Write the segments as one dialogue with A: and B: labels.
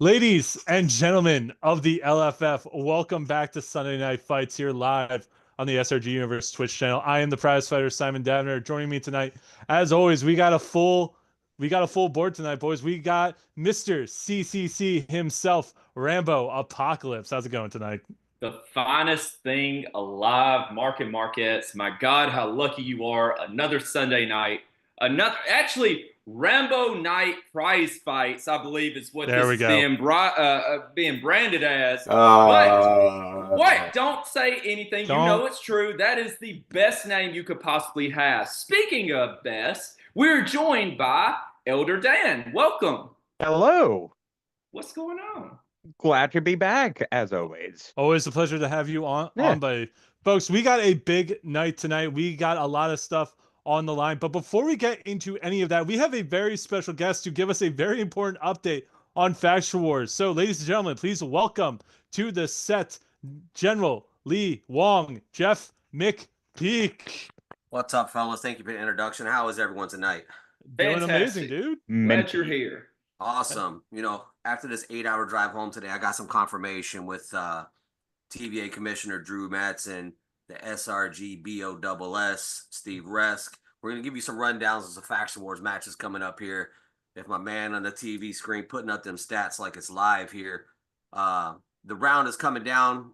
A: Ladies and gentlemen of the LFF, welcome back to Sunday Night Fights here live on the SRG Universe Twitch channel. I am the prize fighter Simon Davner. Joining me tonight, as always, we got a full board tonight, boys. We got Mr. CCC himself, Rambo Apocalypse. How's it going tonight?
B: The finest thing alive, Market Marquez. My God, how lucky you are. Another Sunday night. Actually, Rambo Night Prize Fights, I believe, is what
A: There
B: this
A: we
B: is
A: go.
B: being branded as. But
C: Uh,
B: what? Don't say anything. You
A: Don't
B: know it's true. That is the best name you could possibly have. Speaking of best, we're joined by Elder Dan. Welcome.
C: Hello.
B: What's going on?
C: Glad to be back, as always.
A: Always a pleasure to have you on,
C: Yeah.
A: buddy. Folks, we got a big night tonight. We got a lot of stuff on the line. But before we get into any of that, we have a very special guest to give us a very important update on Faction Wars. So, ladies and gentlemen, please welcome to the set General Lee Wong, Jeff McPeak.
D: What's up, fellas? Thank you for the introduction. How is everyone tonight?
A: Doing amazing,
B: Fantastic.
A: dude.
B: Glad you're here.
D: Awesome. After this 8-hour drive home today, I got some confirmation with TVA Commissioner Drew Matson, the SRG BOSS, Steve Resk. We're going to give you some rundowns of some Faction Wars matches coming up here. If my man on the TV screen putting up them stats like it's live here. The round is coming down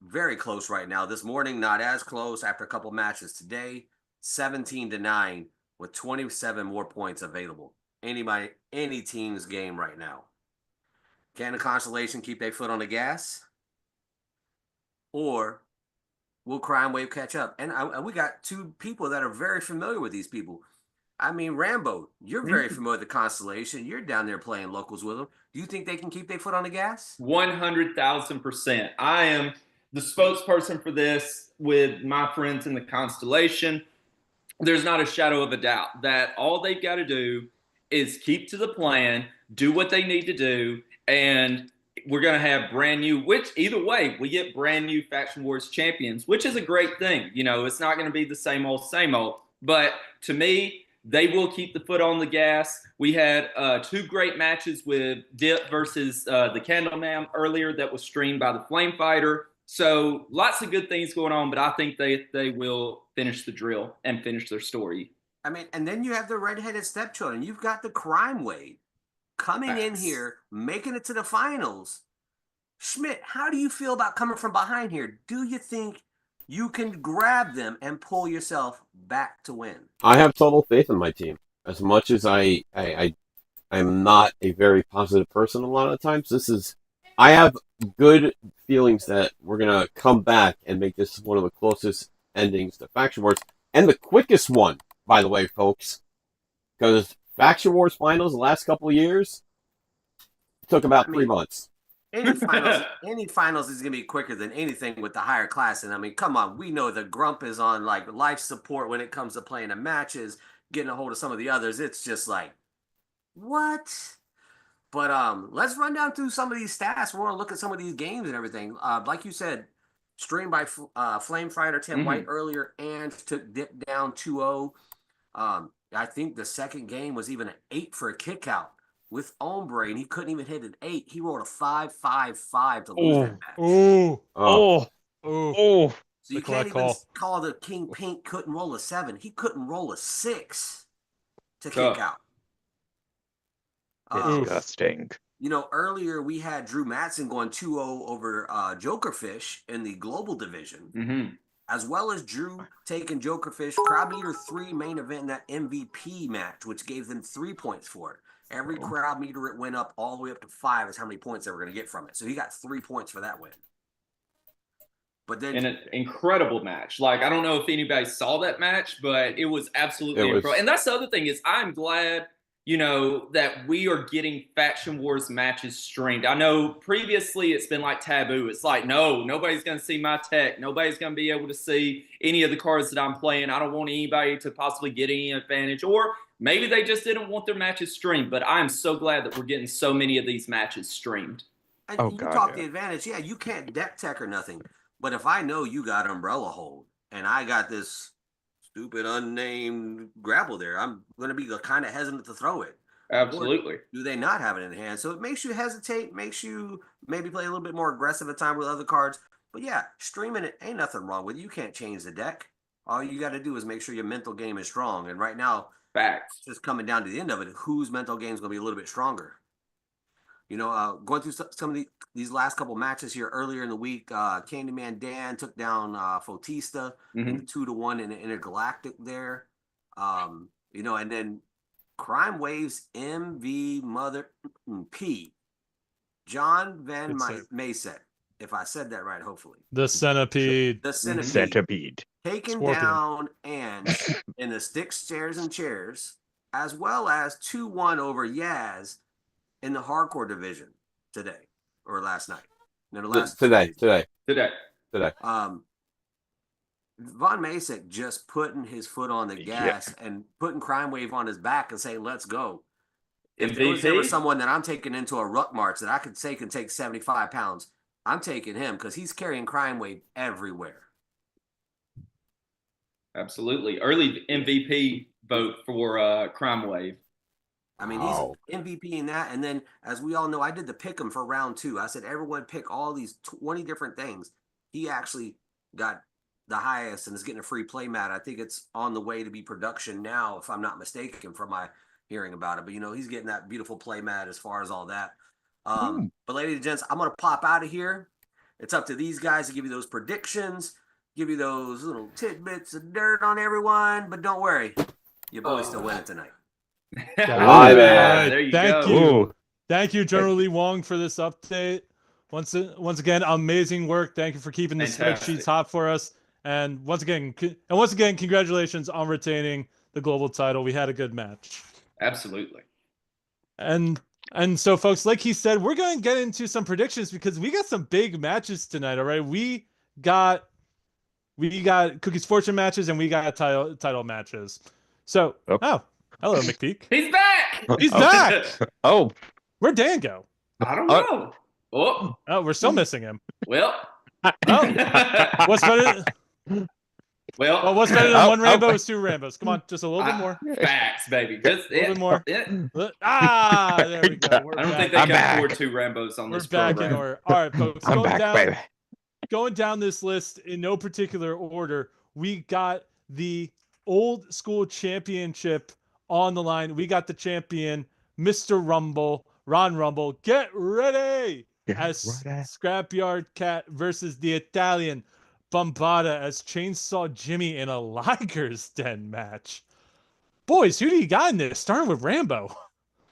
D: very close right now. This morning, not as close after a couple matches today. 17-9 with 27 more points available. Any team's game right now. Can the Constellation keep their foot on the gas? Or will Crime Wave catch up? And we got two people that are very familiar with these people. I mean, Rambo, you're very familiar with the Constellation. You're down there playing locals with them. Do you think they can keep their foot on the gas?
B: 100,000%. I am the spokesperson for this with my friends in the Constellation. There's not a shadow of a doubt that all they've got to do is keep to the plan, do what they need to do, and we're going to have brand new, which either way, we get brand new Faction Wars champions, which is a great thing. It's not going to be the same old, but to me, they will keep the foot on the gas. We had two great matches with Dip versus the Candleman earlier that was streamed by the Flame Fighter. So lots of good things going on, but I think they will finish the drill and finish their story.
D: I mean, and then you have the redheaded stepchildren. You've got the Crime Wave coming in here, making it to the finals. Schmidt, how do you feel about coming from behind here? Do you think you can grab them and pull yourself back to win?
E: I have total faith in my team. As much as I'm not a very positive person a lot of times, I have good feelings that we're gonna come back and make this one of the closest endings to Faction Wars, and the quickest one, by the way, folks. Because Faction Wars finals the last couple of years took about 3 months.
D: Any finals is gonna be quicker than anything with the higher class. And I mean, come on, we know the Grump is on like life support when it comes to playing the matches, getting a hold of some of the others. It's just like, what? But let's run down through some of these stats. We're gonna look at some of these games and everything. Like you said, streamed by Flame Fighter Tim White earlier, and took Dip down 2-0. I think the second game was even an 8 for a kick out with Ombre, and he couldn't even hit an 8. He rolled a 5-5-5 to lose that match.
A: Oh.
D: So you can't even call the King Pink couldn't roll a 7. He couldn't roll a 6 to kick out.
C: Disgusting.
D: Earlier we had Drew Matson going 2-0 over Jokerfish in the global division, as well as Drew taking Jokerfish Crowd Meter 3 main event in that MVP match, which gave them 3 points for it. Every crowd meter it went up all the way up to 5 is how many points they were going to get from it. So he got 3 points for that win. But then,
B: an incredible match. Like, I don't know if anybody saw that match, but it was absolutely incredible. And that's the other thing is I'm glad, that we are getting Faction Wars matches streamed. I know previously it's been like taboo. It's like, no, nobody's going to see my tech. Nobody's going to be able to see any of the cards that I'm playing. I don't want anybody to possibly get any advantage. Or maybe they just didn't want their matches streamed. But I'm so glad that we're getting so many of these matches streamed.
D: And you talk the advantage. Yeah, you can't deck tech or nothing. But if I know you got Umbrella Hold and I got this stupid unnamed grapple there, I'm going to be kind of hesitant to throw it.
B: Absolutely.
D: Do they not have it in hand? So it makes you hesitate, makes you maybe play a little bit more aggressive at time with other cards. But yeah, streaming it ain't nothing wrong with it. You can't change the deck. All you got to do is make sure your mental game is strong. And right now,
B: Facts.
D: just coming down to the end of it, whose mental game is going to be a little bit stronger? Going through some of these last couple matches here earlier in the week, Candyman Dan took down Fotista in the 2-1 in the Intergalactic there. And then Crime Waves MV Mother P. John Van Masek, if I said that right, hopefully.
A: The Centipede.
D: The Centipede.
C: Centipede.
D: Taking
A: Scorpion.
D: down Ants in the Sticks, Stairs, and Chairs, as well as 2-1 over Yaz in the hardcore division today or last night. No,
E: Today.
D: Von Masek just putting his foot on the gas and putting Crime Wave on his back and saying, let's go. If there was ever someone that I'm taking into a ruck march that I could say can take 75 pounds, I'm taking him because he's carrying Crime Wave everywhere.
B: Absolutely. Early MVP vote for Crime Wave.
D: I mean, he's MVP in that. And then, as we all know, I did the pick 'em for round 2. I said, everyone pick all these 20 different things. He actually got the highest and is getting a free play mat. I think it's on the way to be production now, if I'm not mistaken, from my hearing about it. But, he's getting that beautiful play mat as far as all that. But, ladies and gents, I'm going to pop out of here. It's up to these guys to give you those predictions, give you those little tidbits of dirt on everyone. But don't worry, your boy's still winning tonight.
E: Hi, man.
B: There you
A: Thank
B: go.
A: you. Thank you, General Lee Wong, for this update. Once again, amazing work. Thank you for keeping the spreadsheets hot for us. And once again, congratulations on retaining the global title. We had a good match.
B: Absolutely.
A: And so, folks, like he said, we're going to get into some predictions because we got some big matches tonight. All right, we got Cookie's Fortune matches and we got title matches. So, hello, McPeak.
B: He's back.
A: He's back.
C: Oh,
A: Where'd Dan go?
B: I don't know. Oh,
A: we're still missing him.
B: well.
A: What's better? What's better than one rainbow is 2 rainbows. Come on, just a little bit more.
B: Facts, baby. Just
A: a little bit more.
B: There
A: we go. We're
B: I don't
A: back.
B: think they can afford 2 rainbows on this
A: We're back
B: program.
A: in order. All right, folks.
C: I'm back, baby.
A: Going down this list in no particular order, we got the old school championship on the line. We got the champion, Mr. Rumble, Ron Rumble. Get ready as Scrapyard Cat versus the Italian Bombada as Chainsaw Jimmy in a Liger's Den match. Boys, who do you got in this? Starting with Rambo.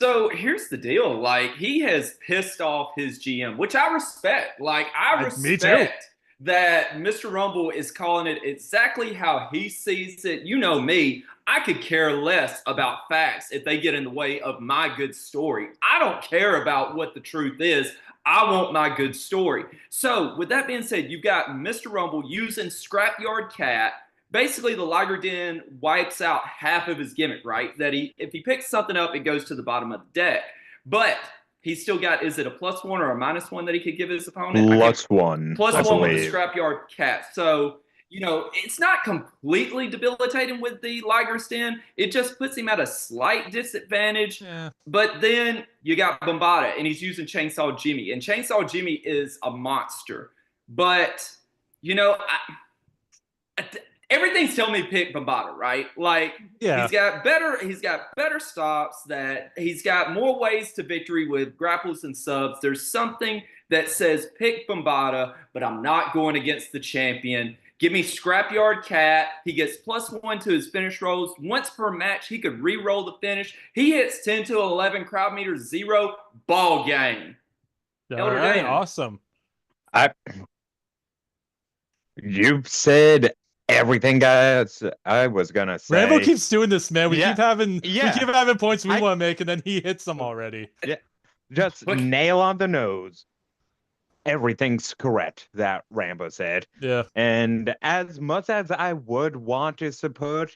B: So here's the deal. Like, he has pissed off his GM, which I respect. Like, I respect that Mr. Rumble is calling it exactly how he sees it. You know me. I could care less about facts if they get in the way of my good story. I don't care about what the truth is. I want my good story. So with that being said, you've got Mr. Rumble using Scrapyard Cat. Basically, the Liger Den wipes out half of his gimmick, right? That if he picks something up, it goes to the bottom of the deck. But he's still got, is it a +1 or a -1 that he could give his opponent?
C: +1.
B: +1 with the Scrapyard Cat. So, it's not completely debilitating with the Liger's Den. It just puts him at a slight disadvantage.
A: Yeah.
B: But then you got Bombada, and he's using Chainsaw Jimmy. And Chainsaw Jimmy is a monster. But, everything's telling me pick Bombada, right? Like, he's got better stops, that he's got more ways to victory with grapples and subs. There's something that says pick Bombada, but I'm not going against the champion. Give me Scrapyard Cat. He gets +1 to his finish rolls. Once per match, he could re-roll the finish. He hits 10 to 11 crowd meters, 0 ball game.
A: All right, awesome.
C: You've said everything, guys. I was gonna say.
A: Rambo keeps doing this, man. We keep having points we want to make, and then he hits them already.
C: Yeah, just nail on the nose. Everything's correct that Rambo said.
A: Yeah.
C: And as much as I would want to support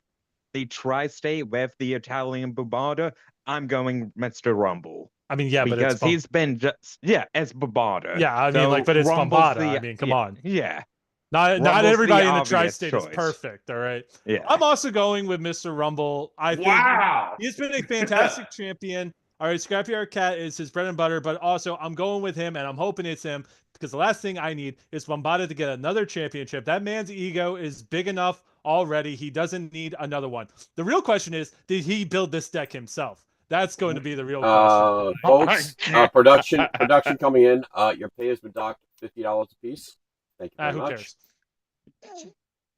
C: the tri-state with the Italian Bombada, I'm going Mr. Rumble.
A: I mean, yeah,
C: because
A: but
C: he's been it's Bombada.
A: Yeah, I mean, but it's Bombada. I mean, come on.
C: Yeah.
A: Not everybody in the tri-state
C: choice.
A: is perfect, all right?
C: Yeah.
A: I'm also going with Mr. Rumble. I think he's been a fantastic champion. All right, Scrapyard Cat is his bread and butter, but also I'm going with him, and I'm hoping it's him because the last thing I need is Bombada to get another championship. That man's ego is big enough already. He doesn't need another one. The real question is, did he build this deck himself? That's going to be the real question.
E: Folks, production coming in. Your pay has been docked $50 a piece. Thank you very
A: Who
E: much.
A: cares?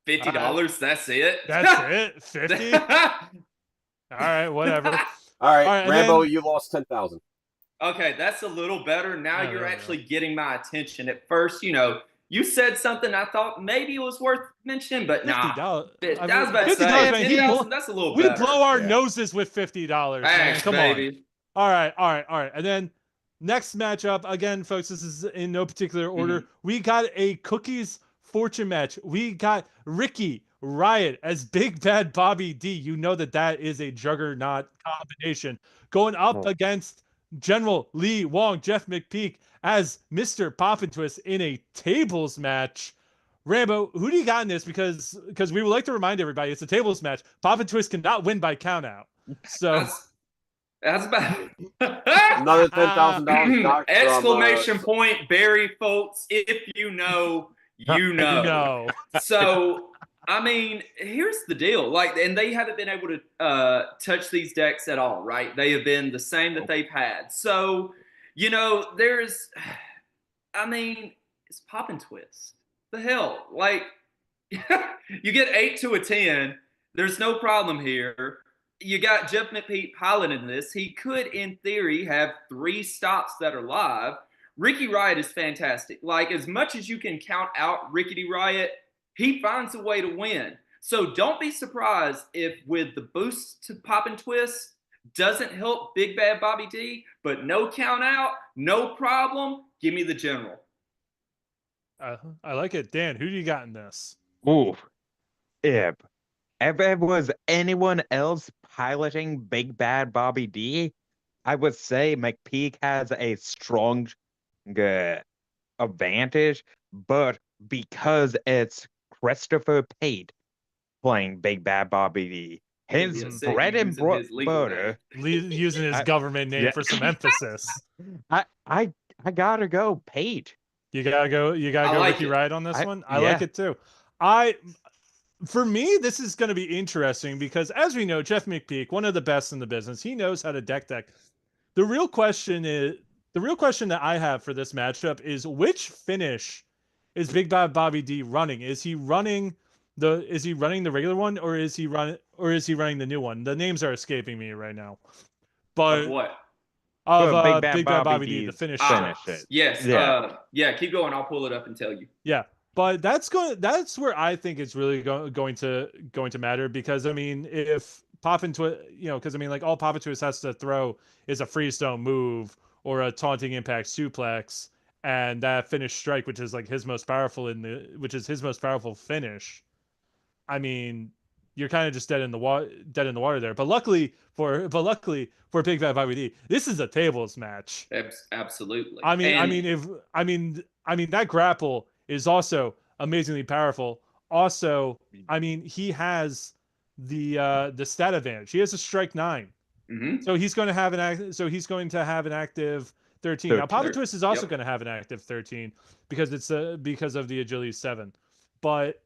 B: $50. That's it.
A: That's it. 50. All right, whatever.
E: All right,
A: and
E: Rambo,
A: then-
E: you lost 10,000.
B: Okay, that's a little better. Now
A: Yeah,
B: you're
A: there we
B: actually getting my attention. At first, you said something I thought maybe it was worth mentioning, but nah.
A: $50.
B: I was about to
A: $50,
B: say,
A: man,
B: 10,000, that's a little
A: We
B: better.
A: blow our
C: Yeah.
A: noses with $50. Man.
B: Thanks,
A: Come
B: baby.
A: on. All right. And then next matchup, again, folks, this is in no particular order. We got a Cookies Fortune match. We got Ricky Riot as Big Bad Bobby D. You know that is a juggernaut combination going up against General Lee Wong, Jeff McPeak as Mr. Poppin' Twist in a tables match. Rambo, who do you got in this? Because we would like to remind everybody it's a tables match. Poppin' Twist cannot win by countout. So
B: That's about
E: Another $10,000 docked from,
B: exclamation point, Barry, folks. If you know, you know.
A: no.
B: So, I mean, here's the deal. And they haven't been able to touch these decks at all, right? They have been the same that they've had. So, it's Poppin' Twist. The hell? You get 8 to a 10. There's no problem here. You got Jeff McPeak piloting this. He could, in theory, have 3 stops that are live. Ricky Riot is fantastic. As much as you can count out Rickety Riot, he finds a way to win. So don't be surprised if with the boost to Poppin' Twist doesn't help Big Bad Bobby D, but no count out, no problem. Give me the general.
A: I like it. Dan, who do you got in this?
C: Ooh. If it was anyone else piloting Big Bad Bobby D, I would say McPeak has a strong advantage, but because it's Christopher Pate playing Big Bad Bobby D, his bread and butter,
A: using his government name for some emphasis.
C: I gotta go Pate.
A: You gotta go
B: like
A: Ricky
B: it.
A: Riot on this one. I
C: yeah.
A: like it too. For me, this is going to be interesting because, as we know, Jeff McPeak, one of the best in the business, he knows how to deck. The real question that I have for this matchup is which finish is Big Bad Bobby D running? Is he running the regular one, or is he running the new one? The names are escaping me right now. But
B: Of what?
A: Of Big Bad Bobby D, the finish.
B: Yes.
C: Yeah.
B: Keep going. I'll pull it up and tell you.
A: Yeah. But that's where I think it's really going to matter, because I mean, if Poppin' Twist, because I mean, all Poppin' Twist has to throw is a freestone move or a taunting impact suplex, and that finish strike, which is his most powerful finish. I mean, you're kind of just dead in the water there. But luckily for Big Bad Bobby D, this is a tables match.
B: Absolutely.
A: I mean, that grapple is also amazingly powerful. Also, I mean, he has the stat advantage. He has a strike 9, so he's going to have an active 13. Now, Poppin' Twist is also going to have an active 13 because it's because of the agility 7. But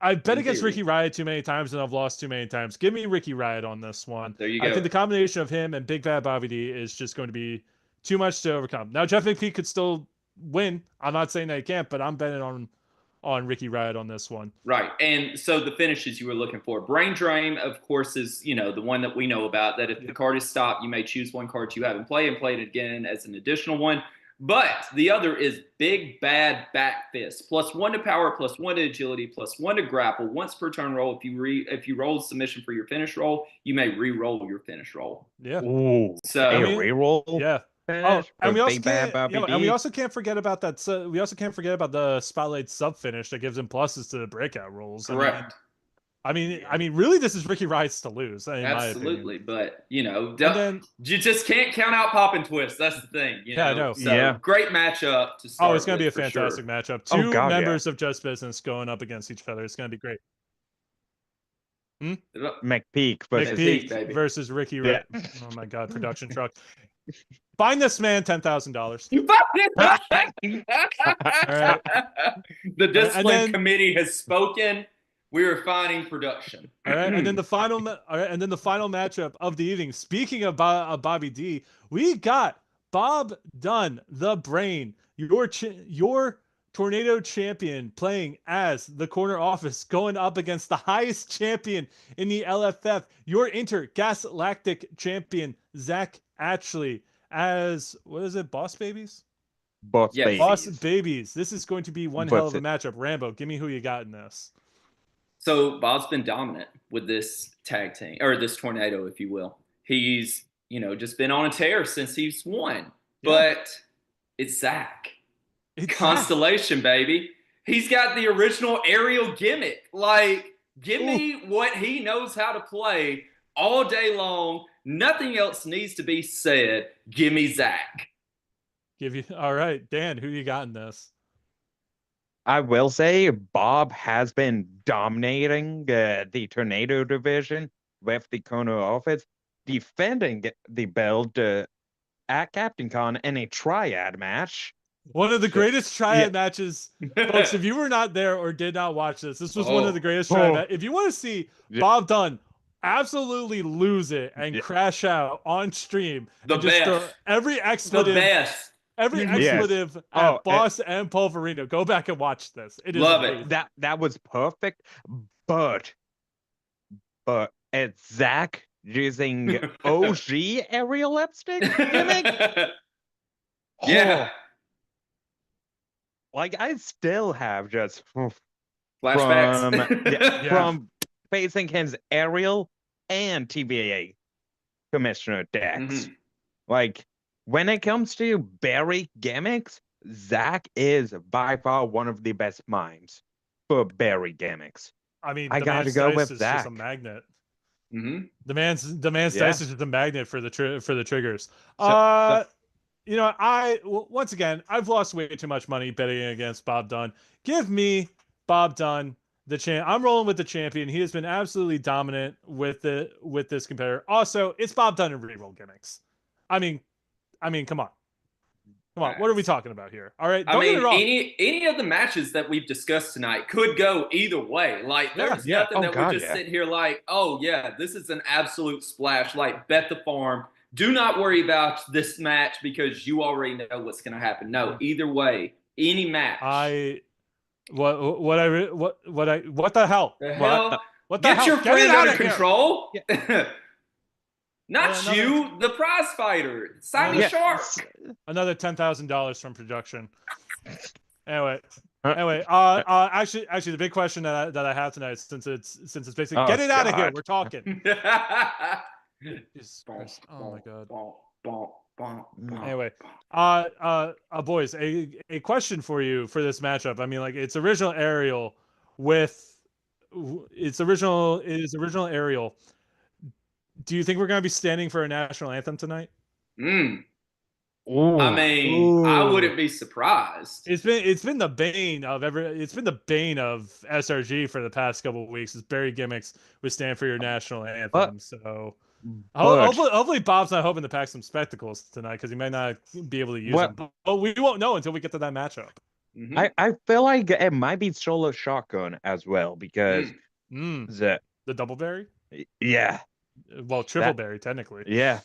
A: I've bet against Ricky Riot too many times and I've lost too many times. Give me Ricky Riot on this one.
B: There you go.
A: I think the combination of him and Big Bad Bobby D is just going to be too much to overcome. Now, Jeff McPeak could still win. I'm not saying that he can't, but I'm betting on Ricky Riot on this one.
B: Right. And so the finishes you were looking for. Brain Drain, of course, is, the one that we know about, that if the card is stopped, you may choose one card you have in play and play it again as an additional one. But the other is Big Bad Back Fist. +1 to power, +1 to agility, +1 to grapple. Once per turn roll, if you roll submission for your finish roll, you may re-roll your finish roll.
A: Yeah.
C: Ooh.
B: So
C: re-roll.
A: Yeah.
C: Oh,
A: and we also can't forget about that. We also can't forget about the spotlight sub finish that gives him pluses to the breakout rolls.
B: Correct.
A: I mean, really, this is Ricky Riot's to lose.
B: Absolutely, but you just can't count out Poppin' Twist. That's the thing.
A: I know.
B: So, great matchup to start.
A: Oh, it's going to be a fantastic matchup. Two members
C: yeah.
A: of Just Business going up against each other. It's going to be great.
C: McPeak versus
B: McPeak,
A: McPeak
B: baby.
A: versus Ricky.
C: Yeah.
A: Oh my God, production truck. Find this man $10,000.
B: You fucking
A: right.
B: The discipline
A: then-
B: committee has spoken. We are finding production.
A: All right, and then the final, and then the final matchup of the evening. Speaking of Bobby D, we got Bob Dunn, the Brain, your Tornado champion, playing as the corner office, going up against the highest champion in the LFF, your intergalactic champion, Zach Ashley, as what is it, Boss Babies?
C: Boss
B: Yes.
C: Babies.
A: Boss Babies. This is going to be one hell of a
C: What's
A: matchup. Rambo, give me who you got in this.
B: So Bob's been dominant with this tag team, or this tornado, if you will. He's, just been on a tear since he's won.
A: Yeah.
B: But it's Zach.
A: It's
B: Constellation, baby. He's got the original aerial gimmick. Like, give me what he knows how to play all day long. Nothing else needs to be said. Give me Zach.
A: All right, Dan, who you got in this?
C: I will say Bob has been dominating the Tornado division with the corner office, defending the belt at Captain Con in a triad match.
A: One of the greatest triad matches, folks. If you were not there or did not watch this was one of the greatest triad matches. If you want to see Bob Dunn absolutely lose it and crash out on stream, and just throw every expletive, every expletive at Boss and Pulverino, go back and watch this. It is
B: love
A: amazing.
B: it.
C: That was perfect, but it's Zach using OG aerial lipstick gimmick.
B: Yeah.
C: Like I still have just
B: Flashbacks
C: from facing his aerial and TBA commissioner decks. Like when it comes to Barry gimmicks, Zach is by far one of the best minds for Barry gimmicks.
A: I mean,
C: I
A: the
C: gotta
A: man's
C: go
A: dice
C: with
A: is
C: Zach.
A: just a magnet. The man's
C: Yeah.
A: dice is just a magnet for the triggers. Once again, I've lost way too much money betting against Bob Dunn. Give me Bob Dunn, the champ. I'm rolling with the champion. He has been absolutely dominant with this competitor. Also, it's Bob Dunn and reroll gimmicks. I mean, come on. What are we talking about here? All right. Don't get me wrong.
B: any of the matches that we've discussed tonight could go either way. Like, there's nothing that we just sit here like, oh yeah, this is an absolute splash. Like, bet the farm. Do not worry about this match because you already know what's going to happen. No, either way, any match.
A: What the hell?
B: The hell?
A: What the
B: Get
A: hell?
B: your friend under
A: here.
B: control. Not you, the prize fighter, Simon Sharp.
A: Another $10,000 from production. Anyway, actually, the big question that I have tonight, since it's basically get it out of here. We're talking. Oh my God. Anyway, boys, a question for you for this matchup. I mean, like, it's original aerial with original aerial. Do you think we're going to be standing for a national anthem tonight?
B: I mean, I wouldn't be surprised.
A: It's been the bane of SRG for the past couple of weeks. Is Barry gimmicks would stand for your national anthem. So hopefully Bob's not hoping to pack some spectacles tonight because he might not be able to use them. But we won't know until we get to that matchup.
C: I feel like it might be solo shotgun as well because
A: the double berry.
C: Yeah.
A: Well, triple berry technically.
C: Yeah.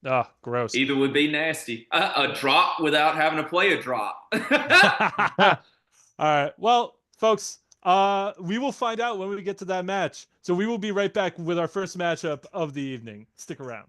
A: Oh, gross.
B: Either would be nasty. A drop without having to play a drop.
A: All right. Well, folks, we will find out when we get to that match. So we will be right back with our first matchup of the evening. Stick around.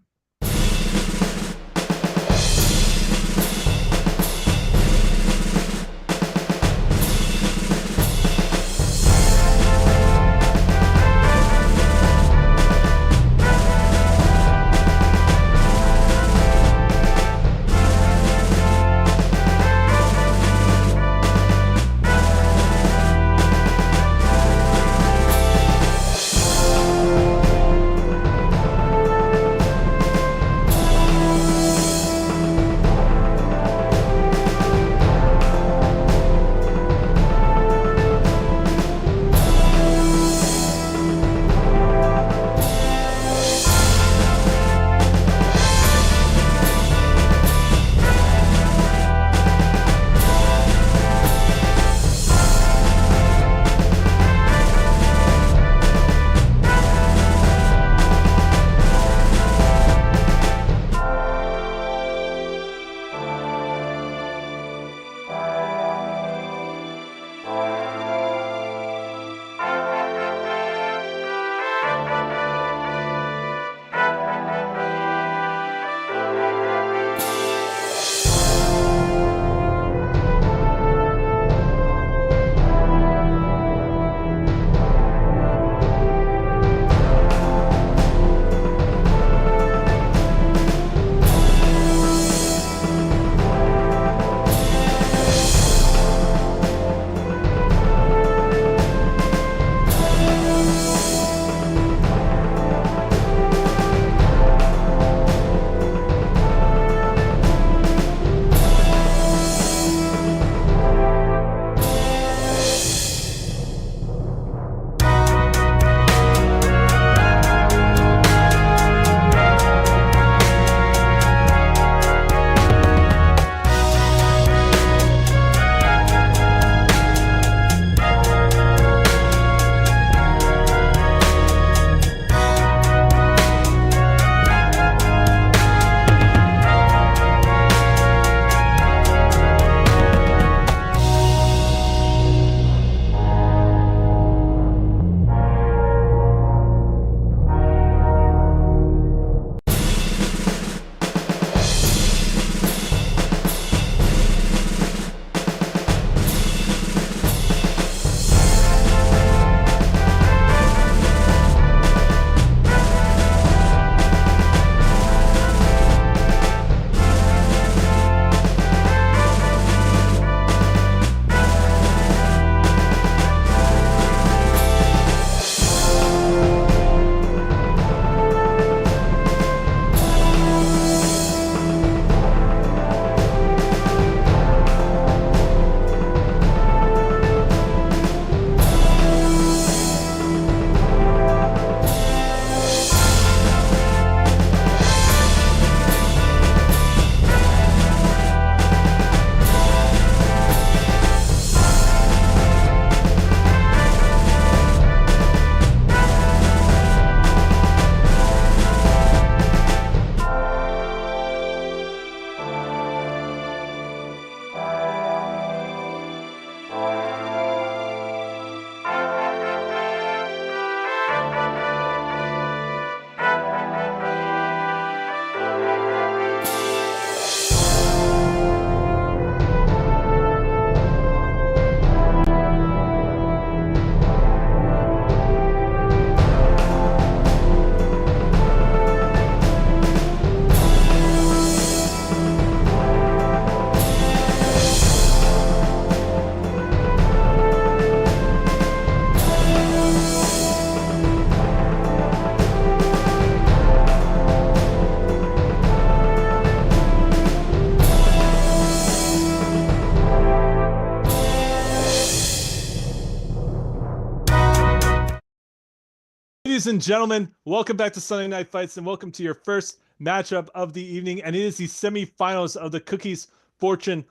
A: Ladies and gentlemen, welcome back to Sunday Night Fights and welcome to your first matchup of the evening. And it is the semifinals of the Cookies Fortune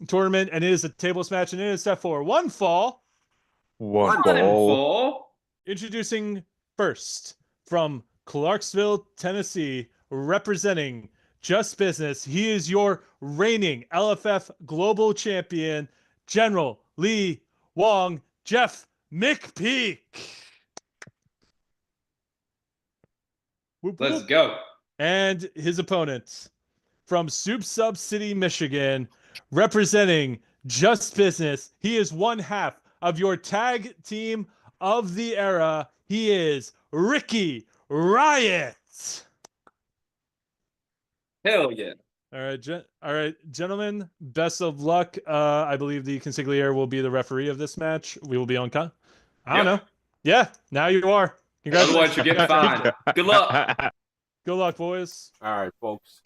A: tournament. And it is a tables match and it is set for one fall.
C: One
B: One
C: ball.
B: fall.
A: Introducing first from Clarksville, Tennessee, representing Just Business. He is your reigning LFF Global Champion, General Lee Wong, Jeff McPeak. Whoop,
B: Let's
A: whoop.
B: go.
A: And his opponent from Soup Sub City, Michigan, representing Just Business. He is one half of your tag team of the era. He is Ricky Riot.
B: Hell yeah.
A: All right, gentlemen. Best of luck. I believe the consigliere will be the referee of this match. We will be on. I don't know. Yeah, now you are.
B: Otherwise, you get fined. Good luck.
A: Good luck, boys.
E: All right, folks.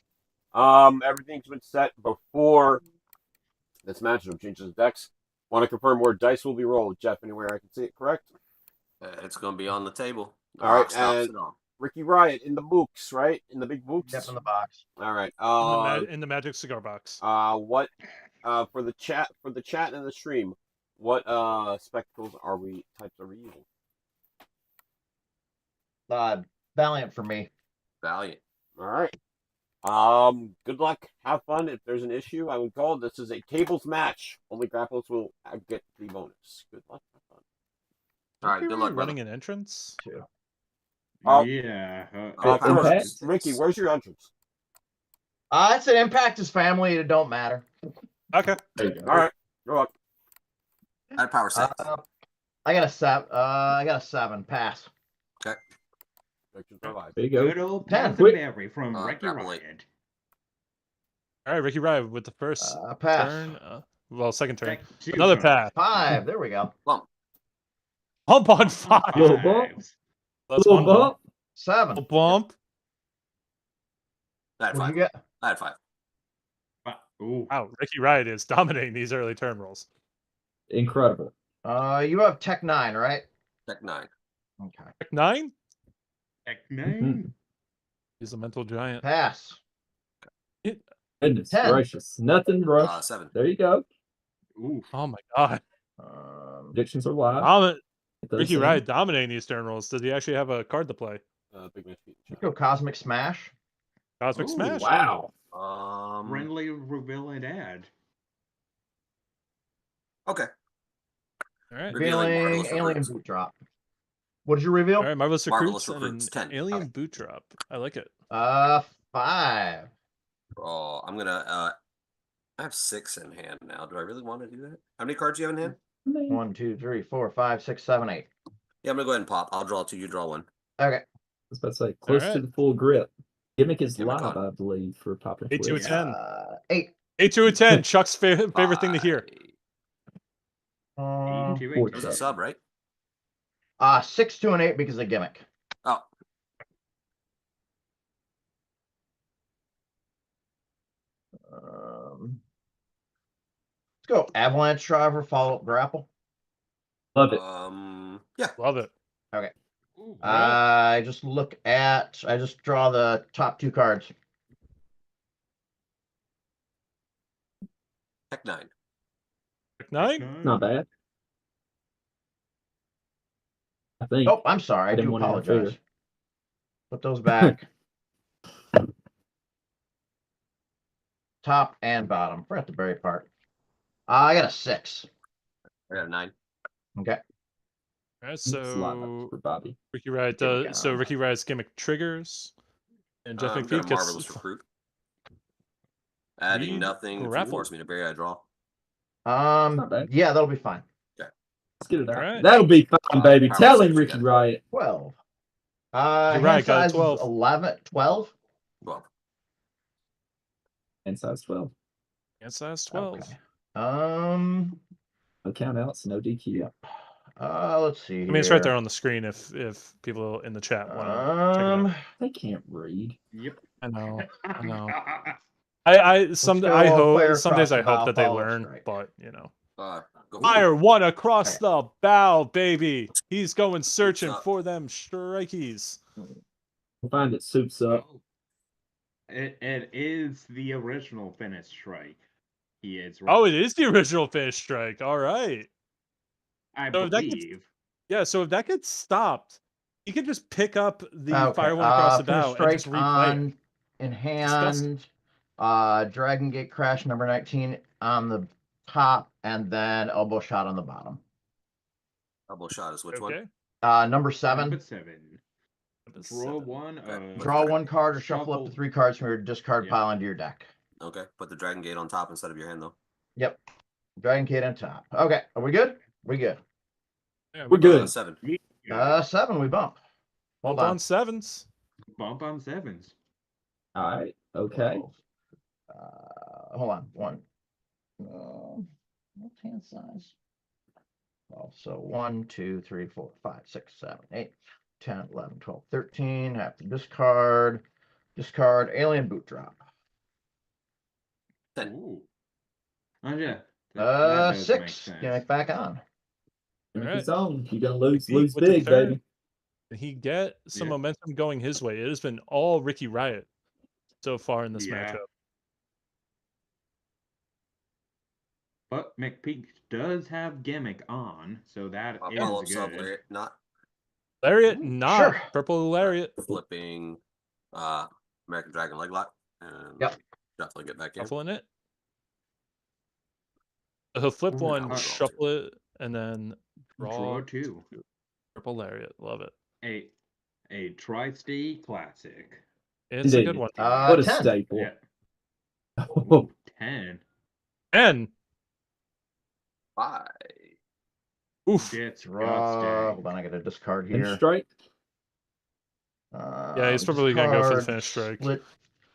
E: Everything's been set before this match. I'm changing the decks. Want to confirm where dice will be rolled, Jeff? Anywhere I can see it, correct?
D: It's going to be on the table.
E: All right,
D: Rock stops
E: and
D: it all.
E: Ricky Riot in the books, right? In the big books.
F: Yep, in the box.
E: All right.
A: In the magic cigar box.
E: What? For the chat and the stream, what spectacles types are we using?
F: Valiant for me.
D: Valiant.
E: All right. Good luck. Have fun. If there's an issue, I would call. This is a tables match. Only grapplers will get the bonus. Good luck. Have fun.
D: All right, good luck,
A: running
D: brother.
A: an entrance.
F: Too.
E: Oh.
C: Yeah.
E: First, Ricky, where's your entrance?
F: It's an Impact his family. It don't matter.
A: Okay.
E: All right. Good luck.
D: I had power set.
F: I got a 7. I got a 7. Pass.
E: Predictions are live.
G: There you go.
C: Good old
F: 10.
C: Berry from Ricky
D: grapple it.
C: Riot.
A: All right, Ricky Riot with the first
F: Pass.
A: turn. Second turn.
C: Take two
A: Another
C: turns.
A: pass.
F: 5. There we go.
D: Bump.
A: Bump on 5.
G: Little bump.
A: That's
G: Little
A: one bump.
G: bump.
F: 7.
A: Little bump.
D: I had
F: What'd
D: 5.
F: you get?
D: I had 5.
C: Ooh.
A: Wow, Ricky Riot is dominating these early turn rolls.
G: Incredible.
F: You have Tech 9, right?
D: Deck 9.
F: Okay.
A: Deck 9?
C: Deck
G: Mhm.
C: 9.
A: He's a mental giant.
F: Pass.
G: Goodness
F: 10.
G: gracious. Nothing rough.
D: 7.
G: There you go.
C: Ooh.
A: Oh my god.
G: Predictions are live. Get those
A: Ricky
G: in.
A: Riot dominating these turn rolls. Does he actually have a card to play?
E: Big match.
F: Let's go Cosmic Smash.
A: Cosmic
C: Ooh,
A: Smash.
G: Wow.
C: Friendly reveal and ad.
D: Okay.
A: All right.
D: Revealing
F: Revealing
D: Marvelous
F: Alien
D: Recruits.
F: Boot Drop. What did you reveal?
A: All right, Marvelous
D: Marvelous
A: Recruits,
D: Recruits,
A: and an
D: 10.
A: Alien
D: Okay.
A: Boot Drop. I like it.
F: 5.
D: Oh, I'm going to. I have 6 in hand now. Do I really want to do that? How many cards do you have in hand?
F: 1, 2, 3, 4, 5, 6, 7, 8.
D: Yeah, I'm going to go ahead and pop. I'll draw 2. You draw 1.
F: Okay.
G: I was about to say, close
A: right.
G: to the full grip. Gimmick is
D: Gimmick
G: live,
D: on.
G: I believe, for popping
A: 8 to a
G: quiz.
A: 10.
F: 8.
A: 8 to a 10. Chuck's favorite thing to hear.
C: Into
G: Four
C: it.
D: It was a sub, right?
F: 6 to an 8 because of gimmick.
D: Oh,
F: Let's go Avalanche Driver, follow up grapple.
G: Love it.
D: yeah.
A: Love it.
C: Ooh.
F: I just draw the top 2 cards.
D: Deck 9.
A: Deck 9?
G: Not bad. I think.
F: Oh, I'm sorry. I
G: didn't
F: do
G: want to
F: apologize.
G: interfere.
F: Put those back. Top and bottom. Forgot the berry part. I got a 6.
D: I got a 9.
F: Okay.
A: All right,
G: It's live
A: so
G: for Bobby.
A: Ricky Riot
F: Here we
A: does. So
F: go.
A: Ricky Riot's gimmick triggers, and Jeff
D: Got
A: McPeak
D: a
A: gets
D: Marvelous Recruit. Adding
A: Read
D: nothing. If you
A: grapple.
D: force me to bury, I draw.
G: Not bad.
F: Yeah, that'll be fine.
G: Let's get it out.
A: Alright.
G: That'll be fun, baby.
D: Power
G: Tell
D: six,
G: him,
D: you
G: Ricky
D: got it.
G: Riot.
F: 12.
A: You're
F: Hand
A: right, got a
F: size is
A: 12.
F: 11, 12.
D: 12.
G: And size 12.
A: and size 12.
F: Okay.
G: No count outs, no DQ.
F: Let's see.
A: I mean, it's right there on the screen if people in the chat want to check it out.
G: They can't read.
C: Yep.
A: I know. I know.
C: know.
A: I
F: go
A: hope
F: player
A: some days I
F: across the
A: hope that they
F: bow, follow
A: learn,
F: strike.
A: but you know.
D: Go
A: Fire one across
F: Okay.
A: the bow, baby. He's going searching
D: up.
A: for them strikeys.
G: We'll find it soups up.
C: Oh, it is the original finish strike. He is right.
A: Oh, it is the original finish strike. All right.
C: I
A: So if that gets-
C: believe.
A: Yeah, so if that gets stopped, you can just pick up the
F: Okay.
A: fire one across the
F: Finish
A: bow and
F: strike
A: just replay it.
F: in
A: disgusting.
F: hand. Dragon Gate Crash number 19 on the top, and then elbow shot on the bottom.
D: Elbow shot is which one?
A: Okay.
F: Number 7.
C: Number 7.
A: Number
C: Draw
A: 7.
C: one.
D: Okay.
F: Draw one card or shuffle up to
C: Shuffle.
F: 3 cards from your discard
C: Yeah.
F: pile into your deck.
D: Okay. Put the Dragon Gate on top instead of your hand, though.
F: Yep. Dragon Gate on top. Okay. Are we good? We good.
A: Yeah,
G: We're good.
D: 7.
F: 7, we bump. Hold
A: Hold
F: on.
A: on 7s.
C: Bump on 7s.
G: All right. Okay.
F: Hold on. 1. What's hand size? 12. So 1, 2, 3, 4, 5, 6, 7, 8, 10, 11, 12, 13. Have to discard. Discard alien boot drop.
D: 10.
C: Ooh. Oh yeah. That does make
F: 6.
C: sense.
F: Gimmick back on.
G: Gimmick
A: Alright.
G: is on. You're gonna lose
A: With the
G: big,
A: turn.
G: baby.
A: He get some
C: Yeah.
A: momentum going his way. It has been all Ricky Riot so far in this
C: Yeah.
A: matchup.
C: But McPeak does have gimmick on, so that is
D: Follow up
C: good.
D: sub Lariat, not
A: Lariat,
F: Ooh,
A: not
F: sure.
A: purple lariat.
D: flipping American Dragon leg lock. And
F: Yep.
D: definitely get back in.
A: Shuffling it. He'll flip
C: Ooh,
A: one,
C: draw
A: shuffle it, and then
C: Draw 2.
A: purple lariat. Love it.
C: A Tri-State classic.
A: It's a good
G: Indeed.
A: one.
G: What a
F: 10.
G: staple.
C: Yeah.
G: Oh,
C: Ooh, 10.
A: And
D: 5.
A: oof.
C: That's
F: Draw. Hold
C: disgusting.
F: on, I got a discard
G: and
F: here.
G: strike.
A: Yeah, he's probably gonna go for the
F: Discard,
A: finish strike.
F: Split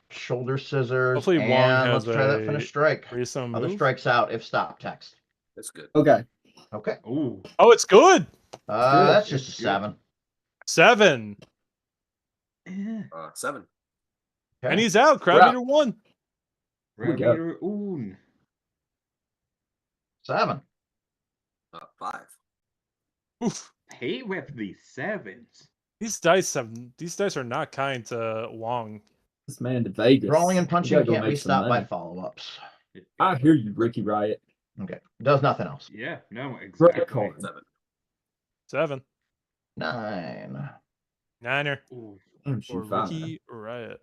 F: shoulder scissors.
A: Hopefully
F: and
A: Wong has
F: let's try that
A: a
F: finish strike.
A: Threesome
F: Other
A: move.
F: strikes out if stop text.
D: That's good.
G: Okay.
F: Okay.
C: Ooh.
A: Oh, it's good.
F: That's
C: It's
F: just a
C: good.
F: 7.
A: 7.
C: Eh.
D: 7.
A: And
F: Okay.
A: he's out. Crowd
G: We're out.
A: meter 1.
G: we go.
C: Rameter Oon.
F: 7.
D: 5.
A: Oof.
C: Hate with the 7s.
A: These dice are not kind to Wong.
G: This man to Vegas.
F: Drawing and
G: We
F: punching
G: gotta go
F: can't be
G: make some
F: stopped by
G: money.
F: follow-ups.
G: I hear you, Ricky Riot.
F: Okay. Does nothing else.
C: Yeah, no,
G: Great
C: exactly.
G: call.
D: 7.
A: 7.
F: 9.
A: Niner
C: Ooh.
G: Damn,
A: for
G: shoot, 5.
A: Ricky Riot.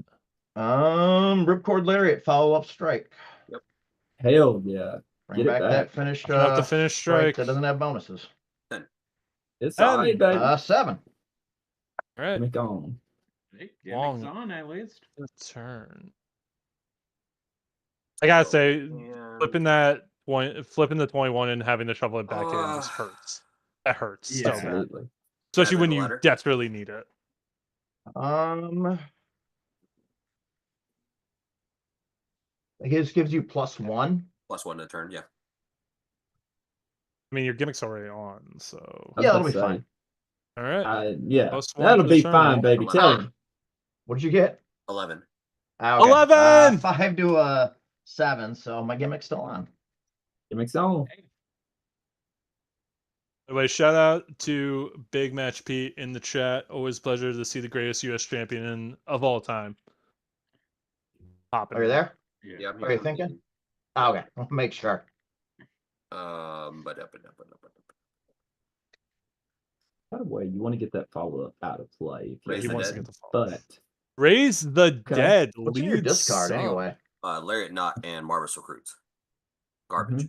F: Ripcord Lariat follow-up strike.
G: Hell yeah.
F: Bring
G: Get it
F: back
G: back.
F: that finished
A: Open up the finish strike.
F: that doesn't have bonuses.
G: It's all right, baby.
F: 7.
A: All right.
G: Gimmick on.
C: Hey,
A: Long.
C: gimmick's on at least.
A: Turn. I gotta say,
D: And
A: flipping the 21 and having to shovel it back in just hurts. That hurts so
C: Yeah.
A: bad.
G: Absolutely.
A: Especially
D: Yeah,
A: when
D: the
A: you
D: ladder.
A: desperately need it.
F: It gives you +1.
D: +1 to turn, yeah.
A: I mean, your gimmick's already on, so.
G: I was
F: Yeah,
G: about
F: that'll be
G: to say,
F: fine.
A: All right.
G: Yeah,
A: +1
G: that'll
A: to the
G: be
A: turn.
G: fine, baby. Tell him.
F: What did you get?
D: 11.
F: Okay.
A: 11!
F: 5 to 7, so my gimmick's still on.
G: Gimmick's on.
A: Anyway, shout out to Big Match Pete in the chat. Always a pleasure to see the greatest U.S. champion of all time. Popping.
F: Are you there?
D: Yeah, I'm
F: What
D: here.
F: are you thinking? Okay. I'll make sure.
D: But
G: By the way, you want to get that follow up out of play. If
D: Raise
A: He
D: the
A: wants to
D: dead.
A: get the fall.
G: But
A: Raise the
G: Okay.
A: dead.
F: What's in your
A: Lead
F: discard
A: sub.
F: anyway?
D: Lariat Knot and Marvis Recruits. Garbage,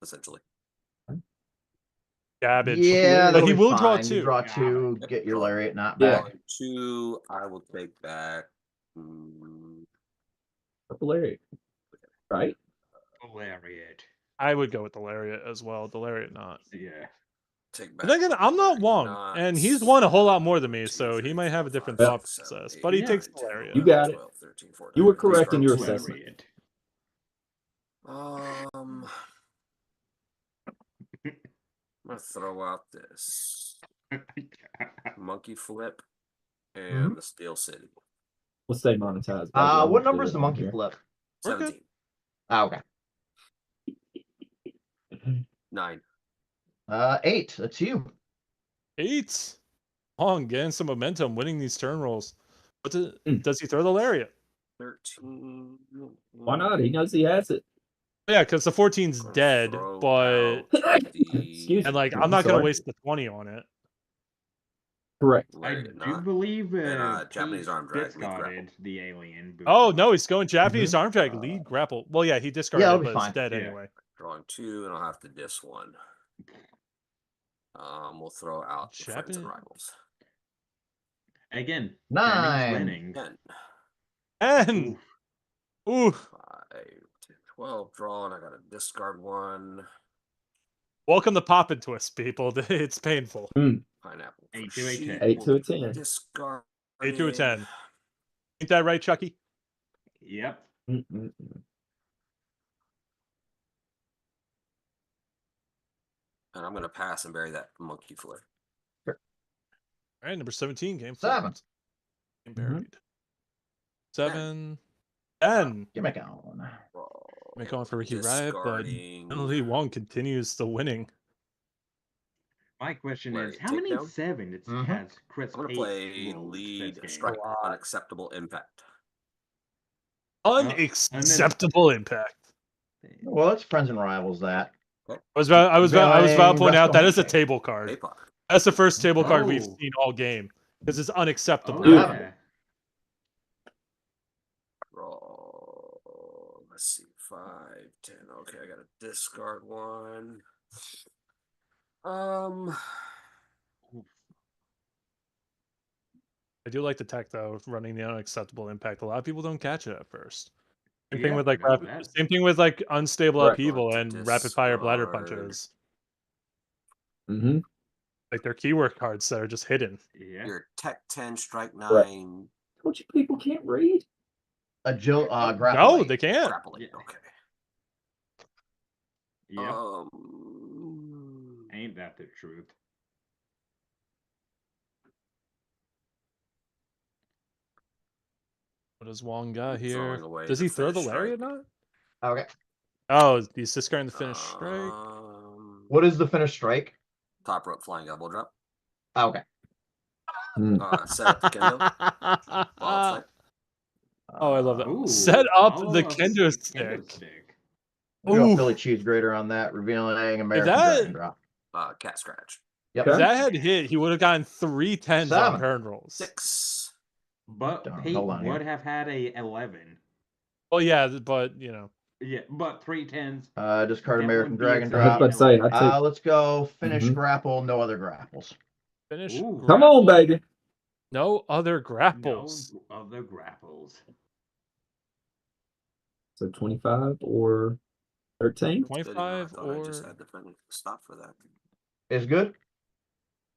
D: essentially.
A: Garbage.
F: Yeah,
A: But
F: that'll
A: he
F: be
A: will draw
F: fine. You
A: 2.
F: draw
C: Yeah.
F: 2,
D: Yep,
F: get your
D: draw.
F: Lariat not
G: Yeah.
F: back.
D: 2, I will take back.
G: Purple Lariat. Right?
C: Lariat.
A: I would go with the Lariat as well. The Lariat not.
C: Yeah.
D: Take back.
A: But then again, I'm not Wong,
D: Knots.
A: and he's won a whole lot more than me,
D: 2,
A: so he
D: 3,
A: might have
D: 4,
A: a different
D: 5,
A: thought
D: 6, 7,
A: process.
D: 8,
A: But he
D: 9,
A: takes the
D: 10,
A: Lariat.
G: You
D: 11,
G: got it.
D: 12, 13, 14,
G: You were
D: 15,
G: correct in your
D: 16,
G: assessment.
C: Lariat.
D: I'm gonna throw out this monkey flip and the Steel City.
G: We'll stay monetized. baby.
F: What
G: I'll
F: number
G: do
F: is
G: it
F: the
G: on
F: monkey
G: here.
F: flip?
A: We're good.
D: 17.
F: Okay.
D: 9.
F: 8. That's you.
A: 8. Long, getting some momentum, winning these turn rolls. What
G: Mm.
A: does he throw the lariat?
D: 13.
G: Why not? He knows he has it.
A: Yeah, because the 14's
D: Gonna
A: dead,
D: throw
A: but
D: out
G: Excuse
A: and
G: me.
A: like I'm not gonna
G: sorry.
A: waste the 20 on it.
G: Correct.
C: I
D: Lariat,
C: do
D: not.
C: believe
D: And, Japanese
C: Pete
D: arm drag, lead
C: discarded the alien.
A: Oh
C: booster.
A: no, he's going Japanese arm drag, lead grapple. Well, yeah, he discarded
F: it'll
A: it,
F: be
A: but it's
F: fine.
A: dead
C: Yeah.
A: anyway.
D: Drawing 2, and I'll have to diss 1. We'll throw out the friends and
A: Japan-
D: rivals.
C: Again,
F: 9.
C: Fleming's winning.
D: 10,
A: And ooh,
D: 5, 10, 12. Draw, and I got to discard 1.
A: welcome to Pop and Twist, people. It's painful.
D: Pineapple.
C: 8
D: for
C: to a
D: sheep
C: 10.
G: 8
D: will
G: to a
D: be
G: 10.
D: Discarded.
A: 8 to a 10. Ain't that right, Chucky?
C: Yep.
G: Mm-mm-mm.
D: And I'm going to pass and bury that monkey flare.
A: All right, number 17 game.
F: 7.
A: flipped. Game buried. 7. 10.
F: Give me a count.
A: Make going for Ricky Riot, but
D: Discarding.
A: Lee Wong continues the winning.
C: My question
D: Where
C: is,
D: you
C: how
D: take
C: many
D: down?
C: 7s
F: Mhm.
C: has Chris
D: I'm going to
C: Pate
D: play
C: rolled
D: lead
C: this game?
D: strike unacceptable impact.
A: Unacceptable impact.
F: Well, it's friends and rivals. That.
A: I was about to point out that is a
F: Handshake.
A: table card.
D: Paper.
A: That's the first table card we've
C: Oh.
A: seen all game because it's unacceptable.
C: Oh,
F: Yeah.
C: yeah.
D: Roll. Let's see. 5, 10. Okay, I got to discard 1.
A: I do like the tech though, running the unacceptable impact. A lot of people don't catch it at first. Same
C: Yeah,
A: thing with like
C: no, that-
A: same thing with like unstable
G: Right.
A: upheaval
D: Going
A: and
D: to
A: rapid fire bladder
D: discard.
A: punches.
G: Mm-hmm.
A: Like they're keyword cards that are just hidden.
C: Yeah.
D: Your tech 10, strike 9.
G: Right. Told you people can't read.
F: Grapple.
A: No, they can't.
D: Grapple.
C: Yeah.
D: Okay.
C: Yep.
D: Um,
C: Ain't that the truth?
A: What does Wong got
D: I'm
A: here?
D: throwing away
A: Does
D: the
A: he throw the
D: finish
A: lariat
D: strike.
A: not?
F: Okay.
A: Oh, he's discarding the finish strike.
F: What is the finish strike?
D: Top rope flying elbow drop.
F: Okay.
D: Set up the kendo. Wild type.
A: Oh, I love that.
C: Ooh,
A: Set up
C: follow
A: the
C: up
A: kendo
C: the
A: stick.
F: We'll go
A: Ooh.
F: Philly cheese grater on that, revealing American
A: that-
F: Dragon Drop.
D: Cat scratch.
F: Yep.
A: If that had hit, he would have gotten 3 10s on
F: 7.
A: turn rolls.
D: 6.
C: But
F: Darn,
C: Pete
F: hold on
C: would
F: here.
C: have had a 11.
A: Well, yeah, but you know,
C: Yeah, but 3 10s.
F: Discard
C: That
F: American
C: would be
F: Dragon
C: a
G: I was
F: Drop.
G: about to say, I take.
F: Let's go finish
G: Mhm.
F: grapple, no other grapples.
A: finish.
C: Ooh.
G: Come
A: grapple.
G: on, baby.
A: No other grapples.
C: No other grapples.
G: So 25 or 13.
A: 25
D: I thought I just
A: or
D: had to stop for that.
F: Is good.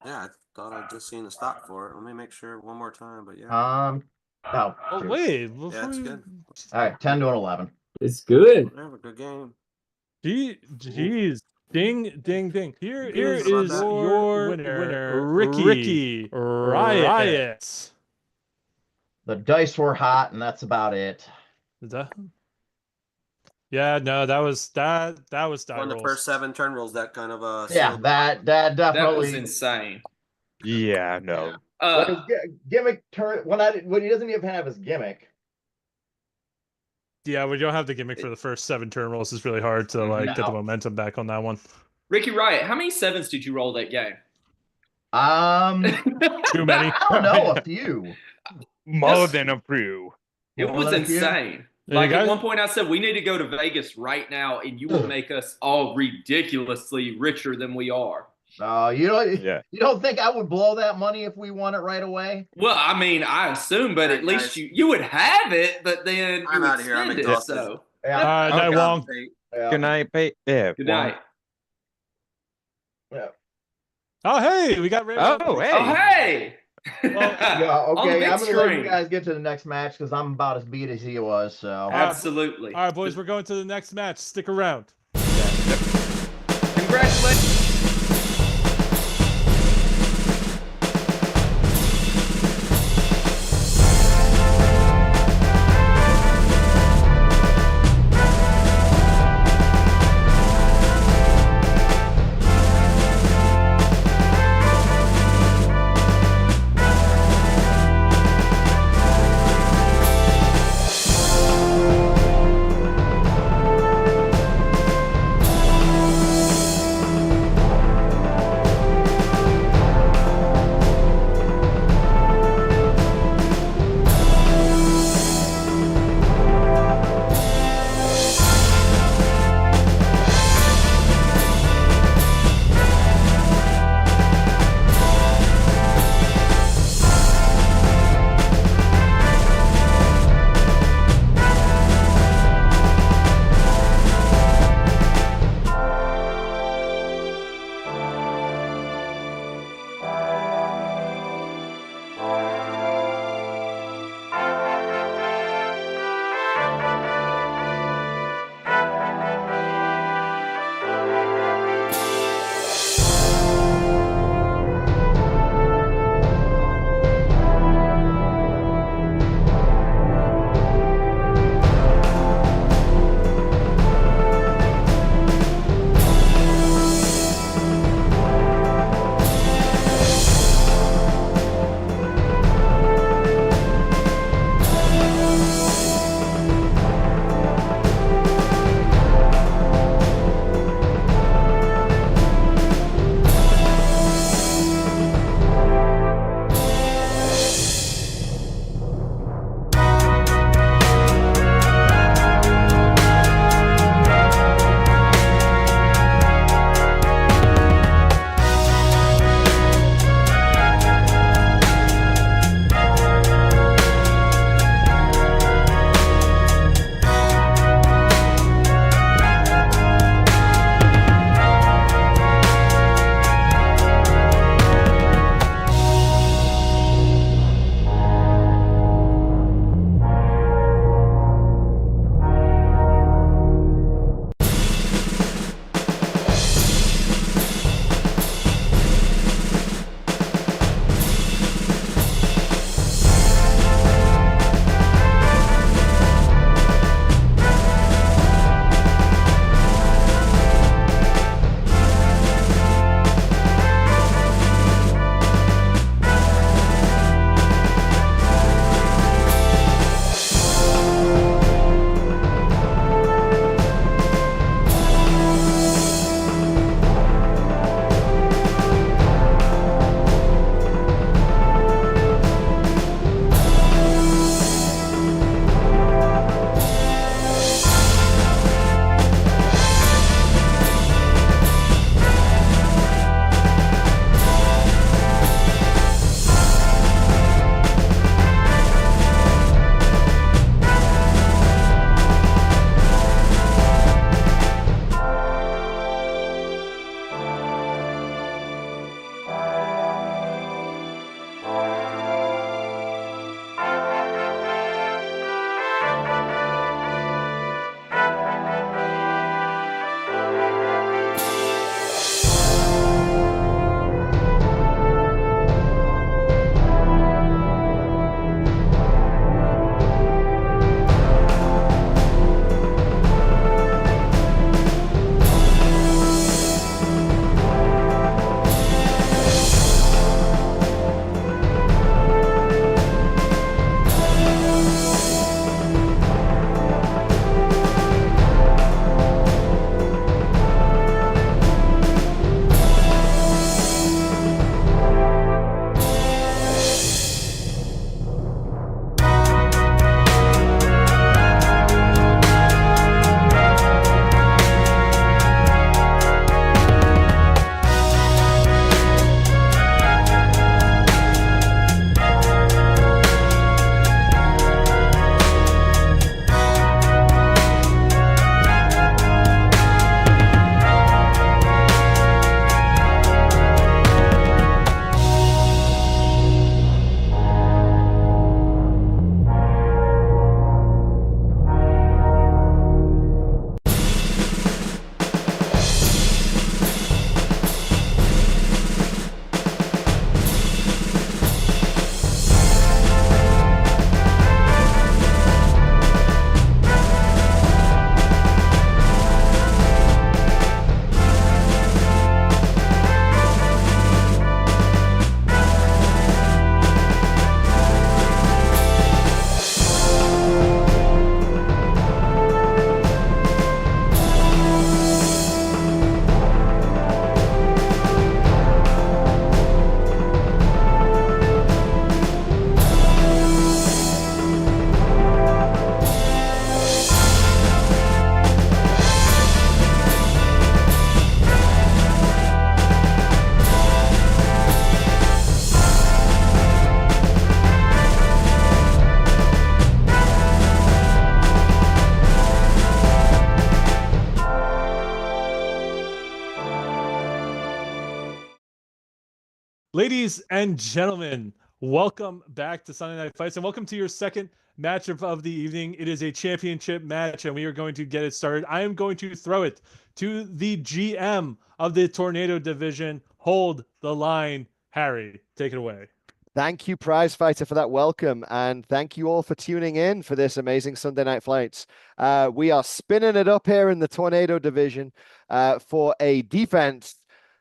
D: Yeah, I thought I'd just seen a stop for it. Let me make sure one more time. But yeah,
F: Oh,
A: oh
F: shoot.
A: wait,
D: yeah, it's good.
F: All right, 10 to an 11.
G: It's good.
D: Have a good game.
A: Jeez. Ding, ding, ding. Here
D: Yes.
A: is
D: How about that?
A: your winner, Ricky Riot.
F: The dice were hot, and that's about it.
A: Is that? Yeah, no, that was die
D: Won the
A: rolls.
D: first 7 turn rolls. That kind of
F: Yeah,
D: sealed-
F: that
B: That was
F: definitely.
B: insane.
C: Yeah, no.
F: When his gimmick turn when he doesn't even have his gimmick.
A: Yeah, when you don't have the gimmick for the first 7 turn rolls, it's really hard to like get the
F: No.
A: momentum back on that one.
B: Ricky Riot, how many 7s did you roll that game?
A: Too many.
F: I don't know, a few.
C: More
B: Yes.
C: than a few.
B: It
F: More
B: was
F: than a few?
B: insane.
A: Yeah,
B: Like
A: you
B: at
A: guys-
B: one point, I said we need to go to Vegas right now, and you will make us all ridiculously richer than we are.
C: Yeah.
F: You don't think I would blow that money if we won it right away?
B: Well, I mean, I assume, but
D: Hey,
B: at least
D: guys.
B: you would have it, but then you
D: I'm
B: would
D: outta here. I'm
B: spend it.
D: exhausted.
B: So
F: Yeah.
A: Night,
D: Okay.
A: Wong.
F: Yeah.
C: Good night, Pete. Yeah.
B: good
C: Wong.
B: night.
F: Yeah.
A: Oh, hey, we got Ray.
C: Oh, hey.
B: Oh, hey.
F: Yeah,
B: On the
F: okay.
B: big
F: I'm gonna let you
B: screen.
F: guys get to the next match because I'm about as beat as he was. So
B: Absolutely.
A: All right, boys, we're going to the next match. Stick around.
B: Congratulations.
A: Ladies and gentlemen, welcome back to Sunday Night Fights and welcome to your second matchup of the evening. It is a championship match and we are going to get it started. I am going to throw it to the GM of the Tornado Division. Hold the line, Harry. Take it away.
H: Thank you, Prize Fighter, for that welcome. And thank you all for tuning in for this amazing Sunday Night Fights. We are spinning it up here in the Tornado Division for a defense.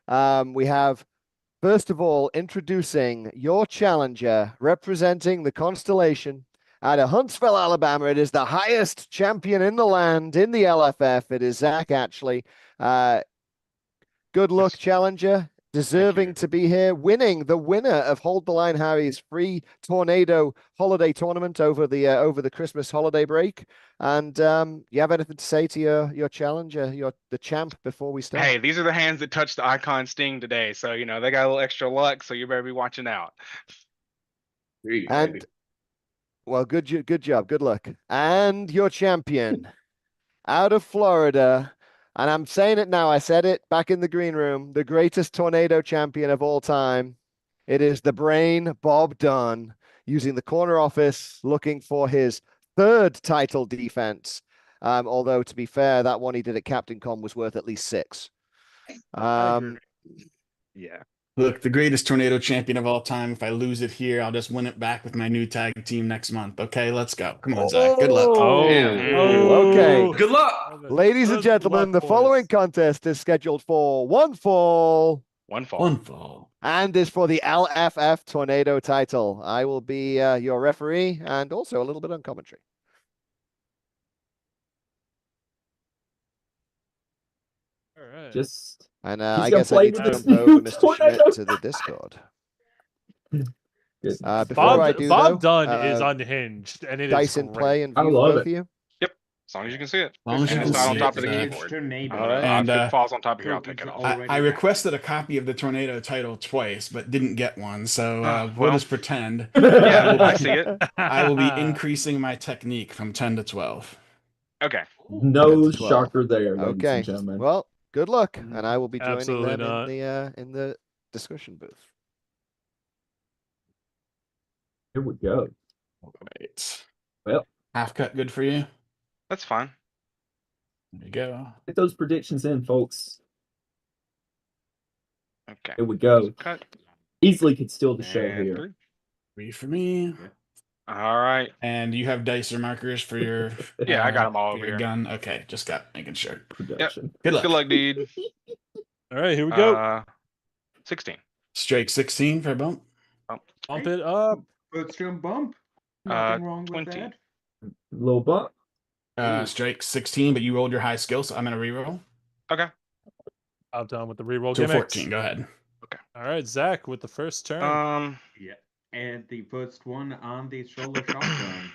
H: We have, first of all, introducing your challenger, representing the Constellation out of Huntsville, Alabama. It is the highest champion in the land in the LFF. It is Zach, actually. Good luck, challenger. Deserving to be here, winning the winner of Hold the Line Harry's free Tornado holiday tournament over the Christmas holiday break. And you have anything to say to your challenger, the champ, before we start?
I: Hey, these are the hands that touched the Icon Sting today, so they got a little extra luck. So you better be watching out.
G: There you go,
H: And
G: baby.
H: well, good job, good luck. And your champion out of Florida. And I'm saying it now. I said it back in the green room. The greatest tornado champion of all time. It is the brain, Bob Dunn, using the corner office, looking for his third title defense. Although, to be fair, that one he did at Captain Com was worth at least 6.
A: Yeah.
J: Look, the greatest tornado champion of all time. If I lose it here, I'll just win it back with my new tag team next month. Okay, let's go. Come on, Zach. Good luck.
H: Okay.
B: Good luck.
H: Ladies and
A: Good
H: gentlemen,
A: luck,
H: the following
A: boys.
H: contest is scheduled for one fall.
I: One fall.
J: One fall.
H: And is for the LFF Tornado title. I will be your referee and also a little bit on commentary.
A: All right.
G: Just
H: And
G: He's
H: I
G: gonna
H: guess I
G: play
H: need to
G: with this
H: jump over
G: new
H: Mr.
G: Tornado
H: Schmidt to the Discord.
G: good.
H: Before I do,
A: Bob
H: though,
A: Dunn is unhinged, and it is
H: dice in
A: great.
H: play and
G: I
H: view
G: love
H: both
G: it.
H: of you.
I: As long as you can see it.
J: As long as you
I: And
J: can
I: it's not on
J: see
I: top
J: it,
I: of the
J: Zach.
I: keyboard.
H: All right.
J: And,
I: if it falls on top of here, I'll take it off.
J: I requested a copy of the tornado title twice, but didn't get one. So we'll
I: well.
J: just pretend.
I: Yeah, I see it.
J: I will be increasing my technique from 10 to 12.
I: Okay.
G: No
H: 10 to 12.
G: shocker there, ladies
H: Okay.
G: and gentlemen.
H: Well, good luck, and I will be joining
A: Absolutely
H: them
A: not.
H: in the discussion booth.
G: Here we go.
J: Right.
G: Well,
J: Half cut good for you?
I: That's fine.
J: There you go.
G: get those predictions in, folks.
I: Okay.
G: Here we go.
I: Cut.
G: Easily could steal the show
I: And
G: here.
I: 3.
J: 3 for me.
I: All right.
J: And you have dicer markers for your
I: Yeah, I got 'em all
J: for
I: over
J: your
I: here.
J: gun. Okay, just got making sure.
G: Production.
J: Good luck.
I: Good luck, dude.
A: All right, here we go.
I: 16.
J: Strike 16 for a bump.
A: Bump it up.
K: Footstone bump.
I: Uh,
K: Nothing wrong with
I: 20.
K: that.
G: Little bump.
J: Strike 16, but you rolled your high skill, so I'm gonna reroll.
I: Okay.
A: I'm done with the reroll
J: So
A: gimmicks.
J: 14. Go ahead.
A: All right, Zach with the first turn.
K: Yeah. And the first one on the shoulder shotgun.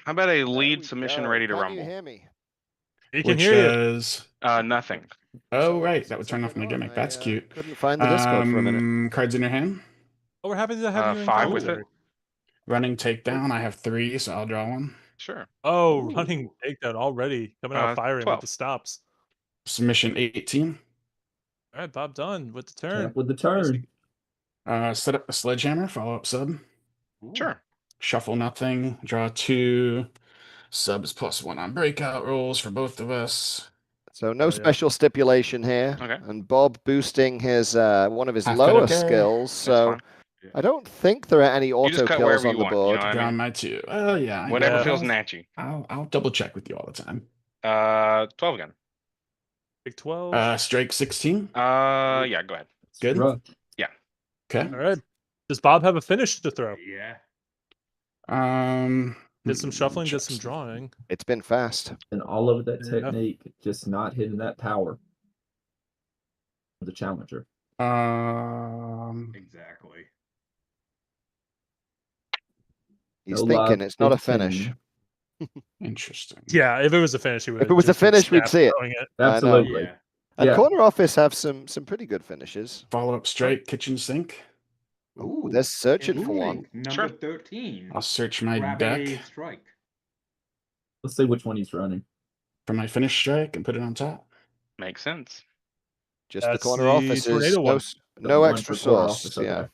I: How about a
H: There
I: lead
H: we
I: submission
H: go.
I: ready to
H: Can
I: rumble?
H: you hear me?
A: He can
J: Which
A: hear you.
J: does
I: Nothing.
J: oh right, that would turn off my gimmick. That's cute.
H: Couldn't find the Discord for a minute.
J: Cards in your hand.
A: Oh, we're happy to have you in
I: 5 with
A: commentary.
I: it.
J: Running takedown. I have 3, so I'll draw one.
I: Sure.
A: Oh, running takedown already. Coming out firing
I: 12.
A: with the stops.
J: Submission 18.
A: All right, Bob Dunn with the turn.
G: Tap with the turn.
J: Set up a sledgehammer. Follow up sub.
I: Sure.
J: Shuffle nothing. Draw 2. Subs +1 on breakout rolls for both of us.
H: So no
A: yeah.
H: special stipulation here.
I: Okay.
H: And Bob boosting his one of his
J: Half cut,
H: lower
J: okay.
H: skills.
I: That's
H: So
I: fine.
H: I don't think there are any
I: just
H: auto
I: cut
H: kills
I: wherever
H: on
I: you
H: the
I: want,
H: board.
I: I
J: Draw
I: mean-
J: my 2. Oh yeah.
I: Whatever
A: Yeah.
I: feels natchy.
J: I'll double check with you all the time.
I: 12 again.
A: Big 12.
J: Strike 16.
I: Yeah, go ahead.
J: Good.
G: Rough.
J: Okay.
A: All right. Does Bob have a finish to throw?
K: Yeah.
A: Did some shuffling, did
J: check
A: some drawing.
H: It's been fast.
G: And all of that
A: Yeah.
G: technique, just not hitting that power. The challenger.
K: Exactly.
H: He's
G: No
H: thinking
G: love,
H: it's not a
G: 15.
H: finish.
J: Interesting.
A: Yeah, if it was a finish, he would.
H: If it was a finish, we'd see it.
A: it.
H: I know.
G: Absolutely.
K: Yeah.
H: And
G: Yeah.
H: corner office have some pretty good finishes.
J: Follow up strike kitchen sink.
H: Ooh, they're searching for one.
K: Number
I: Sure.
K: 13.
J: I'll search my
K: Grab
J: deck
K: a strike.
G: Let's see which one he's running.
J: for my finish strike and put it on top.
I: Makes sense.
H: Just the
A: That's
H: corner
A: the
H: office is
A: tornado
H: no,
A: one.
H: no
G: One
H: extra
G: for corner
H: sauce.
G: office,
H: Yeah.
G: okay.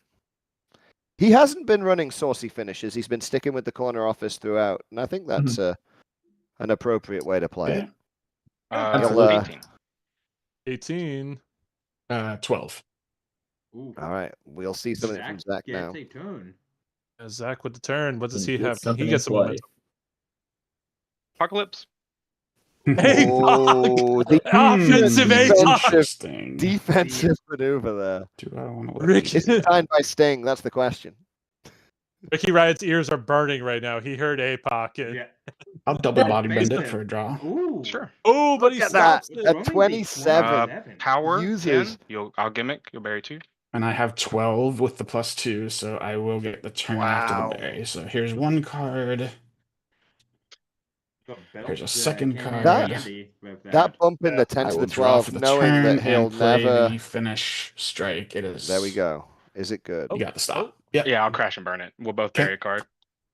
H: He hasn't been running saucy finishes. He's been sticking with the corner office throughout, and I think that's an appropriate way to play it. He'll,
I: 18.
A: 18.
J: 12.
K: Ooh.
H: All right, we'll see something from Zach now.
K: Gets a turn.
A: Zach with the turn. What does he
G: Get
A: have?
G: something
A: He
G: in
A: gets some
G: play.
A: momentum.
I: Apocalypse.
A: Hey,
H: Oh, the
A: offensive
H: defensive,
A: APOC.
H: defensive maneuver there.
J: Do I want to
A: Ricky,
H: Is it signed by Sting? That's the question.
A: Ricky Riot's ears are burning right now. He heard APOC. And...
K: Yeah.
J: I'll double body bend
K: Face
J: it for a draw.
K: Ooh.
I: Sure.
A: Oh, but he
H: Look at that.
A: stops it.
H: At
K: Running the
H: 27.
I: Power
H: Uses-
I: 10. I'll gimmick. You'll bury 2.
J: And I have 12 with the +2, so I will get the turn after
H: Wow.
J: the berry. So here's one card.
K: Got belt,
J: Here's a second
K: came in
J: card.
K: handy with
H: That bump in the 10
J: I
H: to
J: will
H: the
J: draw
H: 12,
J: for the
H: knowing
J: turn
H: that he'll
J: and play
H: never.
J: the finish strike. It is.
H: There we go. Is it good?
J: You got the stop.
A: Oh.
J: Yep.
I: Yeah, I'll crash and burn it. We'll both
J: Okay.
I: bury a card.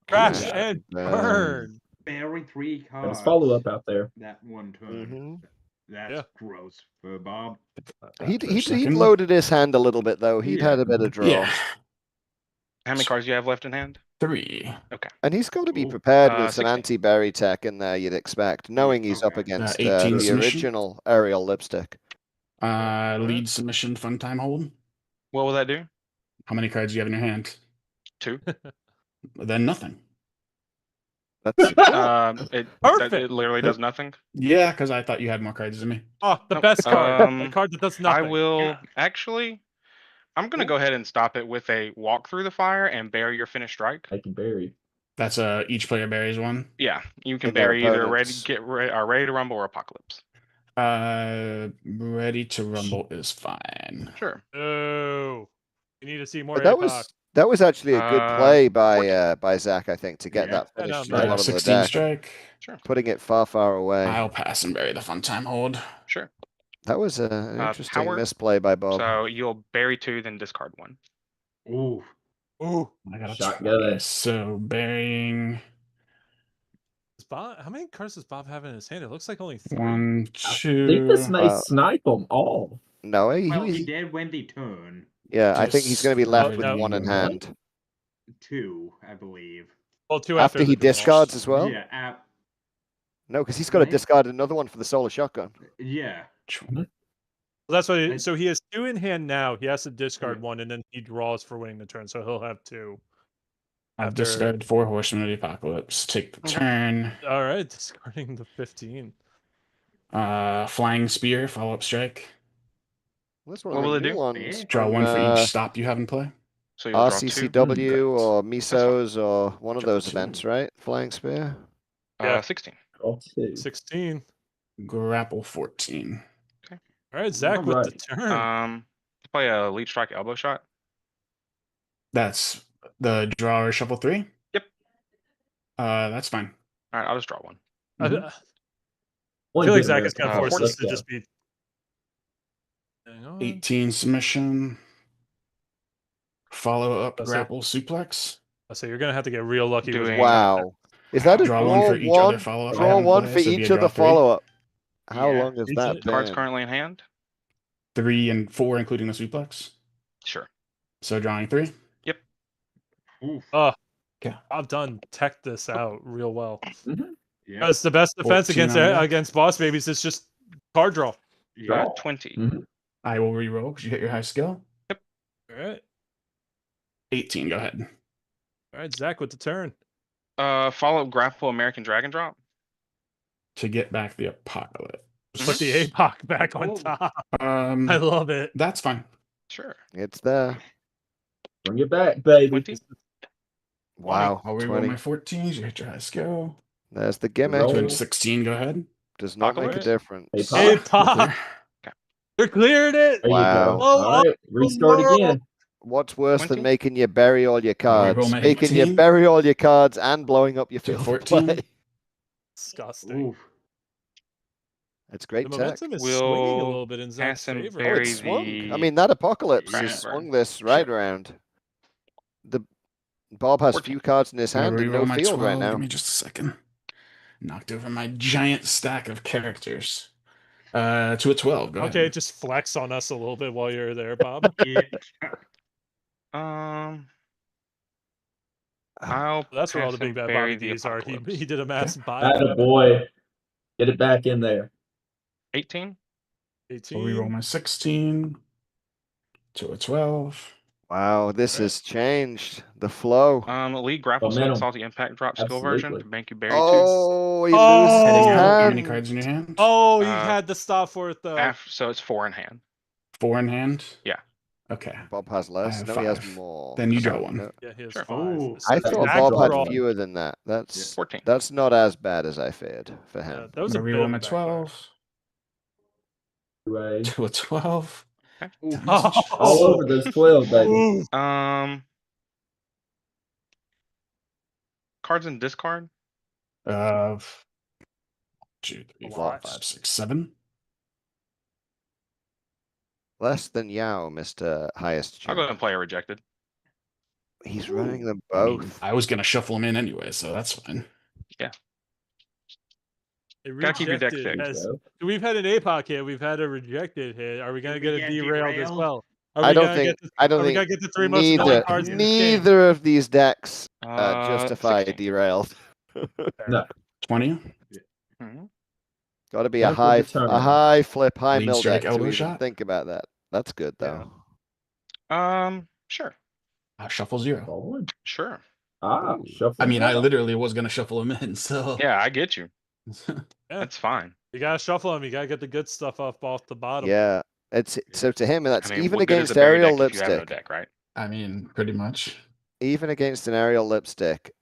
A: Crash
H: Yeah.
A: and burn.
K: Bury 3 cards.
G: There's follow-up out there.
K: That one turn.
H: Mhm.
K: That's
A: Yeah.
K: gross for Bob.
H: He'd loaded his hand a little bit though. He'd
K: Yeah.
H: had a bit of draw,
J: Yeah.
I: How many cards do you have left in hand?
J: 3.
H: and he's got to be
K: Ooh.
H: prepared with some
I: 16.
H: anti-berry tech in there. You'd expect, knowing he's up
K: Okay.
H: against
J: 18
H: the
J: submission.
H: original aerial lipstick.
J: Lead submission, fun time hold.
I: What will that do?
J: How many cards do you have in your hand?
I: 2.
J: Then nothing.
H: That's
A: Perfect.
I: It literally does nothing.
J: Yeah, because I thought you had more cards than me.
A: Oh, the
I: Nope.
A: best card. The
I: Um,
A: card that does
I: I
A: nothing.
I: will actually. I'm gonna go ahead and stop it with a walk through the fire and bury your finished strike.
G: I can bury.
J: That's each player buries one.
I: Yeah, you can
H: In their
I: bury either
H: opponents.
I: ready to rumble or apocalypse.
J: Ready to rumble is fine.
I: Sure.
A: Oh, you need to see more
H: But that
A: APOC.
H: was actually a good play by Zach, I think, to get
K: Yeah.
H: that
A: I know,
H: finish to the
A: man.
H: bottom of the
J: 16
H: deck,
J: strike.
I: Sure.
H: putting it far, far away.
J: I'll pass and bury the fun time hold.
I: Sure.
H: That was an interesting
I: power.
H: misplay by Bob.
I: So you'll bury 2, then discard 1.
K: Ooh.
A: Ooh,
J: I got a
G: Shotgun.
J: 20, so burying
A: does Bob, how many cards does Bob have in his hand? It looks like only 3.
J: 1,
G: I think this
J: 2.
G: may snipe them all.
H: No,
K: Well,
H: he
K: he did win the turn.
H: yeah, I think he's going to be
J: Just
H: left
A: Oh,
H: with
A: no.
H: one in hand
K: 2, I believe.
A: Well, 2
H: after he
A: the draw.
H: discards as well.
K: Yeah.
H: No, because he's got to
K: Right.
H: discard another one for the solar shotgun.
K: Yeah.
A: Well, that's what.
K: I-
A: So he has 2 in hand now. He has to discard
K: Okay.
A: 1, and then he draws for winning the turn. So he'll have 2.
J: I've
A: After-
J: discarded 4 Horsemen of the Apocalypse. Take the
A: Okay.
J: turn.
A: All right, discarding the 15.
J: Flying Spear, follow up strike.
H: That's one
I: What
H: of
I: will
H: the
I: it
H: new
I: do?
H: ones.
J: Draw
H: from,
J: 1 for each stop you have in play.
I: So you'll draw 2.
H: RCCW or
I: fine.
H: Misos or one of
J: Draw
H: those
J: 2.
H: events, right? Flying Spear.
I: 16.
G: All 2.
A: 16.
J: Grapple 14.
A: All right, Zach with the
G: Alright.
A: turn.
I: Play a lead strike elbow shot.
J: That's the draw or shuffle 3?
I: Yep.
J: That's fine.
I: All right, I'll just draw 1.
A: I
J: Mhm.
H: Mm-hmm.
A: feel like Zach is kind of
I: Uh,
A: forced us to
G: 14.
A: just be. Hang on.
J: 18 submission. Follow up
A: That's it.
J: grapple suplex.
A: So you're gonna have to get real lucky with
I: Doing-
H: Wow. Is that a
J: Draw
H: draw
J: one for each other follow up.
H: Draw one for each of the follow up. How
K: Yeah.
H: long has
A: Is
H: that
A: it-
I: Cards
H: been?
I: currently in hand.
J: 3 and 4, including the suplex.
I: Sure.
J: So drawing 3.
K: Oof.
A: Oh,
J: Okay.
A: I've done tech this out real well.
K: Yeah.
A: That's the best defense
J: 14
A: against
J: on that.
A: against boss babies. It's just card draw.
K: Yeah.
I: 20.
J: I will re-roll because you hit your high skill.
A: All right,
J: 18, go ahead.
A: all right, Zach with the turn.
I: Follow up grapple American Dragon Drop.
J: To get back the apocalypse.
A: Put the APOC back on
K: Oh.
A: top. I love it.
J: That's fine.
I: Sure.
H: It's there.
G: Bring it back, baby.
I: 20.
H: Wow.
J: I'll re-roll
H: 20.
J: my 14s. You hit your high skill.
H: There's the gimmick.
G: Roll.
J: Twin 16, go ahead.
H: Does not make a
A: Alright.
H: difference.
G: Hey,
A: APOC. They're clearing it.
G: There
H: Wow.
G: you go.
A: Oh,
G: All right, restart
A: no.
G: again.
H: What's worse
I: 20?
H: than making you bury all your cards?
J: roll my
H: Making you
J: 18.
H: bury all your cards and blowing up your
J: To
H: field of
J: 14.
H: play.
A: Disgusting.
K: Oof.
H: It's great
A: The
H: tech.
A: momentum is
I: We'll
A: swinging a little bit in Zach's
I: pass and
A: favor.
H: Oh,
I: bury
H: it swung.
I: the
H: I mean, that apocalypse
K: Crash
H: has
I: burn.
H: swung this right around. The Bob has
I: 14.
H: few cards in his
J: I'm
H: hand
J: gonna
H: and
J: re-roll
H: no
J: my
H: field
J: 12.
H: right now.
J: Give me just a second. Knocked over my giant stack of characters. To a 12. Go
A: Okay,
J: ahead.
A: just flex on us a little bit while you're there, Bob.
K: Yeah.
I: Um, I'll
A: That's where all
I: pass
A: the big
I: and
A: bad
I: bury
A: Bobby
I: the
A: D's are. He
I: apocalypse.
A: did a mass buy.
G: Atta boy. Get it back in there.
I: 18.
J: So reroll
A: 18.
J: my 16 to a 12.
H: Wow, this
A: Right.
H: has changed the flow.
I: Lead grapple so
G: Momentum.
I: salty impact drop skill version
G: Absolutely.
I: to make you bury 2.
H: Oh, he
A: Oh!
H: loses
J: Heading
H: his
J: out. How many
H: hand.
J: cards in your hand?
A: Oh, he
I: Uh,
A: had to stop for it though.
I: So it's 4 in hand.
J: 4 in hand?
I: Yeah.
J: Okay.
H: Bob has
J: I
H: less.
J: have
H: No, he has
J: 5.
H: more.
J: Then you
H: So,
J: draw one.
H: no.
A: Yeah, he has
I: Sure.
A: 5.
G: Oh,
A: So
H: I
G: that's
H: thought
G: a
H: Bob had
G: draw.
H: fewer than that. That's
I: 14.
H: that's not as bad as I feared for
A: Yeah,
H: him.
A: that was a
J: I'm
A: bit
J: gonna
A: of
J: reroll
A: a
J: my
A: backfire.
J: 12
G: Right.
J: to a 12.
K: Ooh.
G: All over those 12, baby.
A: Ooh.
I: Cards and discard.
J: 2, 3,
A: A
J: 4,
A: lot.
J: 5, 6, 7.
H: Less than Yao, Mr. Highest
I: I'll go
H: Champ.
I: ahead and play a rejected.
H: He's running them
J: I mean,
H: both.
J: I was gonna shuffle them in anyway, so that's fine.
A: A
I: Gotta keep your deck
A: rejected
I: fixed.
A: has. We've had an APOC hit. We've had a rejected hit. Are we gonna
K: Did we
A: get a
K: get
A: derailed as
K: derailed?
A: well? Are
H: I
A: we
H: don't
A: gonna
H: think
A: get?
H: I don't
A: Are we
H: think
A: gonna get the 3 most annoying
H: neither
A: cards in this game?
H: neither of these decks justify
I: 16.
H: derailed.
G: No.
J: 20.
I: Mhm.
H: Got to be
G: Careful
H: a
G: determined.
H: high flip, high
J: Lead
H: mill
J: strike
H: deck to
J: elbow
H: even
J: shot?
H: think about that. That's good though.
I: Sure.
J: Shuffle 0.
G: Ball one.
I: Sure.
G: Ah,
H: Ooh.
G: shuffle.
J: I mean, I
G: zero.
J: literally was gonna shuffle them in, so
I: Yeah, I get you.
A: Yeah.
I: That's fine.
A: You gotta shuffle them. You gotta get the good stuff off the bottom.
H: Yeah. It's so to him that's
I: I mean,
H: even
I: what good is
H: against
I: a berry
H: aerial
I: deck if you have no
H: lipstick.
I: deck, right?
J: I mean, pretty much.
H: Even against an aerial lipstick,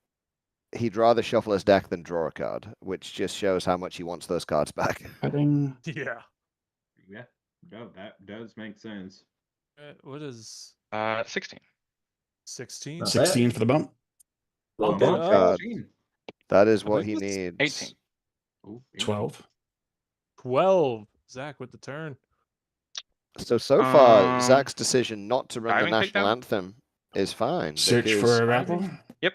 H: he'd rather shuffle his deck than draw a card, which just shows how much he wants those cards back.
J: Cutting.
A: Yeah.
K: Yeah, no, that does make sense.
A: What is
I: 16.
A: 16?
G: Not bad.
J: 16 for the bump.
G: Little
A: Bump it
G: bump.
A: up.
H: God.
K: 16.
H: That is
A: I
H: what
A: think
H: he
A: that's
H: needs.
I: 18.
K: Ooh,
J: 12.
A: 12. Zach with the turn.
H: So far,
I: Um,
H: Zach's decision not to run the
I: diving
H: national
I: takedown?
H: anthem is fine
J: Search
H: because
J: for a grapple.
I: Yep.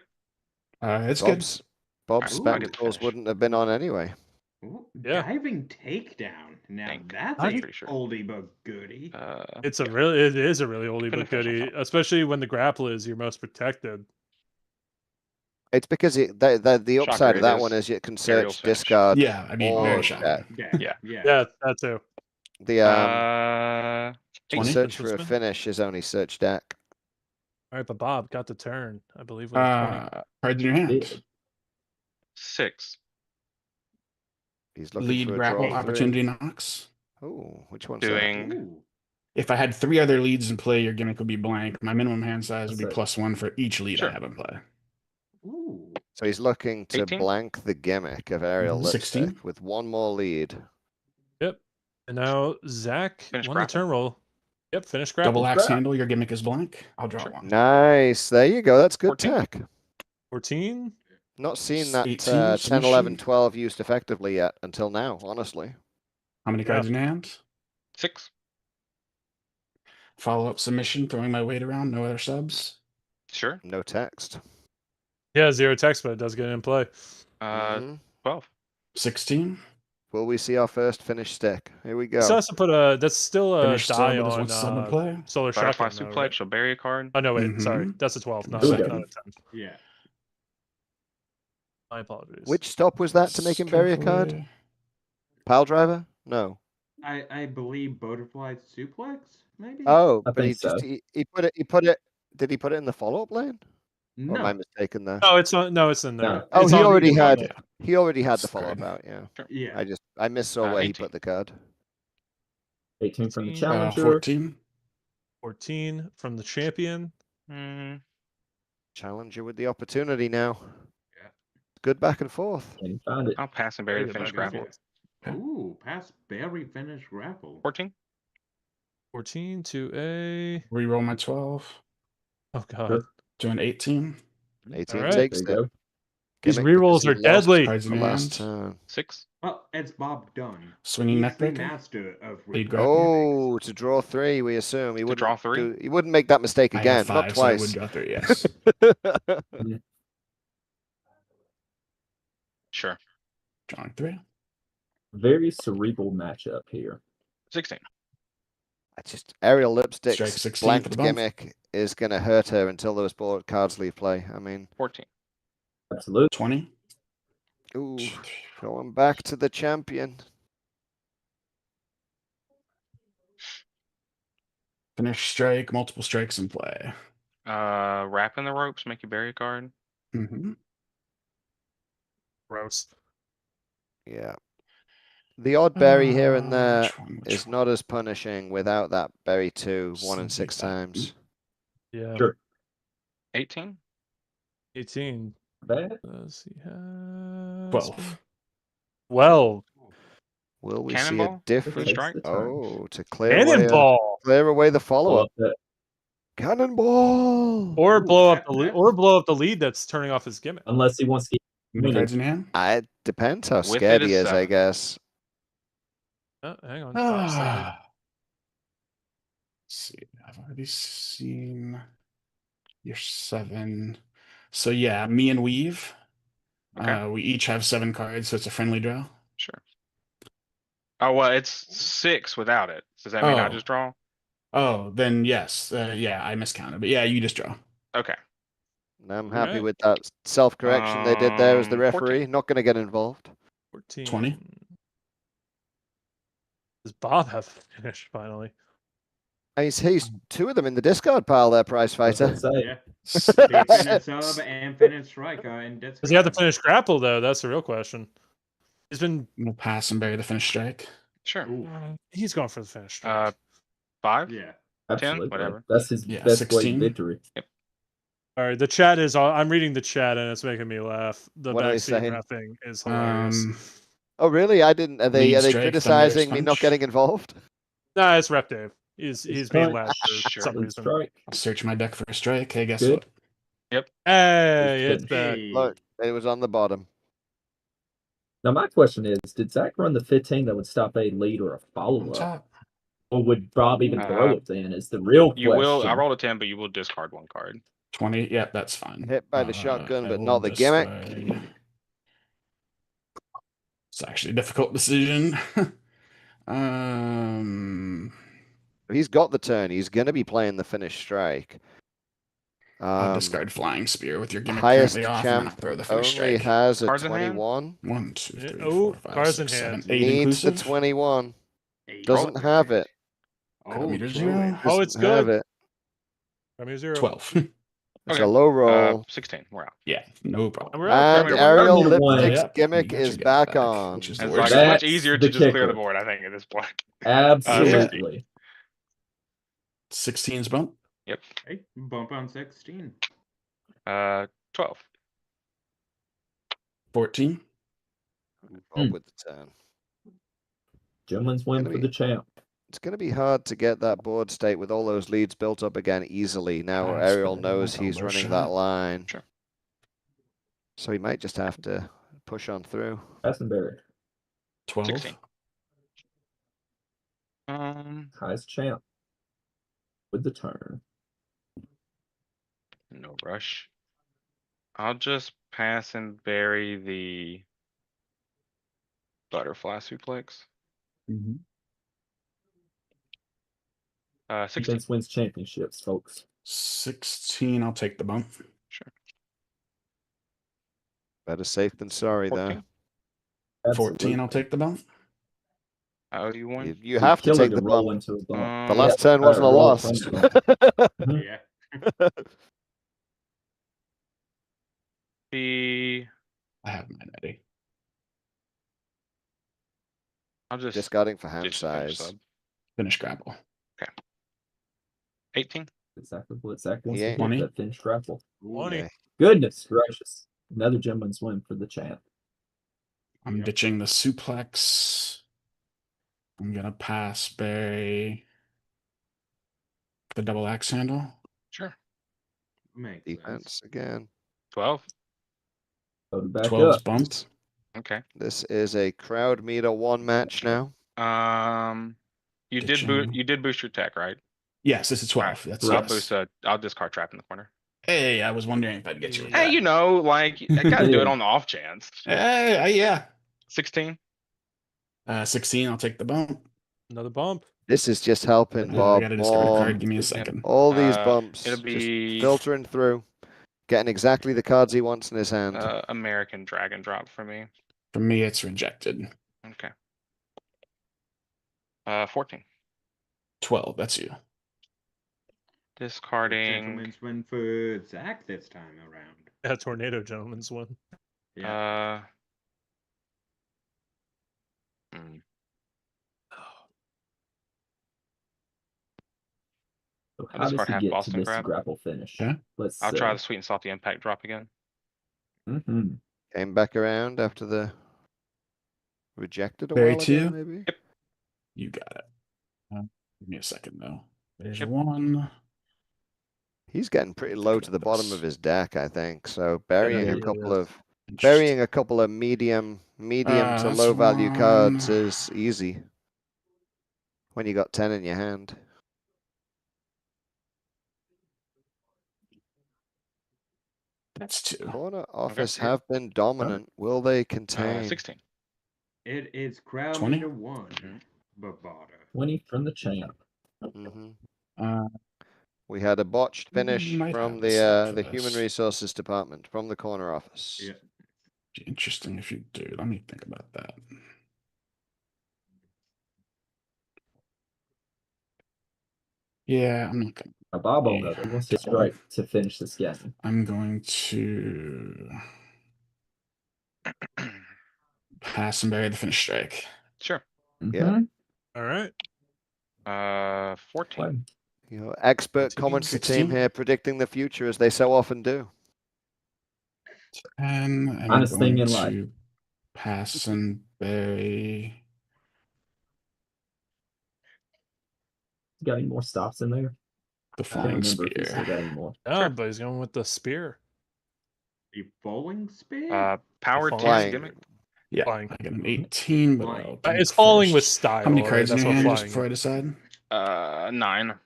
J: It's good.
H: Bob's
I: Alright, I'll get the
H: spectacles
I: finish.
H: wouldn't have been on anyway.
K: Ooh,
A: Yeah.
K: diving takedown. Now
I: Think.
K: that's
A: I
K: a
A: think-
I: Pretty sure.
K: oldie but goodie.
A: It is a really oldie
I: Couldn't
A: but
I: finish
A: goodie,
I: myself.
A: especially when the grapple is your most protected.
H: It's because the
I: Shocker,
H: upside of
I: it
H: that
I: is
H: one is you can
I: Ariel's
H: search,
I: finish.
H: discard,
J: Yeah, I mean,
H: or
J: very
K: Oh,
J: shocking.
K: yeah,
I: Yeah.
K: yeah.
A: Yeah, that too.
H: the
I: Uh,
H: the
J: 20?
H: search for a
A: Defenseman?
H: finish is only search deck.
A: All right, but Bob got the turn, I believe, with a 20.
J: Cards in your hand.
G: Did.
I: 6.
H: He's looking
J: Lead
H: for a
J: grapple
H: draw
J: opportunity knocks.
H: Oh, which one's
I: Doing
K: Ooh.
J: If I had 3 other leads in play, your gimmick would be blank. My minimum hand size would be
G: That's it.
J: +1 for each lead
I: Sure.
J: I have in play.
K: Ooh.
H: that? So he's looking to
I: 18?
H: blank the gimmick of aerial
J: 16?
H: lipstick with one more lead.
A: Yep. And now Zach
I: Finish
A: won the
I: grapple.
A: turn roll. Yep, finish grapple.
J: Double axe
G: Grab.
J: handle, your gimmick is blank. I'll draw
I: Sure.
J: one.
H: Nice. There you go. That's good
I: 14?
H: tech.
A: 14.
H: Not seen that
J: 18,
H: 10, 11,
J: submission.
H: 12 used effectively yet until now, honestly.
J: How many
A: Yeah.
J: cards in your hand?
I: 6.
J: Follow up submission, throwing my weight around, no other subs.
I: Sure.
H: No text.
A: Yeah, 0 text, but it does get in play.
H: Mhm.
I: 12.
J: 16.
H: Will we see our first finished stick? Here we
A: Still
H: go.
A: has to put a. That's still a
J: Finish sub,
A: die
J: but is
A: on
J: what's sub in play?
A: solar
I: Butterfly
A: shotgun, though,
I: suplex,
A: right?
I: she'll bury a card.
A: Oh no, wait, sorry,
J: Mhm.
A: that's a 12, not,
G: Here we
A: not
G: go.
A: a 10.
K: Yeah.
A: My apologies.
H: Which stop was that to make him bury a card?
J: Carefully.
H: Pile driver? No.
K: I believe butterfly suplex, maybe?
H: Oh,
G: I
H: but he
G: think so.
H: just he put it. Did he put it in the follow up lane? Or am I
K: No.
H: mistaken there?
A: No, it's not. No, it's in there.
G: No.
H: Oh,
A: It's
H: he
A: on
H: already
A: the
H: had
A: bundle.
H: he already had the
J: That's
H: follow up
J: good.
H: out. Yeah.
K: Yeah.
H: I missaw where he
I: 18.
H: put the card.
G: 18 from the
A: 18.
G: challenger.
J: 14.
A: 14 from the champion.
I: Mm,
H: Challenger with the opportunity now.
K: Yeah.
H: Good back and forth.
G: And found it.
I: I'll pass and bury
A: Very
I: the
A: good
I: finish
A: back and
I: grapple.
A: forth.
K: Ooh, pass berry finish grapple.
I: 14.
A: 14 to a.
J: Reroll my 12.
A: Oh god.
G: Sure.
J: To an 18.
H: 18
A: Alright.
H: takes
G: There you
H: it.
G: go.
A: These
H: Gimmick because
A: rerolls
H: he
A: are
H: lost
A: deadly.
J: Cards in
H: the
J: your
H: last
J: hand.
H: turn.
I: 6.
K: Well, it's Bob Dunn.
J: Swinging
K: He's the
J: neckbreaker.
K: master of
J: Lead
K: rerolls.
J: grapple.
H: Oh, to draw 3, we assume he
I: To
H: wouldn't
I: draw 3?
H: he wouldn't make that mistake
J: I
H: again.
J: have
H: Not
J: 5, so I would
H: twice.
J: draw 3, yes.
I: Sure.
J: Drawing 3.
G: Very cerebral matchup here.
I: 16.
H: Aerial Lipstick's
J: Strike 16 for
H: blanked
J: the bump.
H: gimmick is going to hurt her until those board cards leave play. I mean,
I: 14.
G: Absolutely.
J: 20.
H: ooh, going back to the champion.
J: Finish strike, multiple strikes in play.
I: Wrapping the ropes, make you bury a card.
J: Mm-hmm.
A: Gross.
H: Yeah. The odd berry here and there
J: Which
H: is
J: one?
H: not as punishing without that berry 2 1 and
J: Let's
H: 6
J: take that.
H: times.
A: Yeah.
G: Sure.
I: 18.
A: 18.
G: Bad.
A: Does he have
J: 12.
A: 12.
H: Will we see a
I: Cannonball for the
H: different?
I: strike.
G: The turn.
H: Oh, to clear away,
A: Cannonball.
H: the follow
G: Pull
H: up.
G: up that.
H: Cannonball.
A: Or
K: Ooh,
A: blow up
K: that-
A: the lead,
K: that's-
A: or blow up the lead that's turning off his gimmick.
G: Unless he wants to
J: Many
G: keep
J: cards in hand.
H: It depends how
I: With
H: scared
I: it
H: he
I: is
H: is, I
I: 7.
H: guess.
A: Oh, hang on. 5 seconds.
J: Let's see. I've already seen your 7. So yeah, me and Weave.
I: Okay.
J: We each have 7 cards, so it's a friendly draw.
I: Sure. Oh well, it's 6 without it. Does that mean I
J: Oh.
I: just draw?
J: Oh, then yes. Yeah, I miscounted. But yeah, you just draw.
I: Okay.
H: And I'm happy
A: Alright.
H: with that self-correction they did there as the
I: 14.
H: referee. Not going to get involved.
A: 14.
J: 20.
A: Does Bob have finished finally?
H: He's 2 of them in the discard pile there, Prize
G: I was
H: Fighter.
G: gonna say,
K: Yeah. Infinite sub and infinite strike in discard.
A: Does he have to finish grapple though? That's the real question. He's been.
J: We'll pass and bury the finish strike.
I: Sure.
K: Ooh,
A: He's going for the finish. Strike.
I: 5.
K: yeah.
G: absolutely.
I: whatever.
G: That's his
J: Yeah,
G: best way
J: 16.
G: to victory.
A: All right, the chat is. I'm reading the chat and it's making me laugh. The
H: What are they
A: backseat
H: saying?
A: refing is hilarious.
H: Oh, really? I didn't. Are
J: Lead
H: they
J: strike,
H: criticizing
J: thunder,
H: me not
J: sponge.
H: getting involved?
A: Nah, it's Rep Dave. He's being
G: Strike.
A: loud for
I: Sure.
A: some
G: And
A: reason.
G: strike.
J: I'll search my deck for a strike. Hey, guess
G: Good.
J: what?
A: Hey, it's
G: Finish.
A: back.
K: Hey.
H: Look, it was on the bottom.
G: Now my question is, did Zach run the 15 that would stop a lead or a
J: On
G: follow up?
J: top.
G: Or would Bob even throw it then is the real question.
I: You will. I rolled a 10, but you will discard 1 card.
J: 20. Yep, that's fine.
H: Hit by the shotgun,
J: I
H: but
J: will
H: not the gimmick.
J: discard. It's actually a difficult decision.
H: He's got the turn. He's going to be playing the finish strike.
J: I'll discard Flying Spear with your gimmick
H: Highest
J: currently off, and then I'll
H: champ
J: throw the
H: only
J: finish strike.
H: has a
I: Cards in hand?
H: 21.
J: 1, 2,
A: Yeah,
J: 3,
A: oh,
J: 4, 5,
A: cards in
J: 6, 7,
A: hand.
J: 8
H: Needs the
J: inclusive.
H: 21.
K: Hey,
H: Doesn't
K: roll it.
H: have it.
K: Oh,
J: Meter
K: throw
J: zero.
K: it.
A: Oh, it's
H: Doesn't have
A: good.
H: it.
A: I mean, 0.
J: 12.
H: It's
I: Okay.
H: a low roll.
I: 16. We're out.
J: Yeah, no problem.
A: And we're out.
H: And
I: Parameter one.
H: Aerial
G: Parameter one.
H: Lipstick's
J: Yep,
H: gimmick
J: you got your
H: is
J: gimmick
H: back
J: back,
H: on.
J: which is the
I: It's
J: worst.
I: like it's much
G: That's
I: easier
G: the
I: to just clear the
G: kicker.
I: board, I think, at this point.
G: Absolutely.
J: 16's bump.
I: Yep.
K: Hey, bump on 16.
I: 12.
J: 14.
H: Bob with the turn.
G: Gentleman's win
H: Gonna
G: for
H: be-
G: the champ.
H: It's going to be hard to get that board state with all those leads built up again easily. Now
J: That's
H: Ariel
J: fair.
H: knows
J: Elbow
H: he's running
J: shot.
H: that line.
I: Sure.
H: So he might just have to push on through.
G: Glastonbury,
J: 12.
I: 16.
G: highest champ with the turn.
I: No rush. I'll just pass and bury the butterfly suplex.
G: Mm-hmm.
I: 16.
G: Defense wins championships, folks.
J: 16. I'll take the bump.
I: Sure.
H: Better safe than sorry,
I: 14.
H: though.
J: 14. I'll take the bump.
I: I owe you one.
H: You have to
G: Killer
H: take the
G: roll
H: bump.
G: into a bump.
H: The last turn wasn't a
G: roll
H: loss.
G: from the bump. Mhm.
K: Yeah.
J: I have mine ready.
I: I'll just
H: Discarding for hand
I: ditch the finish
H: size.
I: sub.
J: Finish grapple.
I: 18.
G: Exactly what Zach wants
H: Yeah.
G: to do.
J: 20.
G: That finish grapple.
A: 20.
H: Okay.
G: Goodness gracious. Another gentleman's win for the champ.
J: I'm
K: Yep.
J: ditching the suplex. I'm gonna pass bury the double axe handle.
I: Sure.
K: Makes
H: Defense again.
I: 12.
G: Go to back
J: 12's
G: up.
J: bump.
I: Okay.
H: This is a crowd meter 1 match now.
I: You
J: Ditching.
I: did boost your tech, right?
J: Yes, this is 12.
I: Alright,
J: That's
I: I'll
J: yes.
I: boost I'll discard trap in the corner.
J: Hey, I was wondering if I'd get you with
I: Hey,
J: that.
I: you know, like I gotta do it
G: Yeah.
I: on the off chance.
J: Hey, yeah.
I: 16.
J: 16. I'll take the bump.
A: Another bump.
H: This is just helping
J: I
H: Bob
J: gotta discard a
H: more.
J: card. Give me a second.
H: All these bumps,
I: It'll be
H: just filtering through, getting exactly the cards he wants in his hand.
I: American Dragon Drop for me.
J: For me, it's rejected.
I: Okay. 14.
J: 12. That's you.
I: Discarding.
K: Gentlemen's win for Zach this time around.
A: Yeah, Tornado Gentleman's one.
K: Yeah.
G: So
I: I'll
G: how does
I: discard
G: he
I: half
G: get to
I: Boston
G: this
I: Crab.
G: grapple finish?
J: Okay.
G: Let's
I: I'll try the Sweet and Salty Impact Drop again.
H: Came back around after the rejected a
J: Very
H: while ago,
J: two.
H: maybe.
I: Yep.
J: You got it. Give me a second though. There's
I: Yep.
J: one.
H: He's getting pretty low to the bottom of his deck, I think. So burying
G: Yeah,
H: a
G: he
H: couple
G: is.
H: of medium to low
J: that's
H: value cards
J: one.
H: is easy when you got 10 in your hand.
J: That's two.
H: Corner office
I: Okay.
H: have been dominant. Will they contain?
I: 16.
K: It is crowd
J: 20?
K: leader 1,
I: Mhm.
K: Bavada.
G: 20 from the champ.
H: We had a botched finish
J: might
H: from
J: have to stop for
H: the human
J: this.
H: resources department, from the corner office.
K: Yeah.
J: Be interesting if you do. Let me think about that. Yeah, I'm not gonna.
G: Bob will know that. He wants to strike to finish this game.
J: I'm going to pass and bury the finish strike.
I: Sure.
H: Yeah.
I: All right. 14.
H: You know, expert commentary team here predicting the future as they so often do.
J: And I'm
G: Honest thing
J: going
G: in
J: to
G: life.
J: pass and bury.
G: Got any more stops in there?
J: The
G: I can't
J: flying
G: remember if he still
J: spear.
G: got any more.
A: Oh, but he's going with the spear.
K: The falling spear?
I: Power
H: Flying.
I: 10 gimmick.
J: Yeah,
A: Flying.
J: I got an 18, but
K: Flying.
J: I'll think
A: It's falling with
J: first.
A: style.
J: How many
A: right?
J: cards in
A: That's
J: your
A: what
J: hand just
A: flying
J: before I
A: is.
J: decide?
I: 9.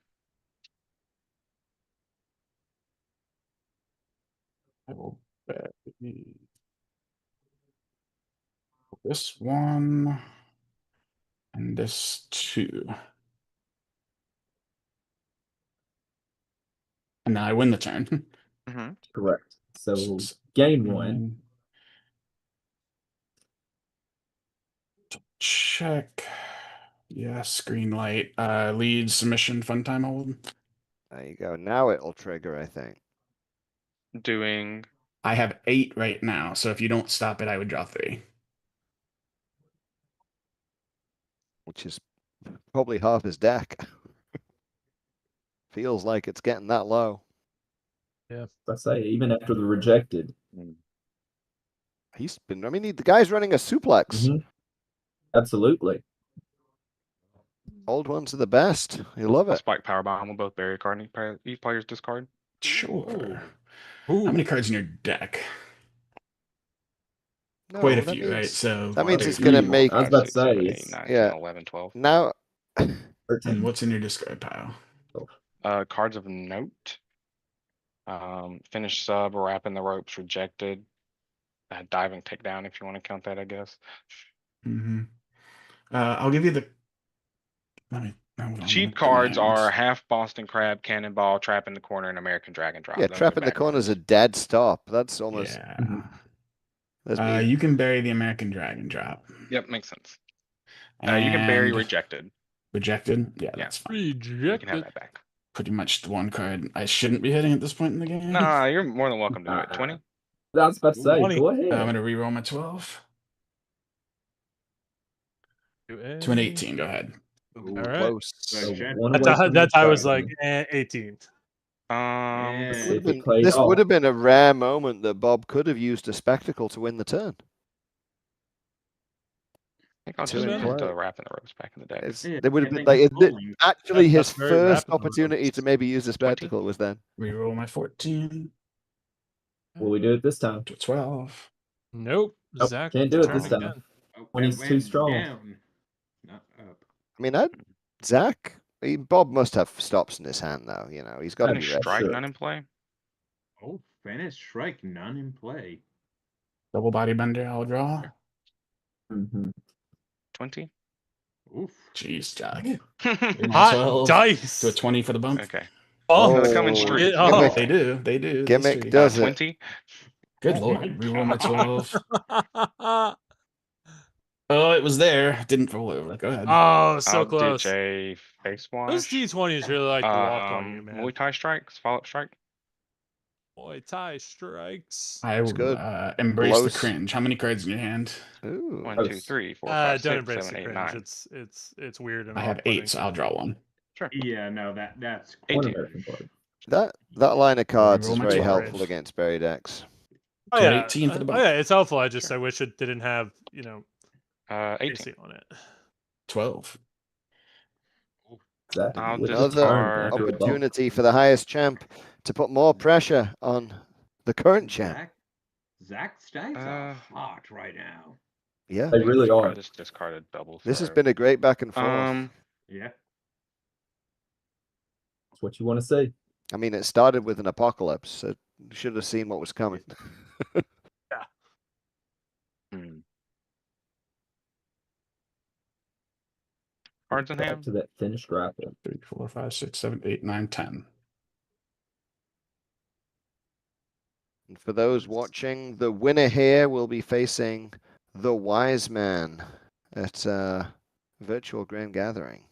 J: I will bury this one and this 2. And now I win the turn.
G: Correct. So game 1.
J: Check. Yes, green light. Lead, submission, fun time hold.
H: There you go. Now it'll trigger, I think.
I: Doing.
J: I have 8 right now, so if you don't stop it, I would draw 3.
H: Which is probably half his deck. Feels like it's getting that low.
A: Yeah.
G: I say, even after the rejected.
H: He's been, I mean, the guy's running a suplex.
G: Absolutely.
H: Old ones are the best. You love
I: I'll
H: it.
I: spike Power Bomb. We'll both bury a card. Each player's discard.
J: Sure. How many cards in your deck?
H: No,
J: Quite a
H: that
J: few,
H: means,
J: right? So
H: that means it's going to make.
G: I was about to say,
I: 8, 9,
H: yeah.
I: 10, 11, 12.
H: Now.
J: And what's in your discard pile?
I: Cards of note. Finish sub, wrapping the ropes, rejected. Diving takedown, if you want to count that, I guess.
J: I'll give you the. Let me.
I: Cheap cards are half Boston Crab, Cannonball, Trap in the Corner, and American Dragon Drop.
H: Yeah,
I: Those
H: Trap
I: are
H: in the
I: bad
H: Corner is a
I: cards.
H: dead stop. That's almost.
J: Yeah. You can bury the American Dragon Drop.
I: Yep, makes sense. You can bury
J: And
I: rejected.
J: Rejected? Yeah, that's fine.
I: You can have that back.
J: Pretty much the one card I shouldn't be hitting at this point in the game.
I: Nah, you're more than welcome to do it. 20?
G: I was about to say,
A: 20.
G: go ahead.
J: I'm going to reroll my 12. To an 18, go ahead.
H: Ooh,
A: All right.
H: close.
A: That's I was like 18.
H: This would have been a rare moment that Bob could have used a spectacle to win the turn.
I: I think I'll just put the wrap in the ropes back in the deck.
H: They would have been like actually his first opportunity to maybe use the spectacle was then.
J: Reroll my 14.
G: Will we do it this time?
J: To 12.
A: Nope. Zach
G: Can't do it this
A: turn
G: time.
A: again.
G: When he's too strong.
K: Not up.
H: I mean, Zach, Bob must have stops in his hand though. You know, he's got to be ready.
I: Strike, none in play.
K: Oh, finish strike, none in play.
J: Double body bender, I'll draw.
I: 20.
K: Oof.
J: Jeez, Jack.
I: Okay.
J: You're on
A: Hot
J: 12.
A: dice.
J: To a 20 for the bump.
A: Oh,
I: No, they come in
H: Oh,
I: streaks.
A: oh.
J: They do. They do. They
H: Gimmick
J: streak.
H: does it.
I: 20.
J: Good
K: Oh
J: lord.
K: my
J: Reroll my
K: God.
J: 12. Oh, it was there. Didn't roll over. Go ahead.
A: Oh, so
I: I'll
A: close.
I: ditch a face
A: Those
I: wash.
A: D20s really like to walk on you, man.
I: Muay Thai strikes, follow-up strike.
A: Muay Thai strikes.
J: I
H: It's
J: will
H: good.
J: embrace the
H: Blows.
J: cringe. How many cards in your hand?
H: Ooh.
I: 1, 2, 3, 4, 5,
A: Don't
I: 6,
A: embrace
I: 7,
A: the
I: 8,
A: cringe.
I: 9.
A: It's weird and
J: I have
A: off-putting.
J: 8, so I'll draw one.
I: Sure.
K: Yeah, no, that's
G: One
I: 18.
G: American card.
H: That line of cards
J: Reroll
H: is
J: my
H: very
J: 12.
H: helpful against Berry decks.
A: Oh
J: So
A: yeah,
J: 18 for the bump.
A: oh yeah, it's helpful. I just
I: Sure.
A: I wish it didn't have
I: 18.
A: AC on it.
J: 12.
G: Zach,
I: I'll
G: with
I: just
G: his turn
I: discard.
G: after a bump.
H: Opportunity for the highest champ to put more pressure on the current champ.
K: Zach's dice are
I: Uh,
K: hot right now.
H: Yeah,
G: They really
I: I
G: are.
I: just discarded double.
H: this has
I: so-
H: been a great back and forth.
K: Yeah.
G: That's what you want to say.
H: I mean, it started with an apocalypse, so you should have seen what was coming.
I: Hmm. Cards in
G: Back
I: hand.
G: to that finished grapple.
J: 3, 4, 5, 6, 7, 8, 9, 10.
H: And for those watching, the winner here will be facing the Wise Man at Virtual Grand Gathering.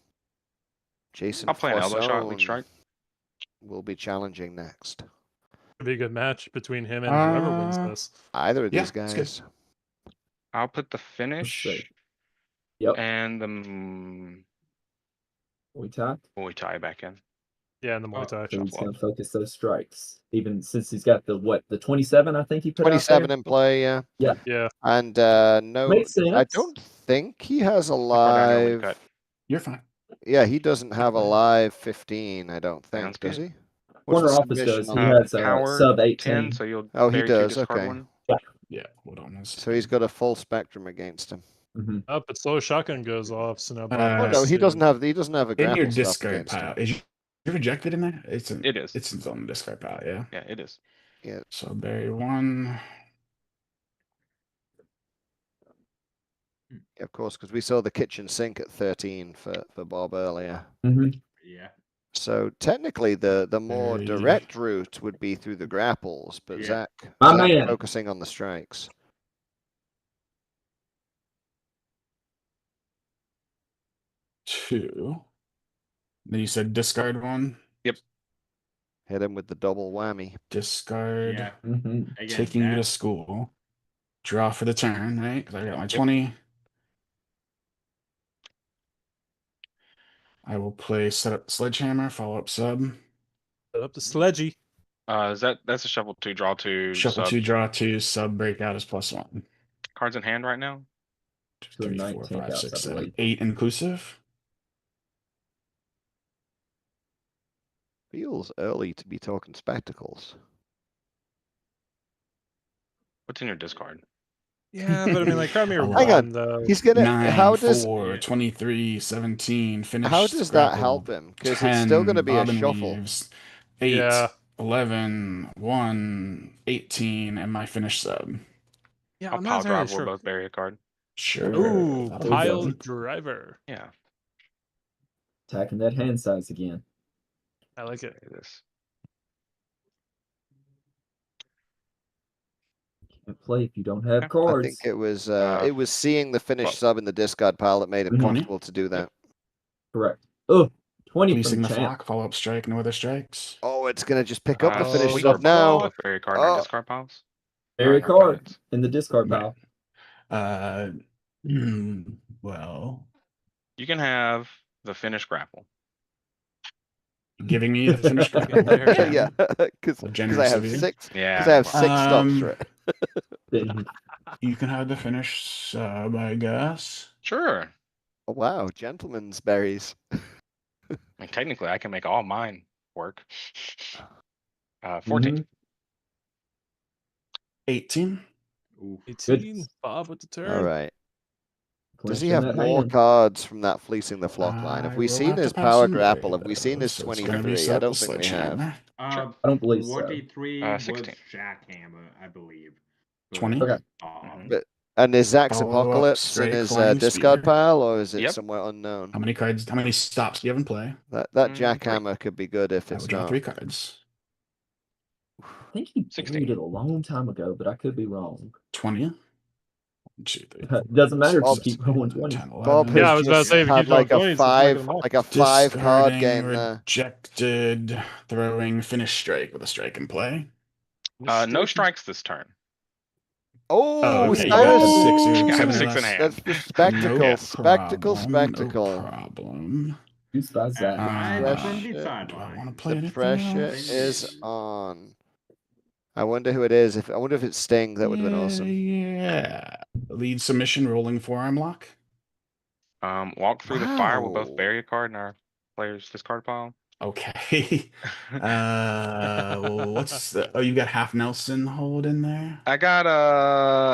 H: Jason
I: I'll play an elbow shot, lead
H: Forsone
I: strike.
H: will be challenging next.
A: It'd be a good match between him and whoever wins this.
H: Either of
J: Yeah,
H: these
J: that's good.
H: guys.
I: I'll put the finish
G: see. Yep.
I: and the
G: We tie.
I: Muay Thai back in.
A: Yeah, and the Muay Thai.
G: So he's
I: Shuffle
G: going
I: up.
G: to focus those strikes. Even since he's got the 27, I think he put
H: 27
G: out there.
H: in play, yeah.
G: Yeah.
A: Yeah.
H: And no,
G: Makes sense.
H: I don't think he has a
I: The card I normally
H: live.
I: cut.
J: You're fine.
H: Yeah, he doesn't have a live 15. I don't think,
I: Sounds
H: does
I: good.
H: he? What's
G: Corner
H: the
G: office
H: submission
G: does.
H: on
G: He
H: that?
G: has
I: Power
G: sub
I: 10,
G: 18.
I: so you'll
H: Oh, he
I: bury two,
H: does,
I: discard
H: okay.
I: one.
J: Yeah, hold on.
H: So he's got a full spectrum against him.
G: Mm-hmm.
A: Oh, but slow shotgun goes off, so now
H: Oh
A: Bob
H: no,
A: has
H: he
A: to-
H: doesn't have a
J: In your
H: grapple stuff
J: discard
H: against
J: pile.
H: him.
J: Is you rejected in there?
I: It is.
J: It's on the discard pile, yeah.
I: Yeah, it is.
H: Yeah.
J: So bury one.
H: Yeah, of course, because we saw the kitchen sink at 13 for Bob earlier.
G: Mm-hmm.
K: Yeah.
H: So technically, the more
J: Very-
H: direct route would be through the grapples, but
K: Yeah.
H: Zach
G: My man.
H: focusing on the strikes.
J: Two. Then you said discard one.
H: Hit him with the double whammy.
J: Discard.
K: Yeah.
G: Mm-hmm.
K: Again,
J: Taking you to
K: that-
J: school. Draw for the turn, right? Because I got my 20. I will play set up sledgehammer, follow up sub.
A: Set up the sledgy.
I: That's a shuffle 2, draw 2.
J: Shuffle
I: sub.
J: 2, draw 2, sub breakout is +1.
I: Cards in hand right now.
G: To a
J: 3, 4,
G: 19
J: 5,
G: outs,
J: 6,
G: I
J: 7,
G: believe.
J: 8 inclusive.
H: Feels early to be talking spectacles.
I: What's in your discard?
A: Yeah, but I mean, like, Crimea
J: Hang
A: won,
H: on.
A: though.
H: He's gonna.
J: 9,
H: How does
J: 4,
K: Yeah.
J: 23, 17, finish.
H: how does that help him? Because it's still going to be a shuffle.
J: Leaves, 8,
A: Yeah.
J: 11, 1, 18, and my finish sub.
A: Yeah,
I: I'll
A: I'm
I: pile
A: not entirely
I: drive or
A: sure.
I: both bury a card.
J: Sure.
A: Ooh,
J: that'll be
A: pile
J: good.
A: driver.
I: Yeah.
G: Attacking that hand size again.
A: I like it.
I: Bury this.
G: Can't play if you don't have
I: Yeah.
G: cards.
H: I think it was seeing the finish
I: well-
H: sub in the discard pile that made him
J: 20?
H: comfortable to do that.
G: Correct. Oh, 20
J: Releasing
G: from
J: the
G: champ.
J: flock, follow up strike, no other strikes.
H: Oh, it's going to just pick up the
A: Oh,
H: finish
A: we
H: sub now.
I: Both bury a card in our
H: Oh.
I: discard piles.
G: Very
I: no
G: card
I: comments.
G: in the discard
J: Right.
G: pile.
J: Well,
I: You can have the finished grapple.
J: giving me the finished
A: Yeah,
J: grapple.
A: there.
J: Okay.
H: Yeah, because
J: Well,
H: I
J: generous
H: have
J: of you.
H: six.
I: Yeah.
H: Because I have
I: well,
H: 6 stops
J: Um,
H: for it.
G: Then
J: You can have the finish sub, I guess.
I: Sure.
H: Oh, wow, gentlemen's berries.
I: I mean, technically, I can make all mine work. 14.
J: 18.
K: Oof.
A: 18. Bob with the turn.
H: All right. Does he
G: clinching
H: have
G: that
H: more
G: hand.
H: cards from that fleecing the flock line? Have
J: I
H: we
J: will
H: seen
J: have to
H: his
J: pass
H: power
J: and bury
H: grapple? Have we seen
J: those,
H: his
J: so it's gonna be
H: 23?
J: set
H: I
J: up
H: don't
J: with
H: think we have.
J: sledgehammer.
G: I don't believe so.
K: 23 was
I: 16.
K: Jackhammer, I believe. But,
J: 20?
G: Okay.
K: um,
I: Mhm.
H: But And is Zach's
J: Follow up,
H: Apocalypse in
J: Stray,
H: his
J: Flying
H: discard
J: Spear.
H: pile, or is it
I: Yep.
H: somewhere unknown?
J: How many cards? How many stops do you have in play?
H: That
I: Three.
H: jackhammer could be good if
J: I
H: it's
J: would draw
H: not.
J: 3 cards.
G: I think he
I: 16.
G: buried it a long time ago, but I could be wrong.
J: 20. 2, 3, 4,
G: Doesn't matter if you
J: 6,
G: keep
J: 7,
G: rolling
J: 8,
G: 20.
J: 10, 11.
H: Bob has
A: Yeah, I was about to
H: just
A: say, if you
H: had
A: keep drawing
H: like a
A: 20s, it's not gonna matter.
H: 5 card
J: Discarding,
H: game there.
J: rejected, throwing, finish strike with a strike in play.
I: No strikes this turn.
H: Oh,
J: okay, you
H: Simon!
J: got 6 or
I: I have
J: 7 or
I: 6 in
J: less.
I: hand.
H: That's the spectacle,
J: No
H: spectacle,
J: problem,
H: spectacle.
J: No problem.
G: Who's by Zach?
K: Live from the
H: shit.
J: Do I
K: sideline.
J: want to play
H: The
J: anything
H: pressure
J: else?
H: is on. I wonder who it is. I wonder if it's Sting. That would have been awesome.
J: Yeah. Lead submission, rolling forearm lock.
I: Walk through the fire. We'll both
H: Wow.
I: bury a card in our player's discard pile.
J: Okay. What's the? Oh, you got half Nelson hold in there.
I: I got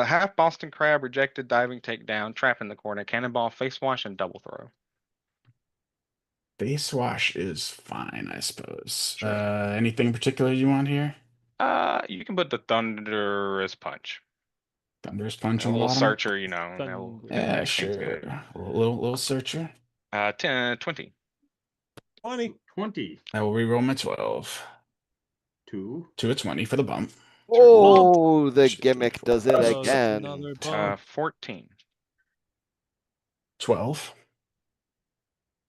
I: half Boston Crab, rejected, diving, takedown, trap in the corner, cannonball, face wash, and double throw.
J: Face wash is fine, I suppose.
I: Sure.
J: Anything in particular you want here?
I: You can put the thunderous punch.
J: Thunderous punch
I: A
J: on the
I: little
J: bottom.
I: searcher, you know. That'll
J: Yeah,
I: make things
J: sure.
I: good.
J: A little searcher.
I: 20.
A: 20.
K: 20.
J: I will reroll my 12
K: 2.
J: to a 20 for the bump.
H: Oh, the
J: 2, 3,
H: gimmick
J: 4,
H: does it
J: 5, 6,
H: again.
A: Another bump.
I: 14.
J: 12.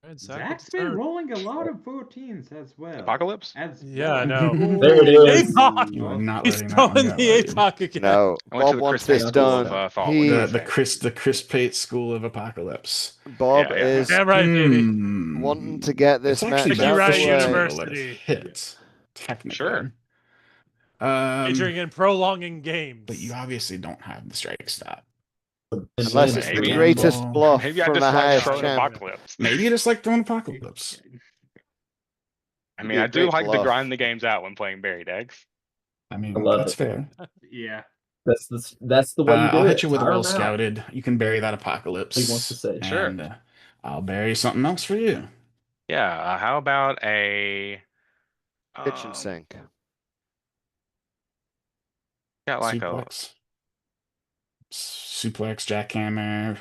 A: Alright, Zach,
K: Zach's
A: it's
K: been
A: turn.
K: rolling a lot of 14s as well.
I: Apocalypse?
A: Yeah, I know.
G: There it is.
A: APOC!
J: You are not
A: He's
J: letting that one
A: throwing
J: go.
A: the
J: are you?
A: APOC again.
H: No,
I: I went to
H: Bob
I: the
H: wants
I: Chris
H: this
I: Pate School
H: done.
I: of thought.
H: He-
I: What
J: The
I: did I say?
J: the Chris Pate School of Apocalypse.
H: Bob
I: Yeah, yeah.
H: is
A: Damn right, baby.
H: wanting to get this
J: It's actually
H: match
A: Mickey
H: out
A: Wright
H: the way.
A: University.
J: Hit, technically.
I: Sure.
A: Featuring in prolonging games.
J: But you obviously don't have the strike stat.
H: Unless it's the
I: Maybe.
H: greatest bluff
I: Maybe I
H: from
I: just
H: the
I: like
H: highest
I: throwing
H: champ.
I: Apocalypse.
J: Maybe you just like throwing Apocalypse.
I: I
H: It'd
I: mean,
H: be a
I: I do
H: great
I: like to
H: bluff.
I: grind the games out when playing Barry decks.
J: I mean,
G: I love
J: that's
G: it.
J: fair.
K: Yeah.
G: That's the way you do
J: I'll
G: it.
J: hit you with
G: Tire
J: well
G: 'em out.
J: scouted. You can bury that Apocalypse.
G: He wants to say.
I: Sure.
J: And I'll bury something else for you.
I: Yeah. How about a
H: Kitchen sink.
I: got like
J: Suplex. Suplex, jackhammer.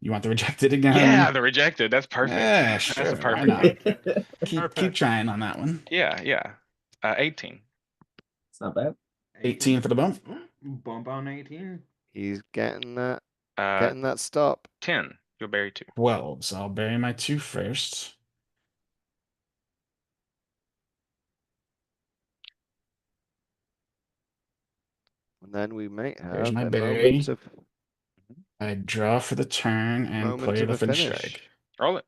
J: You want the rejected again?
I: yeah, the rejected. That's perfect.
J: Yeah, sure.
I: That's a
J: Why
I: perfect
J: not?
I: one.
J: Keep
A: Perfect.
J: trying on that one.
I: Yeah. 18.
G: It's not bad.
J: 18 for the bump.
K: Bump on 18.
H: He's getting that
I: Uh,
H: stop.
I: 10. You'll bury 2.
J: 12. So I'll bury my 2 first.
H: And then we might
J: There's
H: have
J: my
H: a
J: berry.
H: moment of
J: I draw for the turn and
H: Moment
J: play
H: of
J: the
H: a
J: finish
H: finish.
J: strike.
I: Roll it.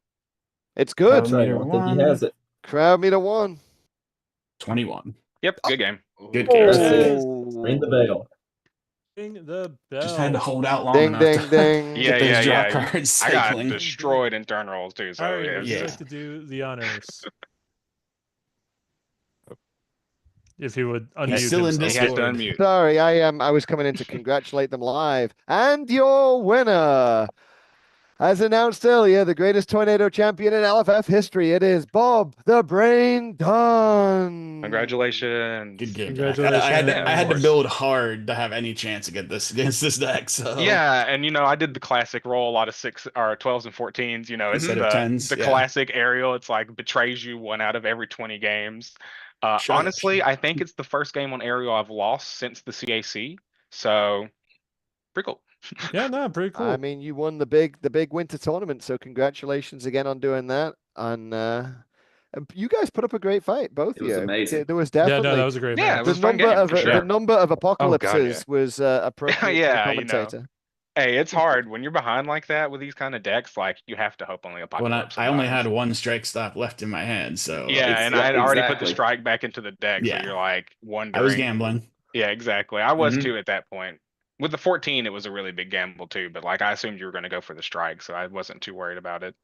H: It's good.
J: Crowd
G: I
J: meter
G: don't think he has it.
H: Crowd meter 1.
J: 21.
I: Yep. Good game.
J: Good
G: There
J: game.
G: it is. Ring the bell.
A: Ring the bell.
J: Just had to hold out long
H: Ding,
J: enough
H: ding,
J: to
H: ding.
I: Yeah,
J: get those draw
I: yeah.
J: cards
I: I got
J: cycling.
I: destroyed in turn rolls too. So
A: Harry,
I: yeah,
A: would you
J: Yeah.
A: like to do the honors? If he would unmute
J: He's still in
A: himself.
I: he has to
J: Discord.
I: unmute.
H: Sorry, I was coming in to congratulate them live. And your winner, as announced earlier, the greatest tornado champion in LFF history. It is Bob the Brain Dunn.
I: Congratulations.
J: Good game.
A: Congratulations.
J: I had
I: Yeah,
J: to,
I: of course.
J: build hard to have any chance against this deck. So
I: Yeah, and I did the classic roll a lot of 6 or 12s and 14s. It's
J: Instead of 10s,
I: the
J: yeah.
I: classic aerial. It's like betrays you 1 out of every 20 games.
J: Shut
I: Honestly,
J: up.
I: I think it's the first game on aerial I've lost since the CAC. So pretty cool.
A: Yeah, no, pretty cool.
H: I mean, you won the big winter tournament, so congratulations again on doing that. And you guys put up a great fight, both
B: It
H: of
B: was
H: you.
B: amazing.
H: There was
A: yeah,
H: definitely
A: no, that was a great
I: Yeah,
A: match.
I: it was a fun game, for
H: the
I: sure.
H: number of apocalypses
I: God, yeah.
H: was appropriate
I: Yeah,
H: to the commentator.
I: Hey, it's hard when you're behind like that with these kind of decks. Like you have to hope only
J: Well,
I: Apocalypse.
J: I only
I: survives.
J: had 1 strike stop left in my hand, so
I: Yeah, and I had already put the
B: exactly.
I: strike back into the deck,
J: Yeah.
I: so you're like wondering.
J: I was gambling.
I: Yeah, exactly. I was
B: Mhm.
I: too at that point. With the 14, it was a really big gamble too, but like I assumed you were going to go for the strike, so I wasn't too worried about it.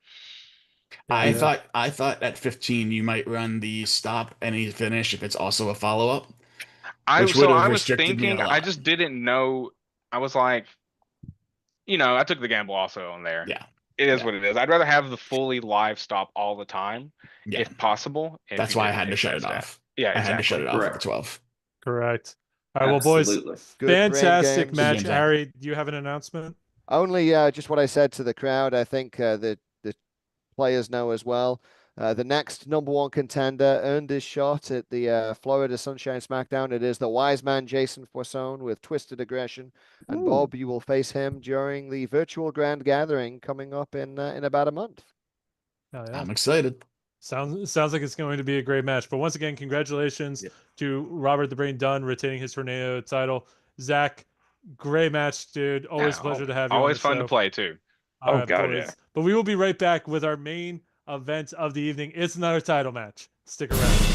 J: I thought at 15 you might run the stop any finish if it's also a follow up.
I: I
J: Which would have
I: was
J: restricted me a
I: thinking, I
J: lot.
I: just didn't know. I was like, I took the gamble also on there.
J: Yeah.
I: It is
J: Yeah.
I: what it is. I'd rather have the fully live stop all the time,
J: Yeah.
I: if possible. if
J: That's
I: you
J: why I
I: didn't
J: had to
I: take
J: shut
I: that
J: it
I: stat.
J: off.
I: Yeah,
J: I had to shut
I: exactly.
J: it off at
B: Correct.
J: the 12.
A: Correct. All right, well, boys,
B: Absolutely.
H: Good brain
A: fantastic
H: games.
A: match.
J: Good games, Zach.
A: Harry, do you have an announcement?
H: Only just what I said to the crowd. I think the players know as well. The next #1 contender earned his shot at the Florida Sunshine SmackDown. It is the wise man Jason Poisson with Twisted Aggression, and Bob, you will face him during the virtual Grand Gathering coming up in about a month.
A: Oh, yeah.
J: I'm excited.
A: Sounds like it's going to be a great match. But once again, congratulations to Robert the Brain Dunn retaining his Tornado title. Zach, great match, dude. Always a pleasure to have you on the
I: Always fun
A: show.
I: to play too.
A: All
C: Oh,
A: right,
C: God,
A: boys.
C: yeah.
A: But we will be right back with our main event of the evening. It's another title match. Stick around.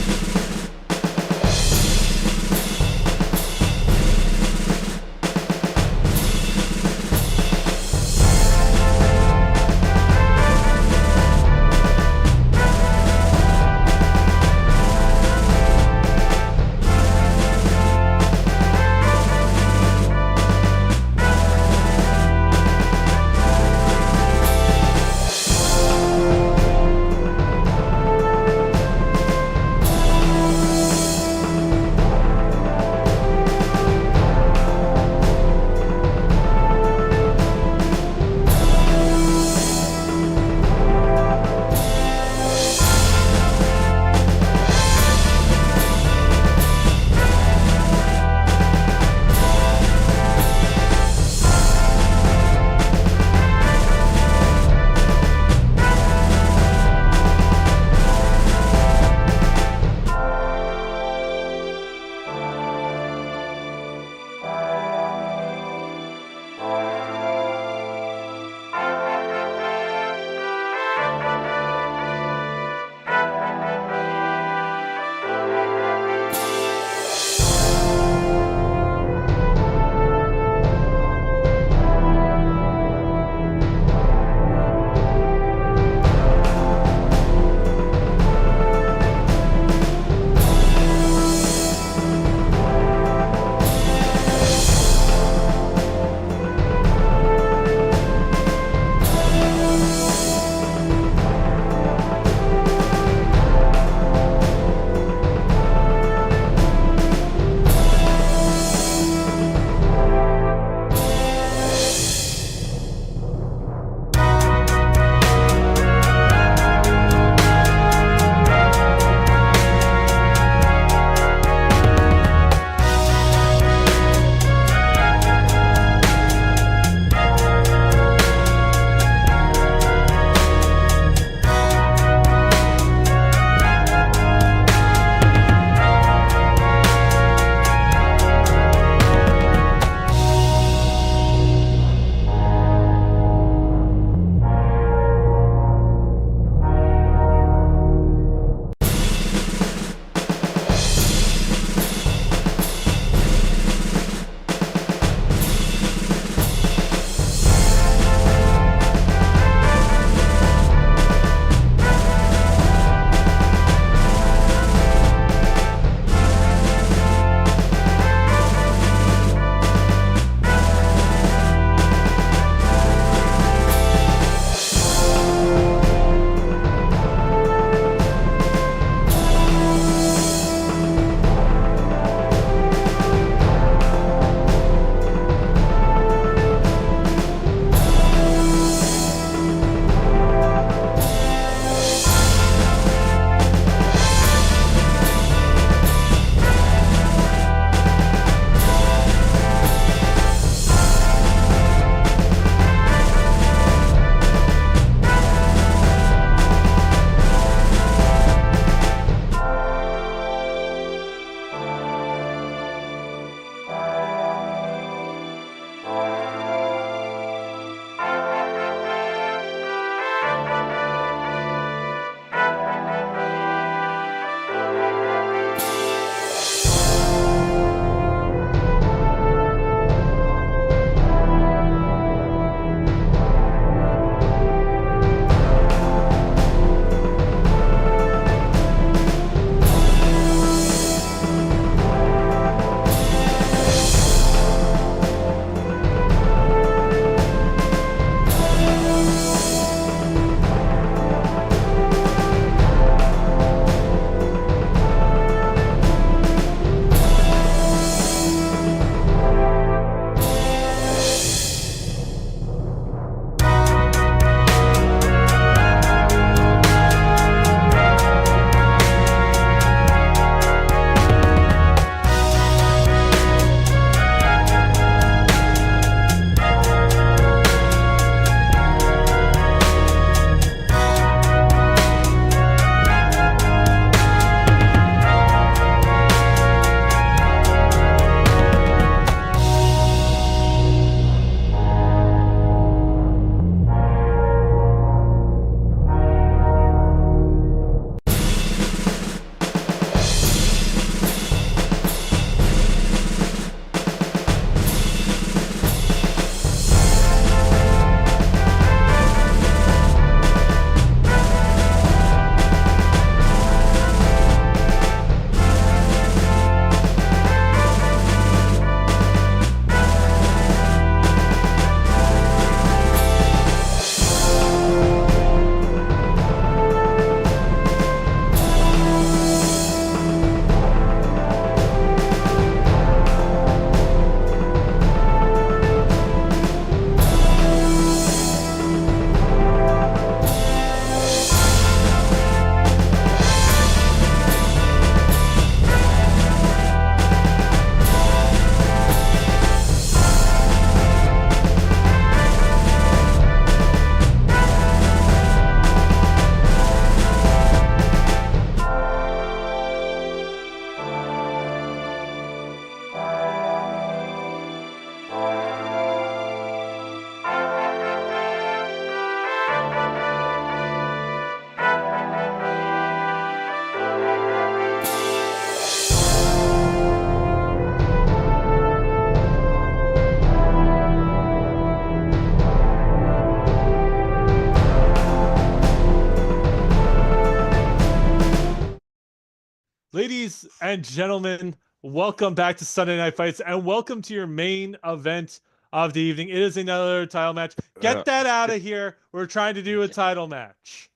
A: Ladies and gentlemen, welcome back to Sunday Night Fights, and welcome to your main event of the evening. It is another title match. Get that out of here. We're trying to do a title match.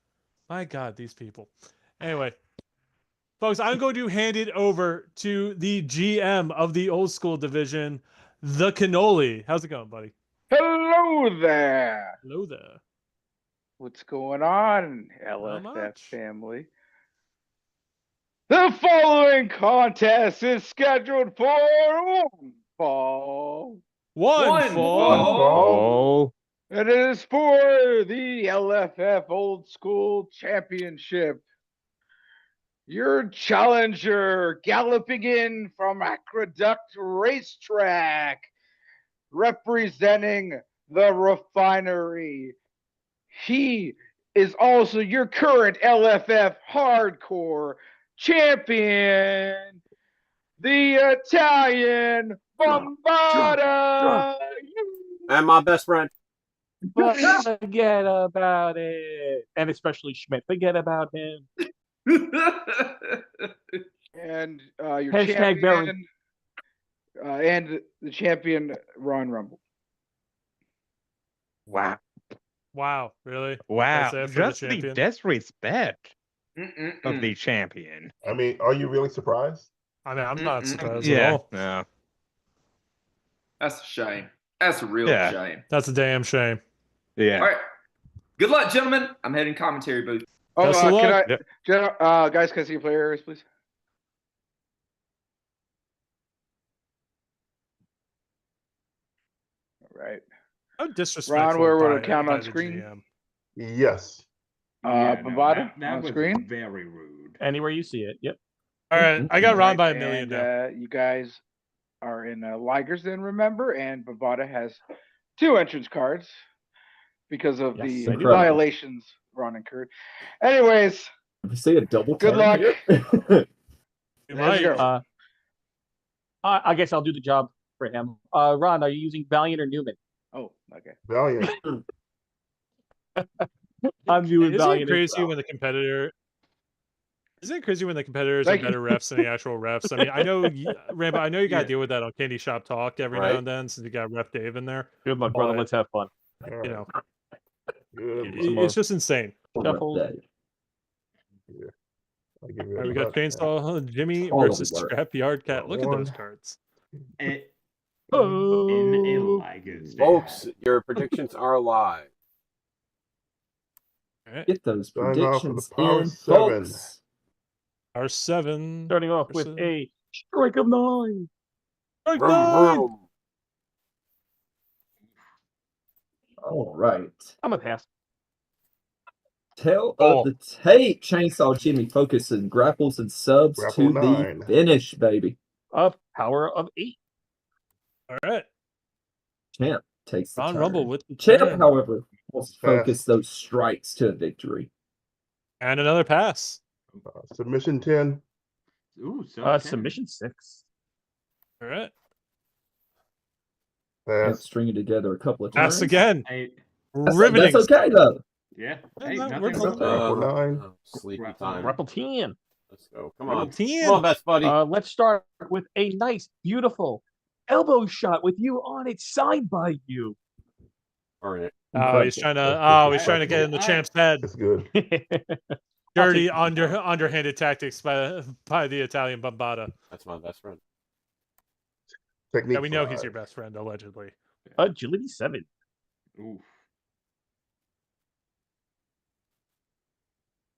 A: My God, these people. Anyway, folks, I'm going to hand it over to the GM of the old school division, the Cannoli. How's it going, buddy?
L: Hello there.
A: Hello there.
L: What's going on,
A: Not
L: LFF
A: much.
L: family? The following contest is scheduled for one fall.
A: One fall.
L: It is for the LFF Old School Championship. Your challenger galloping in from Aqueduct Racetrack, representing the refinery. He is also your current LFF Hardcore champion, the Italian Bombada.
E: And my best friend.
K: Forget about it. And especially Schmidt. Forget about him.
L: And your
K: Hashtag Barry.
L: champion, and the champion, Ron Rumble.
C: Wow.
A: Wow, really?
C: Wow.
A: That's it for
C: Just
A: the
C: the
A: champion?
C: disrespect of the champion.
M: I mean, are you really surprised?
A: I mean, I'm not surprised at
C: Yeah.
A: all.
C: Yeah.
B: That's a shame. That's a real
C: Yeah.
B: shame.
A: That's a damn shame.
C: Yeah.
B: All right. Good luck, gentlemen. I'm heading commentary booth.
L: Oh,
A: Best of
L: can
A: luck.
L: guys, can I see your player areas, please? All right.
A: How disrespectful.
L: Ron, where will
A: by-
L: it count
A: by
L: on
A: the
L: screen?
A: GM.
M: Yes.
L: Bavada
K: that
L: on
K: was
L: screen.
K: very rude.
G: Anywhere you see it. Yep.
A: All right, I got Ron
L: Right,
A: by a million
L: and,
A: now.
L: you guys are in Ligers, then remember, and Bavada has 2 entrance cards because of
G: Yes,
L: the
G: I do.
L: violations Ron incurred. Anyways,
G: If you see a double
L: good
G: turn
L: luck.
G: here-
A: You
L: How's it
A: might.
L: go?
G: I guess I'll do the job for him. Ron, are you using Valiant or Newman?
L: Oh, okay.
M: Valiant.
G: I'm doing
A: Isn't it
G: Valiant. as
A: crazy
G: well.
A: when the competitor? Isn't it crazy when the competitors
L: Thank
A: are better refs than the actual refs? I mean, I know, Rambo. I know you got to
K: Yeah.
A: deal with that on Candy Shop Talk every
E: Right.
A: now and then, since you got Ref Dave in there.
G: Good luck, brother.
A: But,
G: Let's have fun.
M: All
A: You
M: right.
A: know,
M: Good
A: it's just insane.
G: Shuffle.
M: luck. I'll give you
A: All right,
M: a
A: we got
M: luck.
A: Chainsaw Jimmy
G: All
A: versus
G: work.
A: Scrapyard Cat. Look at those
M: One.
A: cards.
K: In a
G: Oh.
K: Ligers.
E: Folks, your predictions are live.
A: All right,
G: Get those
M: Starting off with
G: predictions
M: the Power
G: in,
M: 7.
G: folks.
A: our 7.
G: Starting off with
A: versus-
G: a strike of 9.
A: Strike
E: Vroom,
A: 9!
E: vroom.
G: All right. I'm a pass. Tail
A: Oh.
G: of the tape. Chainsaw Jimmy focuses grapples and subs
M: Grapple
G: to
M: 9.
G: the finish, baby. Up power of 8.
A: All right,
G: Champ takes the
A: Ron
G: turn.
A: Rumble with the
G: Champ,
A: turn.
G: however, wants to focus
M: Pass.
G: those strikes to a victory.
A: And another pass.
M: Submission 10.
K: Ooh, so
G: Submission 6.
A: All right,
G: And
M: Pass.
G: stringing together a couple of turns.
A: pass again.
K: Hey,
A: Riveting.
G: That's okay, though.
K: yeah.
A: Yeah,
K: Hey,
A: no,
K: nothing
A: we're
K: wrong
A: both-
K: with that.
M: Grapple 9.
E: Sleepy
K: Grapple
E: time.
G: Grapple 10.
E: Let's go. Come
A: Grapple
E: on.
A: 10.
E: Come on, best buddy.
G: Let's start with a nice, beautiful elbow shot with you on it, side by you.
E: Earn it.
A: Oh, he's trying to.
M: That's
A: Oh, he's
M: disrespectful.
A: trying to get in the champ's head.
M: It's good.
A: Dirty,
G: I'll take the
A: underhanded tactics by the Italian Bombada.
E: That's my best friend.
M: Technique
A: Yeah, we know
M: 5.
A: he's your best friend, allegedly.
G: Agility 7.
K: Oof.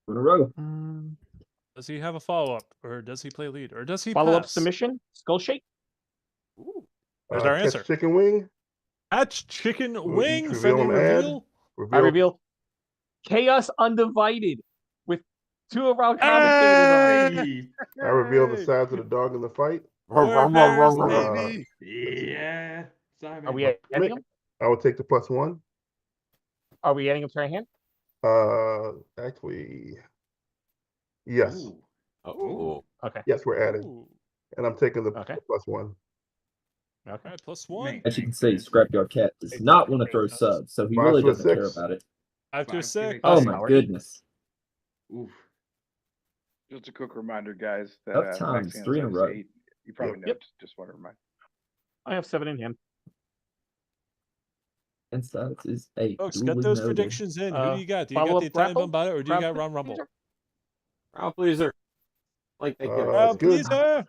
G: In a row.
A: Does he have a follow up, or does he play lead, or does he
G: Follow up
A: pass?
G: submission. Skull shake.
E: Ooh.
A: There's our
M: catch
A: answer.
M: Chicken wing.
A: Catch chicken wing.
M: reveal
A: Friendly
M: and add.
A: reveal.
G: I reveal Chaos Undivided with 2 of our commentators on it.
K: Hey.
M: I reveal the size of the dog in the fight.
E: Vroom,
A: Four
E: vroom, vroom,
A: bears,
E: vroom, vroom.
A: baby.
K: Yeah. Simon.
G: Are we adding them?
M: I will take the +1.
G: Are we adding them to our hand?
M: Actually, yes.
K: Ooh.
E: Oh.
G: Okay.
M: Yes, we're adding.
A: Ooh.
M: And I'm taking the
G: Okay.
M: +1.
A: Okay, +1.
G: As you can see, Scrapyard Cat does not want to throw subs, so he
M: 5
G: really
M: to a
G: doesn't care
M: 6.
G: about it.
A: 5 to a 6.
G: Oh
A: Awesome.
G: my goodness.
K: Oof.
L: Just a quick reminder, guys, that
N: Tough times,
L: Maxine
N: 3 in a
L: has
N: row.
L: 8. You probably know.
K: Yep.
L: Just want to remind.
K: I have 7 in hand.
N: And stats is 8.
A: Folks,
N: Duly
A: get those
N: noted.
A: predictions in. Who do you got? Do you got
K: Follow-up
A: the Italian
K: grapple?
A: Bombata or do you got
K: Crowd
A: Ron Rumble?
K: pleaser?
E: Crowd pleaser. Like they get
M: It's
A: Crowd
M: good.
A: pleaser.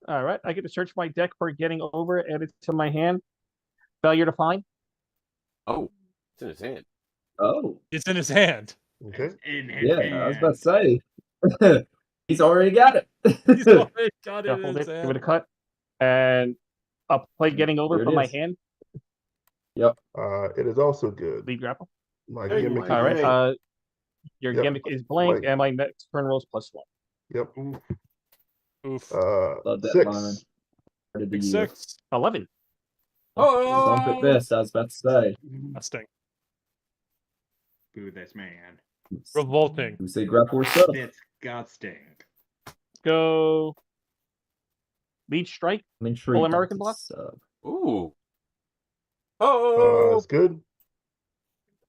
K: All right. I get to search my deck for getting over, add it to my hand. Failure to find.
E: Oh, it's in his hand.
N: Oh,
A: It's in his hand.
M: Okay.
N: yeah, I was about to say. He's already got it.
A: He's already got it in
K: Shuffled
A: his
K: it, give it
A: hand.
K: a cut. And I'll play getting over
N: Here it
K: from my
N: is.
K: hand.
N: Yep.
M: It is also good.
K: Lead grapple.
M: My
E: Hey,
M: gimmick
E: all
K: All right.
M: is
K: Your
M: Yep.
K: gimmick is blank,
M: Blank.
K: and my next turn rolls +1.
M: yep.
A: Oof.
N: Love that
M: 6.
N: line. Started the
A: Big
N: year.
A: 6.
K: 11.
N: Bump at best, I was about to say.
A: That sting.
O: Boo this man.
A: Revolting.
N: We say grapple or stuff.
O: Disgusting.
K: Go. Lead strike.
N: I'm intrigued.
K: Full American block.
E: Ooh. Oh.
M: It's good.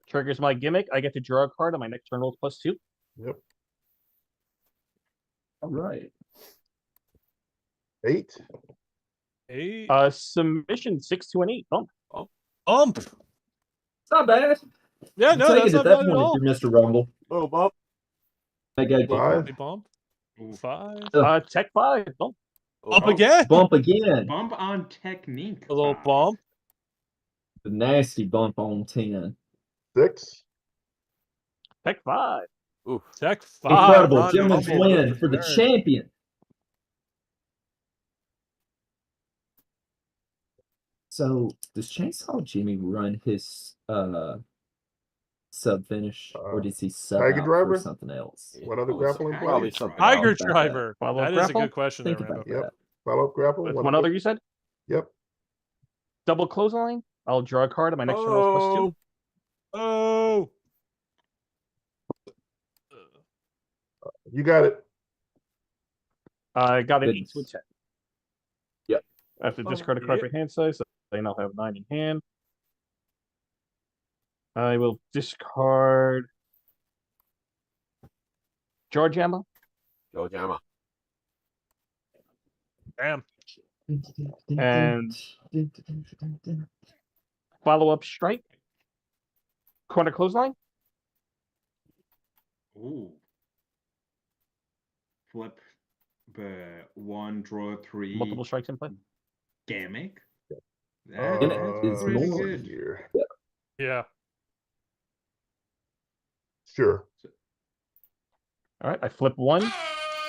K: Triggers my gimmick. I get to draw a card on my next turn rolls +2.
M: Yep.
N: All right.
M: 8.
A: 8.
K: Submission 6 to an 8. Bump.
A: Bump.
N: It's not bad.
A: Yeah, no,
N: Take
A: that's
N: it
A: not
N: at that
A: bad at
N: point
A: all.
N: if you're Mr. Rumble.
E: Oh, bump.
N: I got
M: Five.
A: Bump. 5.
K: Tech 5. Bump.
A: Bump again.
N: Bump again.
O: Bump on technique.
A: A little
O: 5.
A: bump.
N: The nasty bump on 10.
M: 6.
K: Tech 5.
E: Ooh.
A: Tech 5.
N: Incredible.
A: Ron
N: Gentleman's
A: Rumble.
N: win for the
A: Turn.
N: champion. So does Chainsaw Jimmy run his sub finish, or does he sub
M: Tiger
N: out
M: Driver?
N: for something else?
M: One other
E: Probably
M: grappling
E: some- probably
M: play?
E: something
A: Tiger
E: else.
A: Driver.
K: Follow-up
A: That is a
K: grapple?
A: good question there,
N: Think
A: Rambo.
N: about
M: Yep.
N: that.
M: Follow-up grapple.
K: With one other, you said?
M: Yep.
K: Double clothesline. I'll draw a card on my next turn rolls +2.
A: Oh.
M: You got it.
K: I got an 8
N: Goodness.
K: to a 10.
N: Yep.
K: I have to discard a card for hand size, so I now have 9 in hand. I will discard George Emma.
E: Joe Jama.
A: Damn.
K: And follow-up strike. Corner clothesline.
O: Ooh. Flip. 1, draw 3.
K: Multiple strikes in play.
O: Gimmick.
N: Gimmick is
O: pretty
N: more.
O: good.
M: Here.
A: Yeah.
M: Sure.
K: All right, I flip 1,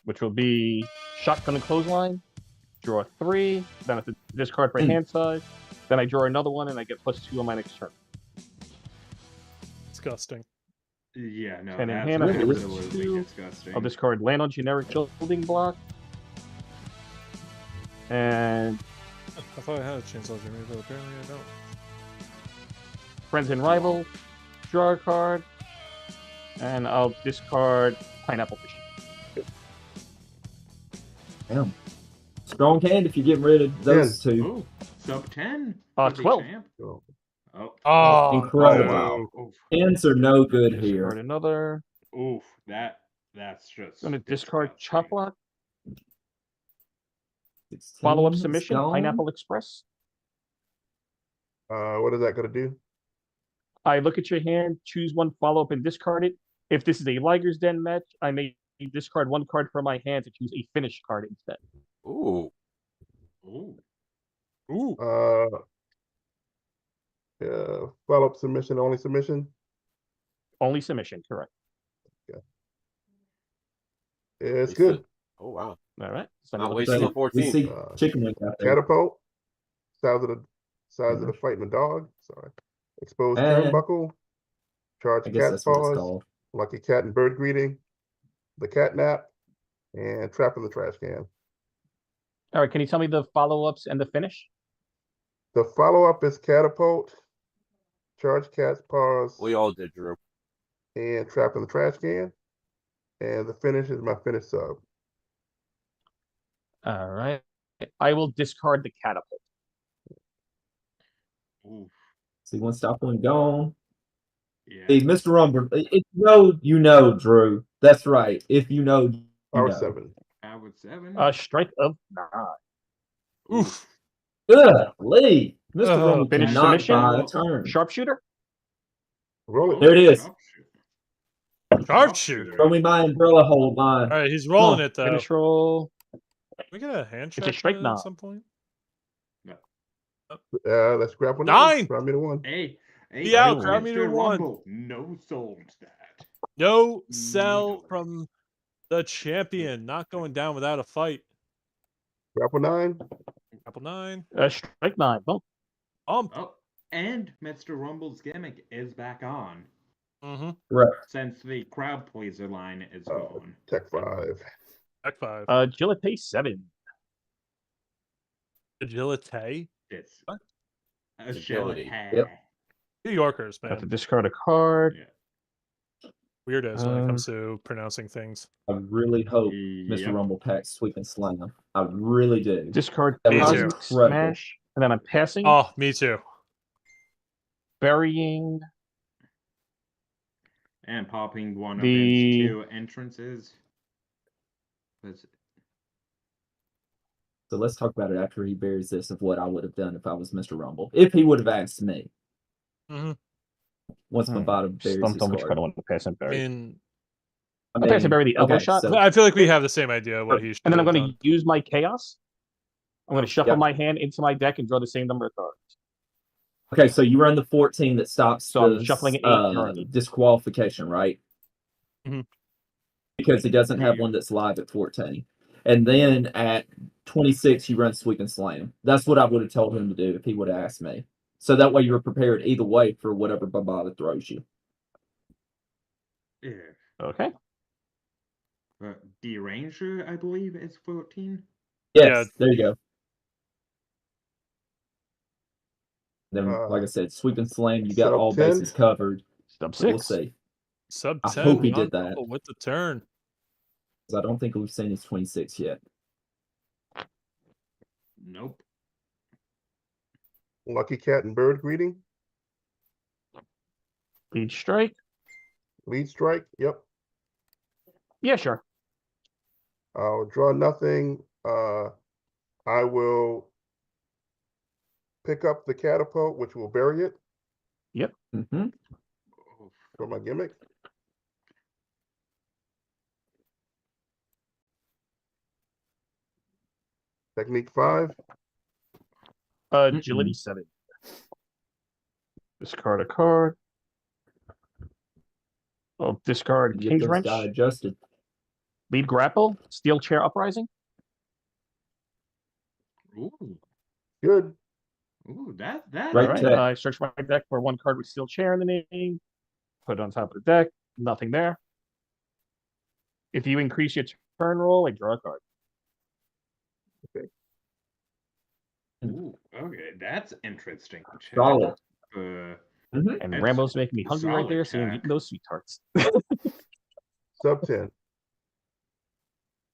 K: which will be shotgun and clothesline. Draw 3. Then I have to discard for hand size. Then I draw another one, and I get +2 on my next turn.
A: Disgusting.
O: Yeah, no,
K: 10 in
O: that's
K: hand. I have to risk
O: absolutely
K: 2.
O: disgusting.
K: I'll discard land on generic building block. And
A: I thought I had a Chainsaw Jimmy, but apparently I don't.
K: friends and rival. Draw a card. And I'll discard pineapple fish.
N: Damn. Strong hand if you're getting rid of those two.
O: Ooh, sub 10.
K: 12.
O: Oh.
A: Oh,
N: Incredible.
O: Oof.
N: Hands are no good
K: Discard
N: here.
K: another.
O: Oof. That's just.
K: I'm going to discard
O: disgusting.
K: chop block.
N: 16
K: Follow-up
N: is
K: submission.
N: gone.
K: Pineapple Express.
M: What is that going to do?
K: I look at your hand, choose one follow-up, and discard it. If this is a Liger's Den match, I may discard one card from my hand to choose a finish card instead.
E: Ooh.
O: Ooh.
A: Ooh.
M: Yeah. Follow-up submission, only submission?
K: Only submission, correct.
M: Yeah, it's good.
E: Oh, wow.
K: All right. So
E: Not
K: now
E: wasting
N: So
E: the 14.
N: we see chicken wing out there.
M: Catapult. Size of the fighting dog. Sorry. Exposed
N: And
M: turnbuckle. Charge
N: I guess
M: cat's
N: that's what it's
M: paws.
N: called.
M: Lucky cat and bird greeting. The cat nap. And trap in the trash can.
K: All right. Can you tell me the follow-ups and the finish?
M: The follow-up is catapult. Charge cat's paws.
E: We all did, Drew.
M: And trap in the trash can. And the finish is my finish sub.
K: All right. I will discard the catapult.
O: Oof.
N: See, one stop, one gone.
O: Yeah.
N: Hey, Mr. Rumble, if you know, you know, Drew. That's right. If you know,
M: Power
N: No.
M: 7.
O: Power 7.
K: Strike of 9.
A: Oof.
N: Ugh, Lee. Mr. Rumble
K: Finish
N: cannot
K: submission.
N: buy a turn.
K: Sharpshooter.
M: Roll it.
N: There it is.
A: Sharpshooter.
N: Throw me my umbrella hold line.
A: All right, he's rolling
K: Huh.
A: it though.
K: Finish roll.
A: Can we get a hand
K: It's a
A: check
K: strike
A: at
K: 9.
A: some point?
M: Let's grapple 9.
A: 9.
M: Grab me to 1.
O: Hey,
A: Be out.
K: Ooh.
A: Grab me to
O: Mr.
A: 1.
O: Rumble. No sold that.
A: No sell
O: Needle.
A: from the champion. Not going down without a fight.
M: Grapple 9.
A: Grapple 9.
K: Strike 9. Bump.
A: Bump.
O: Oh, and Mr. Rumble's gimmick is back on.
A: Mm-hmm.
N: Right.
O: Since the crowd pleaser line is gone.
M: Tech 5.
A: Tech 5.
K: Agility 7.
A: Agility.
O: It's
A: What?
O: agility.
N: Yep.
A: New Yorkers,
K: I have to
A: man.
K: discard a card.
O: Yeah.
A: Weirdos when it comes to pronouncing things.
N: I really hope Mr.
O: Yep.
N: Rumble packs Sweep and Slam. I really do.
K: Discard
N: That
A: Me
N: was
A: too.
K: Cosmic
N: incredible.
K: Smash. And then I'm passing.
A: Oh, me too.
K: Burying.
O: And popping one of
K: The-
O: his 2 entrances.
N: So let's talk about it after he buries this of what I would have done if I was Mr. Rumble. If he would have asked me.
A: Mm-hmm.
N: Once my bottom buries
K: Stumped
N: his
K: on which
N: card.
K: card I want to pass and
A: I
K: bury.
A: mean,
N: I
K: I'll pass and bury the elbow shot.
N: so
A: I feel like we have the same idea of what he should
K: And then I'm
A: have
K: going
A: done.
K: to use my Chaos. I'm going to shuffle
N: yeah.
K: my hand into my deck and draw the same number of cards.
N: Okay, so you run the 14 that stops
K: So I'm
N: the
K: shuffling 8 currently.
N: disqualification, right?
A: Mhm.
N: Because he doesn't have one that's live at 14. And then at 26, you run Sweep and Slam. That's what I would have told him to do if he would have asked me. So that way you're prepared either way for whatever Barbada throws you.
O: Yeah.
K: Okay.
O: The Ranger, I believe, is 14.
N: Yes,
A: Yeah.
N: there you go. Then,
M: Uh,
N: like I said, Sweep and Slam, you got
M: sub
N: all
M: 10?
N: bases covered.
K: Sub
N: So we'll
K: 6.
N: see.
A: Sub
N: I
A: 10.
N: hope he
A: Ron
N: did that.
A: Rumble with the turn.
N: 'Cause I don't think we've seen his 26 yet.
O: Nope.
M: Lucky Cat and Bird greeting.
K: Lead strike.
M: Lead strike. Yep.
K: Yeah, sure.
M: I'll draw nothing. I will pick up the catapult, which will bury it
K: Yep.
N: Mm-hmm.
M: for my gimmick. Technique 5.
K: Agility 7. Discard a card. Oh, discard
N: Get
K: King's
N: those
K: Wrench.
N: die adjusted.
K: Lead grapple. Steel chair uprising.
O: Ooh.
M: Good.
O: Ooh, that
N: Right
K: All right.
N: check.
K: I search my deck for one card with steel chair in the name. Put it on top of the deck. Nothing there. If you increase your turn roll, I draw a card.
O: Ooh, okay, that's interesting. Check.
N: Solid.
K: And
O: That's
K: Rambo's making me hungry right
O: solid
K: there, so I'm
O: check.
K: eating those sweet tarts.
M: Sub 10.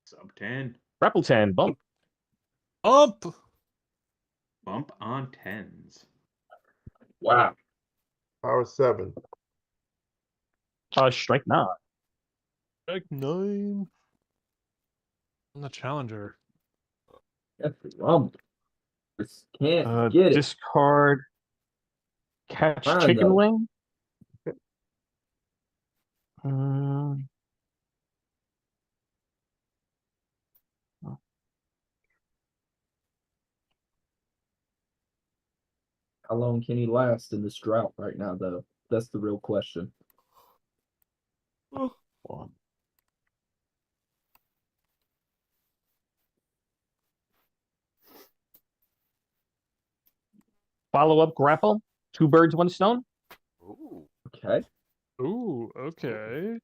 O: Sub 10.
K: Grapple 10, bump.
A: Bump.
O: Bump on 10s.
N: Wow.
M: Power 7.
K: Strike 9.
A: Strike 9. I'm the challenger.
N: That's Rumble. Just can't get it.
K: Discard Catch
N: Fine,
K: Chicken
N: though.
K: Wing.
N: How long can he last in this drought right now, though? That's the real question.
K: Follow up grapple. 2 birds, 1 stone.
A: Ooh.
N: Okay.
A: Ooh, okay.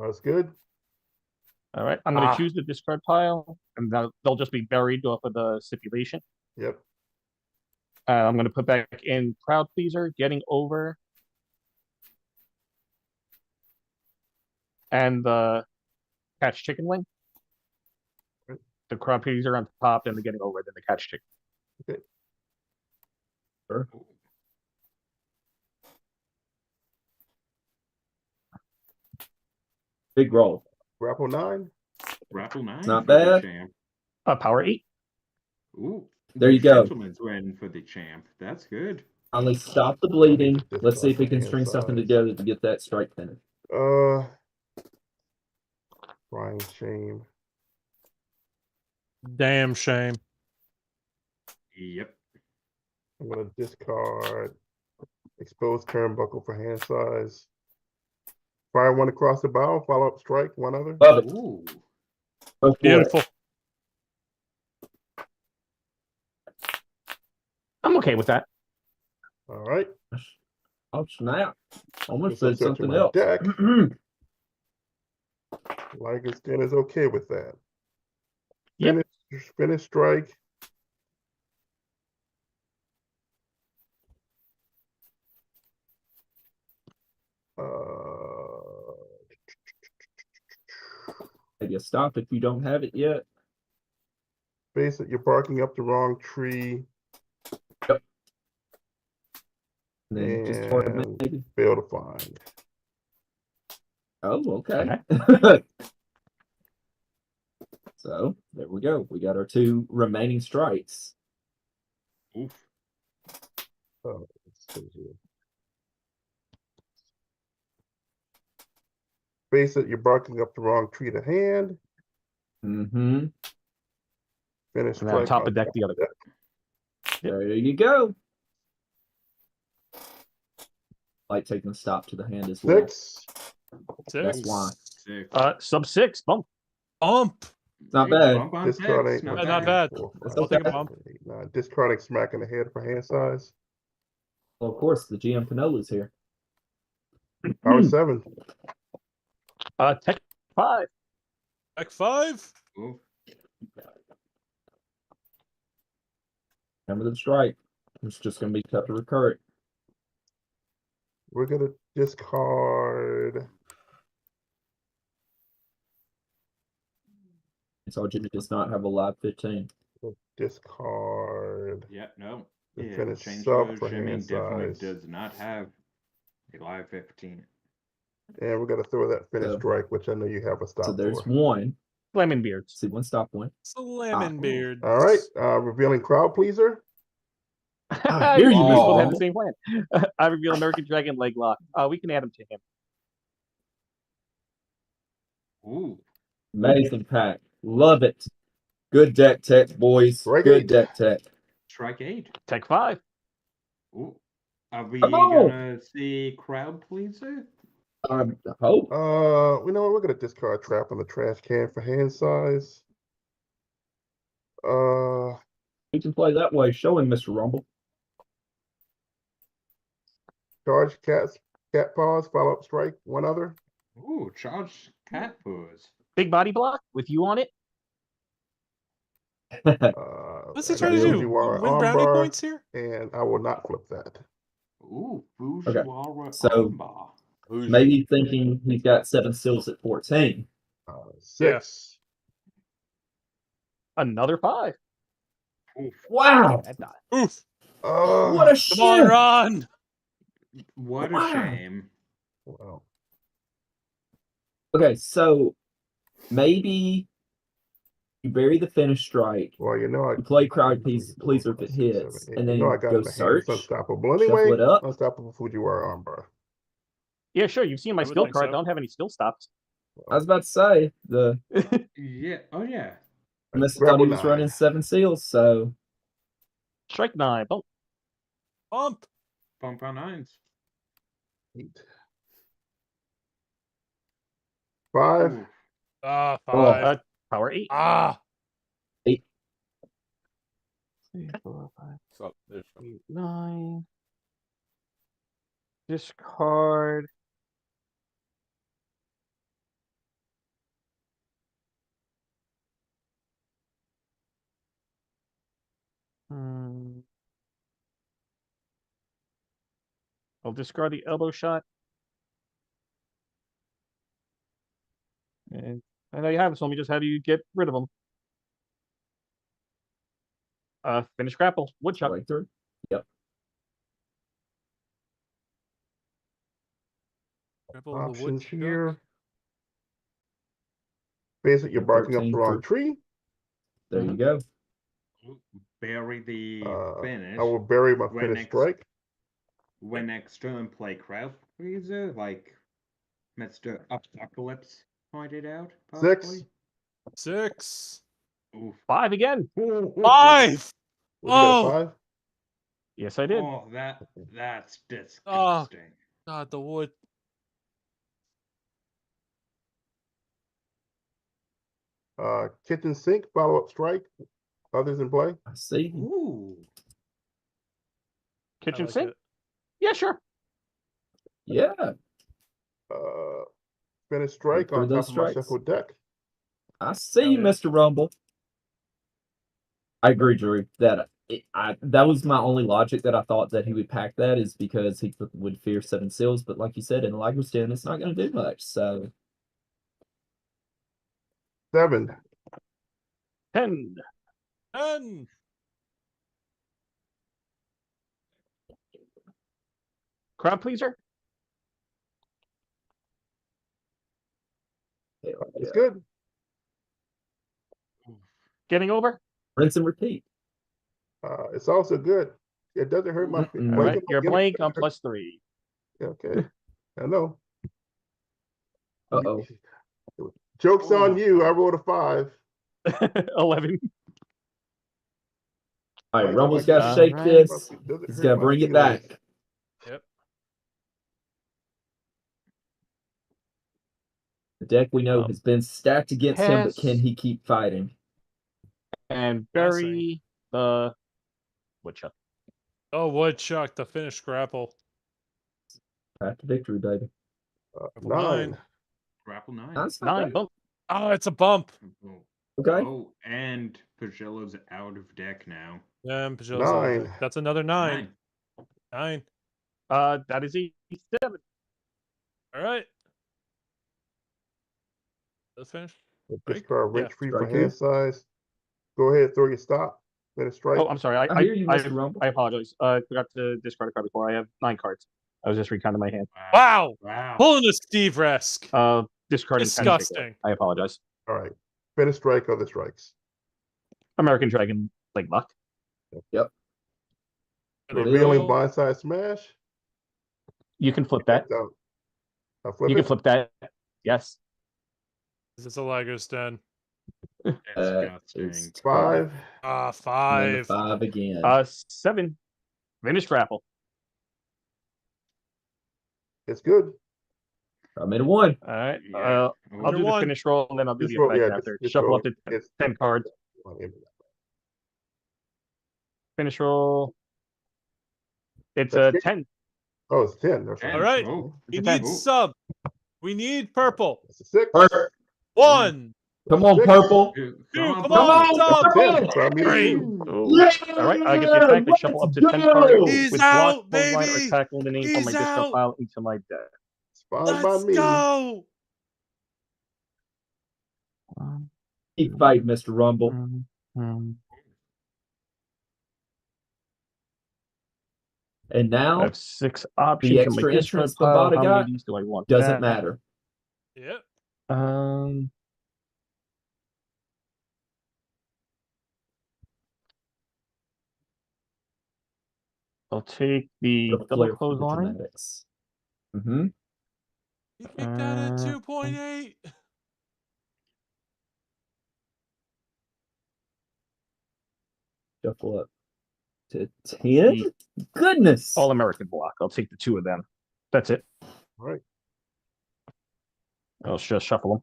M: That's good.
K: All right. I'm going to choose the discard pile, and they'll just be buried off of the stipulation.
M: Yep.
K: I'm going to put back in Crowd Pleaser, Getting Over, and the Catch Chicken Wing. The Crowd Pleaser on top, and the Getting Over, then the Catch Chicken.
M: Okay.
N: Sure. Big roll.
M: Grapple 9.
O: Grapple 9
N: not
O: for the
N: bad.
O: champ.
K: Power 8.
O: Ooh.
N: There
O: the
N: you go.
O: Gentleman's win for the champ. That's good.
N: Finally stop the bleeding.
M: Discard
N: Let's see if we
M: for
N: can
M: hand
N: string something
M: size.
N: together to get that strike finished.
M: Crying shame.
A: Damn shame.
O: Yep.
M: I'm gonna discard. Expose turnbuckle for hand size. Fire one across the bow. Follow up strike. One other.
N: Love it.
O: Ooh.
N: Go for it.
A: Beautiful.
K: I'm okay with that.
M: All right.
N: Oh, snap. Almost
M: Guess I'm
N: said
M: searching
N: something
M: my
N: else.
M: deck. Ligerstein is okay with that.
K: Yep.
M: Finish strike.
N: Maybe a stop if you don't have it yet.
M: Face it, you're barking up the wrong tree.
N: Yep. And then just target
M: And
N: maybe.
M: fail to find.
N: Oh, okay. So there we go. We got our 2 remaining strikes.
O: Oof.
M: Oh, let's see here. Face it, you're barking up the wrong tree to hand.
N: Mm-hmm.
M: Finish
K: And then on
M: strike
K: top
M: on
K: of deck the other.
N: There you go. Like taking a stop to the hand as well.
M: 6.
N: That's why.
K: Sub 6. Bump.
A: Bump.
N: Not
O: Hey,
N: bad.
O: bump on
M: Discarding.
O: text, not
A: Not
O: bad.
A: bad.
M: 4,
N: That's
M: 5,
A: I'll take a
M: 6,
A: bump.
M: 7, 8, 9. Discarding smack in the head for hand size.
N: Well, of course, the GM Canola's here.
M: Power 7.
K: Tech 5.
A: Deck 5.
O: Ooh.
N: Remember the strike. It's just going to be tough to recur it.
M: We're gonna discard.
N: So Jimmy does not have a live 15.
M: Discard.
O: Yeah, no.
M: The
O: Yeah,
M: finish
O: change
M: sub
O: those.
M: for
O: Jimmy
M: hand
O: definitely
M: size.
O: does not have a live 15.
M: And we're gonna throw that finish
N: So-
M: strike, which I know you have a stop
N: So there's
M: for.
N: one.
K: Lemon beards.
N: See, one stop one.
A: Slamming beard.
M: All right. Revealing crowd pleaser.
N: I hear you,
K: We're supposed to have
N: Mr.
K: the same plan. I reveal American Dragon leg lock. We can add him to him.
O: Ooh.
N: Amazing pack. Love it. Good deck tech, boys.
M: Strike
N: Good
M: 8.
N: deck tech.
O: Strike 8.
K: Tech 5.
O: Ooh. Are we
N: Come on.
O: gonna see crowd pleaser?
N: I hope.
M: You know what? We're gonna discard trap on the trash can for hand size.
N: We can play that way. Show him, Mr. Rumble.
M: Charge cat paws, follow up strike, one other.
O: Ooh, charge cat paws.
K: Big body block with you on it.
A: What's he
M: I
A: trying
M: got
A: to do?
M: Fujiwara
A: Win brownie
M: armbar,
A: points here?
M: and I will not flip that.
O: Ooh,
N: Okay.
O: Fujiwara
N: So-
O: armbar.
N: Maybe thinking he's got 7 seals at 14.
M: 6.
K: Another 5.
O: Oof.
N: Wow.
K: That die.
A: Oof.
N: What a
A: Come on,
N: shit.
A: Ron.
O: What a
N: Wow.
O: shame.
M: Wow.
N: Okay, so maybe you bury the finish strike.
M: Well, you know,
N: You play crowd pleaser if it hits, and then
M: you know I got
N: go
M: in the hand. It's
N: search.
M: unstoppable.
N: Shuffle
M: Anyway,
N: it up.
M: unstoppable Fujiwara armbar.
K: Yeah, sure. You've seen my
A: I would
K: skill
A: think
K: card.
A: so.
K: Don't have any skill stops.
N: I was about to say the
O: Yeah. Oh yeah.
N: Mr. thought
M: Grapple
N: he was
M: 9.
N: running 7 seals, so
K: Strike 9. Bump.
A: Bump.
O: Bump on 9s.
M: 8. 5.
O: Ooh.
A: 5.
K: Power 8.
N: 8.
K: 3, 4, 5,
E: So there's
K: 8, 9. Discard. I'll discard the elbow shot. And I know you have it, so let me just have you get rid of them. Finish grapple. Woodchuck.
N: Right through. Yep.
A: Rebel the
M: Options
A: woodchuck.
M: here. Basically, you're barking up the
N: 13
M: wrong
N: for-
M: tree.
N: There you go.
O: Bury the finish.
M: I will bury my
O: when
M: finish
O: next-
M: strike.
O: When next turn, play crowd freezer, like Mr. Apocalypse pointed out. Possibly.
M: 6.
A: 6.
O: Oof.
K: 5 again.
A: 5.
M: Was you got a
A: Oh.
M: 5?
K: Yes, I did.
O: Oh, that's
A: Oh.
O: disgusting.
A: God, the wood.
M: Kitchen sink, follow-up strike. Others in play.
N: I see.
O: Ooh.
K: Kitchen
A: like
K: sink?
A: it.
K: Yeah, sure.
N: Yeah.
M: Finish strike
N: for
M: on
N: those
M: top of my
N: strikes.
M: shuffle deck.
N: I see you,
A: yeah.
N: Mr. Rumble. I agree, Drew. That was my only logic that I thought that he would pack that is because he would fear 7 seals. But like you said, in Liger's Den, it's not going to do much. So
M: 7.
K: 10.
A: 10.
K: Crowd pleaser?
M: It's good.
K: Getting over?
N: rinse and repeat.
M: It's also good. It doesn't hurt my feet.
K: All
M: Well,
K: right. You're blank on +3.
M: Okay. I know.
N: Uh-oh.
M: Joke's on you. I rolled a 5.
K: 11.
N: All right,
M: Right,
N: Rumble's
M: like
N: got to
M: that.
N: shake
K: Alright.
N: this.
M: Doesn't
N: He's
M: hurt
N: got to
M: my
N: bring it
M: feelings.
N: back. The deck we know has been stacked against him, but can
K: Pass.
N: he keep fighting?
K: And bury the woodchuck.
A: Oh, woodchuck, the finished grapple.
N: Path to victory, baby.
M: 9.
O: Grapple 9.
N: That's not
K: 9.
N: bad.
K: Bump.
A: Oh, it's a bump.
O: Oh.
N: Okay.
O: Oh, and Pagello's out of deck now.
A: Yeah, and Pagello's out of
M: 9.
A: deck. That's another 9. 9.
K: That is a 7.
A: All right. Let's finish.
M: Discard wrench free for
N: Striker.
M: hand size. Go ahead, throw your stop. Finish strike.
K: Oh, I'm sorry.
N: I hear you, Mr. Rumble.
K: I apologize. I forgot to discard a card before. I have 9 cards. I was just recounting my hand.
A: Wow.
O: Wow.
A: Pulling the Steve Resk.
K: Discarding 10
A: Disgusting.
K: figure. I apologize.
M: All right. Finish strike, other strikes.
K: American Dragon, like luck.
N: Yep.
M: Revealing blindside smash.
K: You can flip that.
M: I'll flip
K: You
M: it.
K: can flip that. Yes.
A: It's a Liger's Den.
O: Disgusting.
M: 5.
A: Ah,
N: And
A: 5.
N: 5 again.
K: 7. Finish grapple.
M: It's good.
N: I made a 1.
K: All right.
O: Yeah.
K: I'll
A: Under
K: do the
A: 1.
K: finish roll and then I'll do
M: This
K: the
M: roll,
K: effect
M: yeah,
K: after.
M: this
K: Shuffle
M: roll
K: up to
M: is
K: 10 cards. Finish roll. It's a 10.
M: Oh, it's 10. That's right.
A: All right.
O: Oh,
A: We
K: It's a 10.
A: need sub. We need purple.
M: That's a 6.
N: Perfect.
A: 1.
N: Come on,
M: 6.
N: purple.
A: Come
O: Come
A: on, sub.
M: That's a 10. So I meet a
A: 3.
M: 2.
K: Oh. All right. I get the effect. I shuffle up to 10 cards
A: He's
K: with
A: out,
K: block, clothesline, or
A: baby.
K: tackle the name from
A: He's
K: my discard
A: out.
K: pile into my deck.
M: It's fine by
A: Let's
M: me.
A: go.
N: Keep fighting, Mr. Rumble. And
K: I
N: now
K: have 6 options
N: the
K: in my
N: extra
K: discard
N: entrance
K: pile.
N: Bavada
K: How many
N: got
K: of these do I want?
N: doesn't
K: That.
N: matter.
A: Yep.
K: I'll take the
N: The
K: double
N: flair for the
K: clothesline.
N: dramatics. Mm-hmm.
A: You kicked out at 2.8.
N: Shuffle up to 10. Goodness.
K: All American block. I'll take the 2 of them. That's it.
M: All right.
K: I'll just shuffle them.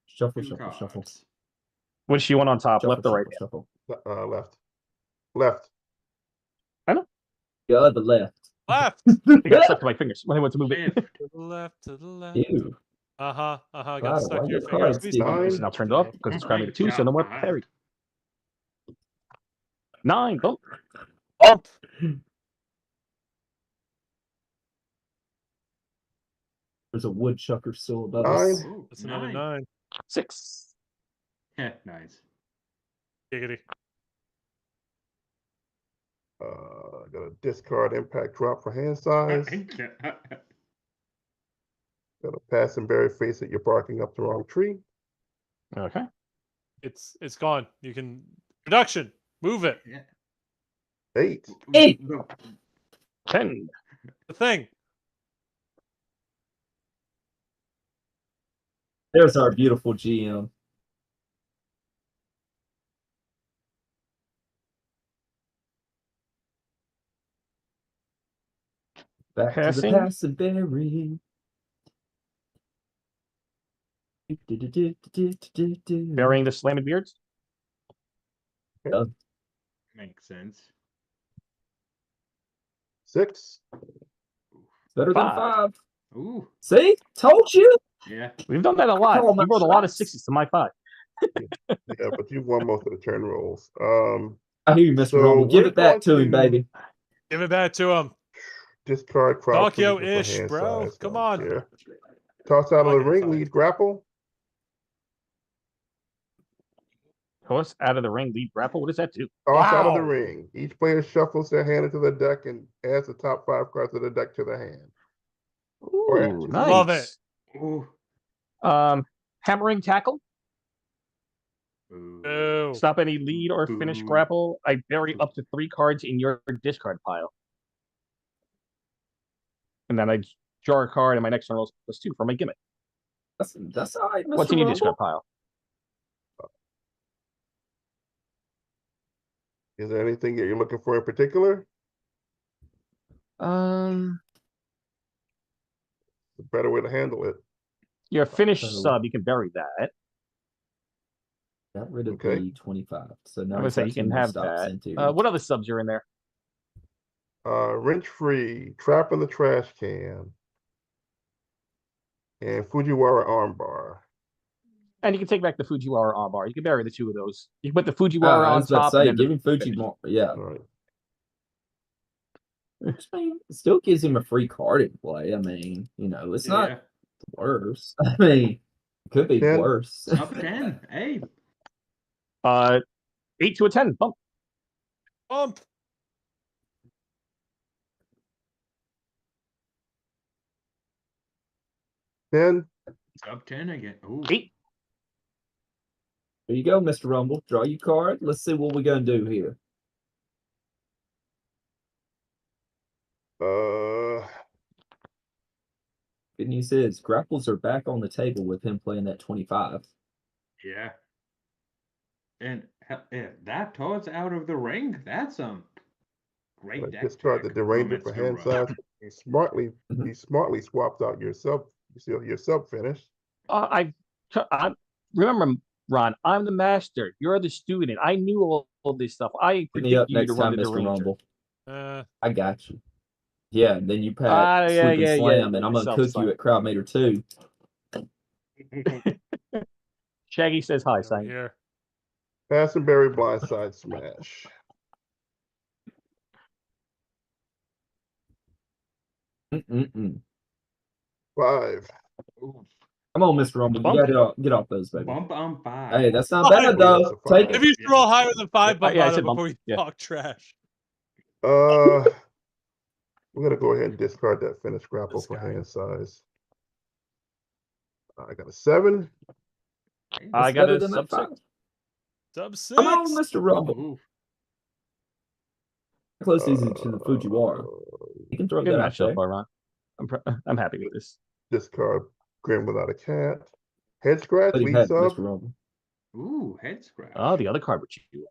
N: Shuffle,
O: 2
N: shuffle, shuffle.
O: cards.
K: Which do you want on top,
N: Shuffle,
K: left or right?
N: shuffle, shuffle.
M: Left. Left.
K: I know.
N: Go to the left.
A: Left.
K: It got stuck to my fingers when I went to move it.
A: To the left. To the left.
N: Ew.
A: Uh-huh. Got
N: Wow,
A: stuck
N: why
A: to your
N: your
A: fingers.
N: cards,
A: Squeeze
N: Steve?
A: them.
K: This is now turned off because it's grounded to 2, so no more parry. 9. Bump.
A: Bump.
N: There's a woodchucker still above
M: 9.
N: us.
O: Ooh,
A: That's another
O: 9.
A: 9.
K: 6.
O: Nice.
A: Giggity.
M: Got a discard impact drop for hand size. Got a pass and bury face that you're barking up the wrong tree.
K: Okay.
A: It's gone. You can production. Move it.
O: Yeah.
M: 8.
N: 8.
K: 10.
A: The thing.
N: There's our beautiful GM. Back to the
K: Passing.
N: pass and bury.
K: Burying the Slammed Beards.
O: Makes sense.
M: 6.
N: Better than
K: 5.
N: 5.
O: Ooh.
N: See? Told you.
O: Yeah.
K: We've done that a lot.
N: Call my
K: You rolled a lot of
N: shots.
K: 6s to my 5.
M: Yeah, but you won most of the turn rolls.
N: I hear you, Mr.
M: So
N: Rumble. Give
M: we're
N: it back to
M: going
N: him, baby.
A: Give it back to him.
M: Discard crowd pleaser for
A: Tokyo-ish,
M: hand
A: bro.
M: size.
A: Come
M: Don't
A: on.
M: care. Toss out
A: I
M: of
A: like
M: the
A: it
M: ring,
A: inside.
M: lead grapple.
K: Toss out of the ring, lead grapple. What does that do?
M: Toss out of the
A: Wow.
M: ring. Each player shuffles their hand into the deck and adds the top 5 cards of the deck to the hand. Or
K: Ooh,
M: edges.
K: nice.
A: Love it.
O: Ooh.
K: Hammering tackle.
A: Ooh.
K: Stop any lead or finish
O: Boo.
K: grapple. I bury up to 3 cards in your discard pile. And then I draw a card, and my next turn rolls +2 for my gimmick.
N: That's all right, Mr.
K: What's in your
N: Rumble.
K: discard pile?
M: Is there anything that you're looking for in particular?
K: Um,
M: The better way to handle it.
K: your finished
N: So-
K: sub, you can bury that.
N: Got rid of
M: Okay.
N: the 25. So
K: I'm
N: now
K: gonna
N: he's
K: say
N: got
K: you
N: 2
K: can
N: more
K: have
N: stops
K: that.
N: into.
K: What other subs are in there?
M: Wrench free, trap in the trash can, and Fujiwara armbar.
K: And you can take back the Fujiwara armbar. You can bury the 2 of those. You can put the Fujiwara
N: I
K: on
N: was about
K: top.
N: to say,
K: and then
N: give him Fuji more. Yeah.
M: All right.
N: Which, I mean, it still gives him a free card in play. I mean, it's not
O: Yeah.
N: worse. I mean, it could be
M: 10.
N: worse.
O: Up 10. Hey.
K: 8 to a 10. Bump.
A: Bump.
M: Then
O: It's up 10 again. Ooh.
K: 8.
N: There you go, Mr. Rumble. Draw your card. Let's see what we're gonna do here. Good news is grapples are back on the table with him playing that 25.
O: Yeah. And if that toss out of the ring, that's great deck
M: discard the
O: tech
M: deranger
O: from
M: for
O: Mr.
M: hand
O: Rush.
M: size. He smartly swapped out your sub. Your sub finish.
K: I remember, Ron. I'm the master. You're the student. I knew all this stuff. I
N: Hit me
K: predicted
N: up
K: you to
N: next
K: run
N: time,
K: the
N: Mr.
K: Ranger.
N: Rumble. I got you. Yeah, and then you pat
K: Yeah,
N: Sweep and Slam,
K: yeah.
N: and I'm gonna cook you at Crowdmeter 2.
K: Shaggy says hi,
A: Over
K: Simon.
A: here.
M: Pass and bury, blindside smash.
N: Mm-mm-mm.
M: 5.
N: Come on, Mr. Rumble.
K: Bump.
N: You gotta get off those, baby.
O: Bump on 5.
N: Hey, that's not bad, though. Take
A: If
N: it.
A: you should roll higher than 5, bump
K: I
A: on
K: said
A: it
K: bump.
A: before you
K: Yeah.
A: talk trash.
M: We're gonna go ahead and discard that finish grapple for hand size. I got a 7.
K: I
N: That's
K: got
N: better
K: a
N: than
K: sub
N: that
K: 6.
N: 5.
A: Sub 6.
N: Come on, Mr. Rumble.
O: Ooh.
N: Close easy to the Fujiwara. You can throw
K: Good
N: that out
K: matchup,
N: there.
K: Ron. I'm happy with this.
M: Discard Grim without a cat. Head scratch,
N: Let him
M: lead
N: have it,
M: sub.
N: Mr. Rumble.
O: Ooh, head scratch.
K: Oh, the other card which you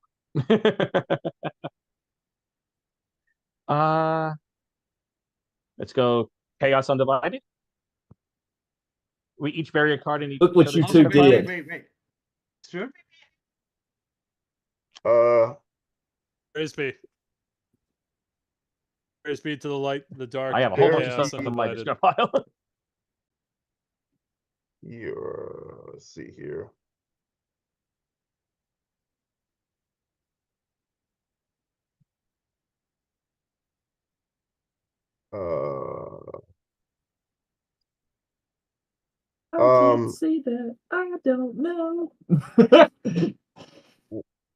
K: let's go Chaos Undivided. We each bury a card in each
N: Look what
K: other's
N: you
K: discard
N: two
K: pile.
N: did.
O: Wait. Sure.
A: Frisbee. Frisbee to the light, the dark.
K: I have a whole bunch of
A: Chaos
K: stuff in my
A: Undivided.
K: discard pile.
M: Let's see here.
N: I can't see that. I don't know.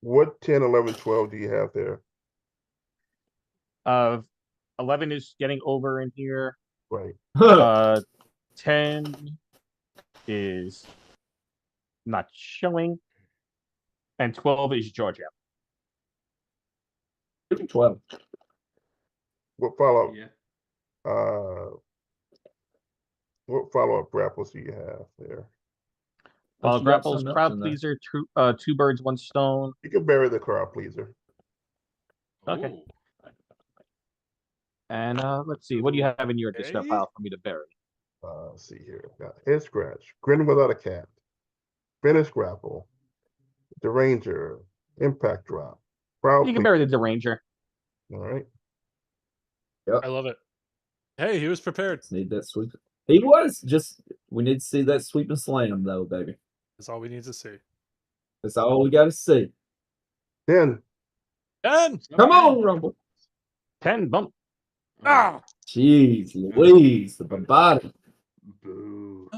M: What 10, 11, 12 do you have there?
K: 11 is getting over in here.
M: Right.
K: 10 is not showing, and 12 is Georgia.
N: 12.
M: What follow?
O: Yeah.
M: What follow-up grapples do you have there?
N: Don't you got
K: Grapples,
N: something else
K: crowd
N: in there?
K: pleaser, two birds, one stone.
M: You can bury the crowd pleaser.
K: Okay.
O: Ooh.
K: And let's see, what do you have in your additional
A: Okay.
K: pile for me to bury?
M: Let's see here. Got head scratch, grin without a cat, finish grapple, Deranger, impact drop, crowd
K: You can
M: pleaser.
K: bury the Deranger.
M: All right.
A: I love it. Hey, he was prepared.
N: Just need that sweep. He was. Just we need to see that sweep and slam though, baby.
A: That's all we need to see.
N: That's all we got to see.
M: 10.
A: 10.
N: Come on, Rumble.
K: 10 bump.
A: Ah.
N: Jeez Louise, the body.
O: Boo.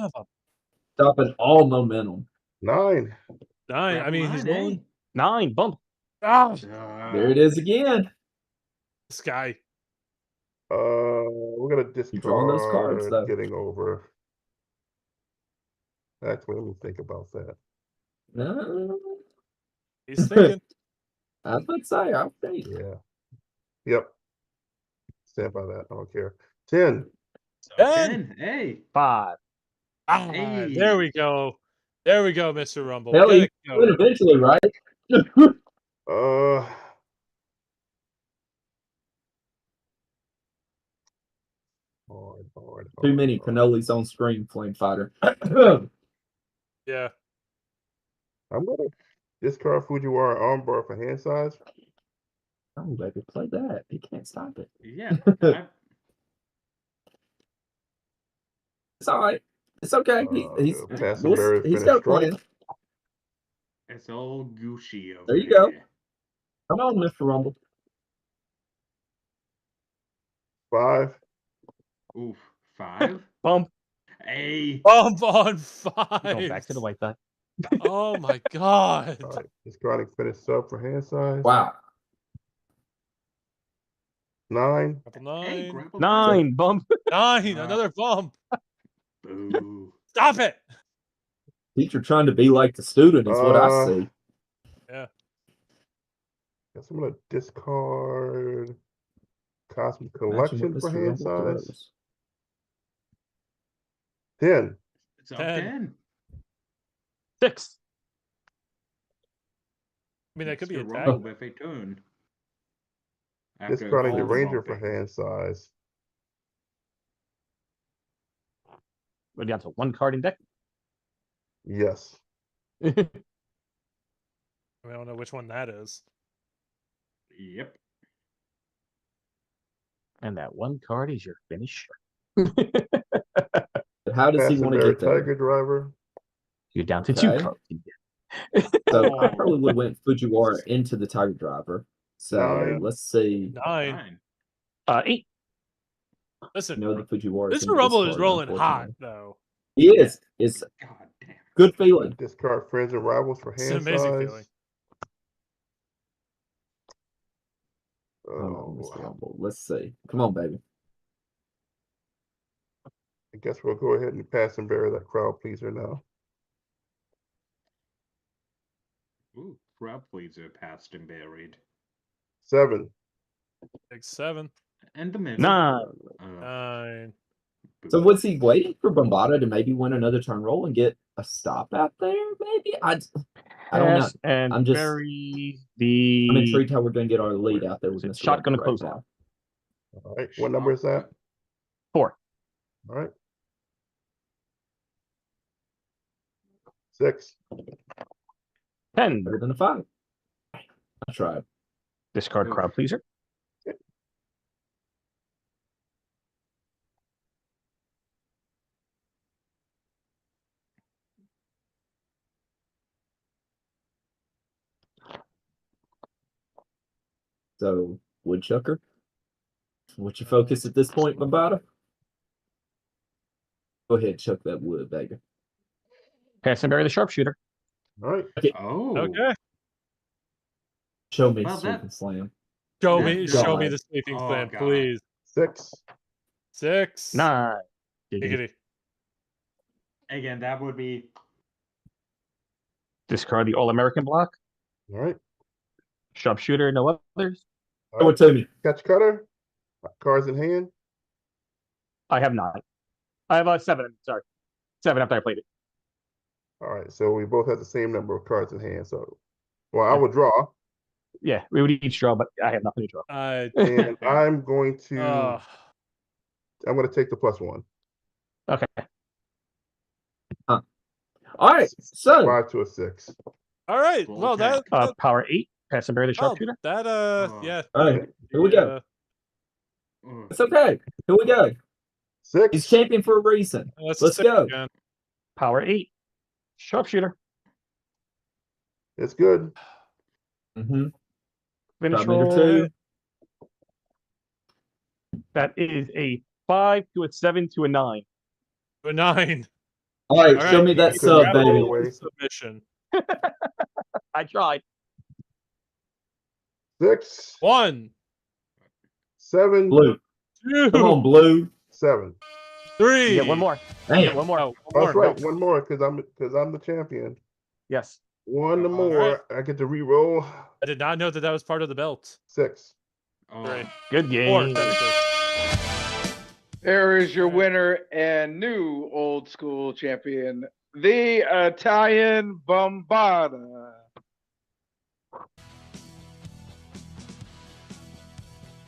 N: Stopping all momentum.
M: 9.
A: 9. I mean, he's
O: Grapple
A: rolling.
O: line,
K: 9 bump.
A: Ah.
N: There it is again.
A: This guy.
M: We're gonna
N: You're drawing those cards,
M: discard
N: though.
M: getting over. Actually, let me think about that.
N: No,
A: He's thinking.
N: I would say I'll think.
M: Yeah. Yep. Stand by that. I don't care. 10.
A: 10.
O: 10. Hey.
K: 5.
A: Ah,
O: Hey.
A: there we go. There we go, Mr. Rumble.
N: Hell,
A: Get
N: you
A: it
N: would
A: going.
N: eventually, right?
M: Uh. Hard.
N: Too many cannolis on screen, Flame Fighter.
A: Yeah.
M: I'm gonna discard Fujiwara armbar for hand size.
N: Oh, baby, play that. He can't stop it.
O: Yeah.
N: It's all right. It's okay. He's
M: pass and bury,
N: he's
M: finish
N: got a
M: strike.
N: plan.
O: It's all Gucci over
N: There you go.
O: there.
N: Come on, Mr. Rumble.
M: 5.
O: Oof. 5.
K: Bump.
O: Hey.
A: Bump on 5.
K: Going back to the white side.
A: Oh my god.
M: All right. Discarding finish sub for hand size.
N: Wow.
M: 9.
A: Grapple 9.
O: Hey, grapple
K: 9 bump.
A: 9. Another bump.
O: Boo.
A: Stop it.
N: Teacher trying to be like the student is what I see.
A: Yeah.
M: Guess I'm gonna discard Cosmic
N: Matching
M: Collection
N: what
M: for
N: Mr.
M: hand
N: Rumble
M: size.
N: throws.
M: 10.
O: It's up
A: 10.
O: 10.
K: 6.
A: I mean, that could be a
O: Mr.
A: tag.
O: Rumble with a turn. After
M: Discarding
O: all
M: the
O: the
M: Ranger for
O: bumping.
M: hand size.
K: We're down to 1 card in deck.
M: Yes.
A: I don't know which one that is.
O: Yep.
K: And that 1 card is your finish.
N: How does he
M: Pass and
N: want to
M: bury
N: get there?
M: Tiger Driver.
K: You're down to 2
N: Okay.
K: cards.
N: So I probably would have went Fujiwara into the Tiger Driver. So
M: 9.
N: let's see.
A: 9.
K: 8.
A: Listen,
N: No, the Fujiwara.
A: Mr. Rumble is rolling hot, though.
N: He is. It's
O: God damn.
N: good feeling.
M: Discard Friends and Rivals for
A: It's an
M: hand
A: amazing
M: size.
A: feeling.
N: Hold on,
M: Oh,
N: Mr. Rumble. Let's see. Come on, baby.
M: I guess we'll go ahead and pass and bury that crowd pleaser now.
O: Ooh, crowd pleaser passed and buried.
M: 7.
A: Big 7.
O: And the middle.
K: 9.
A: 9.
N: So was he waiting for Bombada to maybe win another turn roll and get a stop out there? Maybe I don't know.
K: Pass and
N: I'm just
K: bury the.
N: I'm intrigued how we're going to get our lead out there with
K: Is it
N: Mr.
K: shotgun
N: Rumble
K: to
N: right
K: close
N: now.
M: All right. What number is that?
K: 4.
M: All right. 6.
K: 10.
N: Better than a 5. I tried.
K: Discard crowd pleaser.
N: So Woodchucker. What's your focus at this point, Bombada? Go ahead, chuck that wood, baby.
K: Pass and bury the sharpshooter.
M: All right.
N: Okay.
O: Oh.
A: Okay.
N: Show me
O: Well,
N: sweep
O: that-
N: and slam.
A: Show
O: That
A: me
N: God.
A: the sleeping
O: Oh,
A: slam,
O: God.
A: please.
M: 6.
A: 6.
K: 9.
A: Giggity.
O: Again, that would be
K: Discard the All-American block.
M: All right.
K: Sharpshooter, no others.
N: Throw it to me.
M: Catch cutter. Cards in hand.
K: I have 9. I have 7. Sorry, 7 after I played it.
M: All right. So we both have the same number of cards in hand. So, well, I will draw.
K: Yeah, we would each draw, but I have nothing to draw.
M: And I'm going to. I'm going to take the +1.
K: Okay.
N: All right. So
M: 5 to a 6.
A: All right. Well, that
K: power 8. Pass and bury the sharpshooter.
A: That yeah.
N: All right. Here we go. It's okay. Here we go.
M: 6.
N: He's champion for a reason. Let's go.
A: Again.
K: Power 8. Sharpshooter.
M: It's good.
N: Mm-hmm.
K: Finish
N: Number
K: roll.
N: 2.
K: That is a 5 to a 7 to a 9.
A: To a 9.
N: All right, show me that sub, baby.
A: Submission.
K: I tried.
M: 6.
A: 1.
M: 7.
N: Blue.
A: 2.
N: Come on, blue.
M: 7.
A: 3.
K: You get one more.
N: Damn.
K: One more.
A: Oh,
M: That's
A: more.
M: right. One more because I'm the champion.
K: Yes.
M: One more. I get to re-roll.
A: I did not know that was part of the belt.
M: 6.
A: Right.
K: Good game.
A: 4.
L: There is your winner and new old school champion, the Italian Bombada.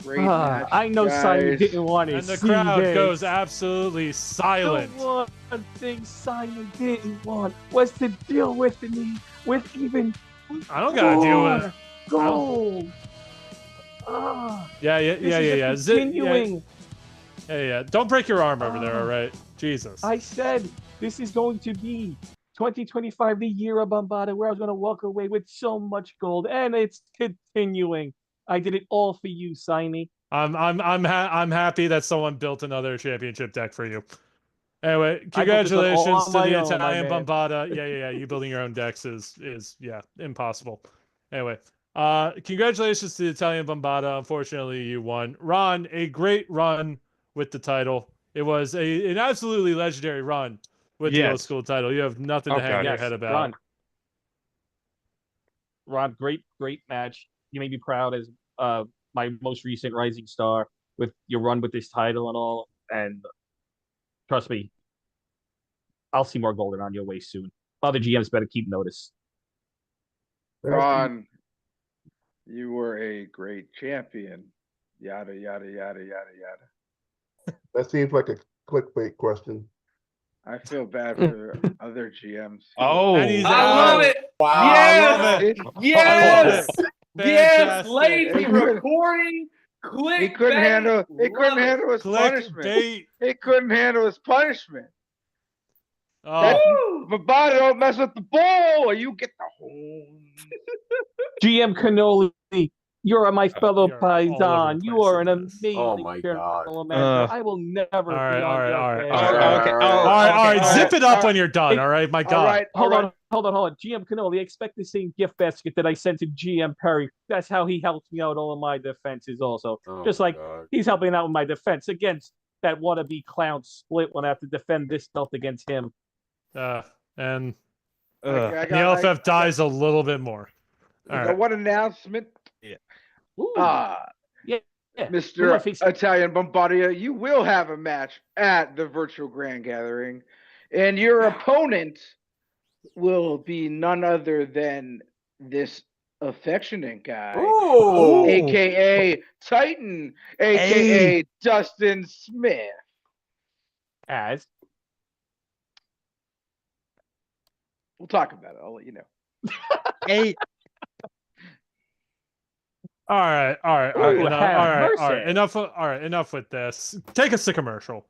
L: Great match,
K: I know Simon
L: guys.
K: didn't want to
A: And the
K: see
A: crowd
K: this.
A: goes absolutely silent.
K: The one thing Simon didn't want was to deal with with even
A: I don't gotta deal with it.
K: Gold.
A: Yeah.
K: Continuing.
A: Yeah. Don't break your arm over there, all right? Jesus.
K: I said this is going to be 2025, the year of Bombada, where I was going to walk away with so much gold, and it's continuing. I did it all for you, Simon.
A: I'm happy that someone built another championship deck for you. Anyway,
K: I built this one all
A: congratulations
K: on
A: to
K: my
A: the
K: own, my
A: Italian
K: man.
A: Bombada. Yeah. You building your own decks is impossible. Anyway, congratulations to the Italian Bombada. Unfortunately, you won. Ron, a great run with the title. It was an absolutely legendary run with the old school title. You have nothing to hang your head about.
K: Ron, great match. You made me proud as my most recent rising star with your run with this title and all. And trust me, I'll see more gold around your way soon. Other GMs better keep notice.
L: Ron, you were a great champion. Yada, yada, yada, yada, yada.
M: That seems like a clickbait question.
L: I feel bad for other GMs.
B: Oh,
A: And he's
B: I
A: out.
B: love it.
A: Wow,
B: Yes.
A: I love it.
B: Yes. Yes.
A: Fantastic.
B: Lady
L: He couldn't-
B: recording. Click.
L: He couldn't handle. He couldn't handle his punishment.
A: Clickbait.
L: He couldn't handle his punishment.
A: Oh,
L: Bombada don't mess with the ball, or you get the home.
K: GM Cannoli, you're my fellow
A: you're all over the
K: Paisan. You are an
A: place in this.
K: amazing
E: Oh my
K: general manager. I will never
A: all
K: be
A: right.
K: on your bed.
A: All right. Zip it up when you're done. All right, my God.
L: All right,
K: Hold on. GM Cannoli, expect the same gift basket that I sent to GM Perry. That's how he helps me out all of my defenses also.
E: Oh,
K: Just like
E: God.
K: he's helping out with my defense against that wannabe clown split when I have to defend this belt against him.
A: And
L: Okay,
A: the LFF dies a little bit more. All
L: I got
A: right.
L: one announcement.
K: Yeah.
L: Mr.
K: Who am I facing?
L: Italian Bombardia, you will have a match at the virtual Grand Gathering, and your opponent will be none other than this affectionate guy, aka Titan, aka Dustin Smith.
K: As
L: We'll talk about it. I'll let you know.
A: All right.
K: Ooh, have mercy.
A: Enough with this. Take us to commercial.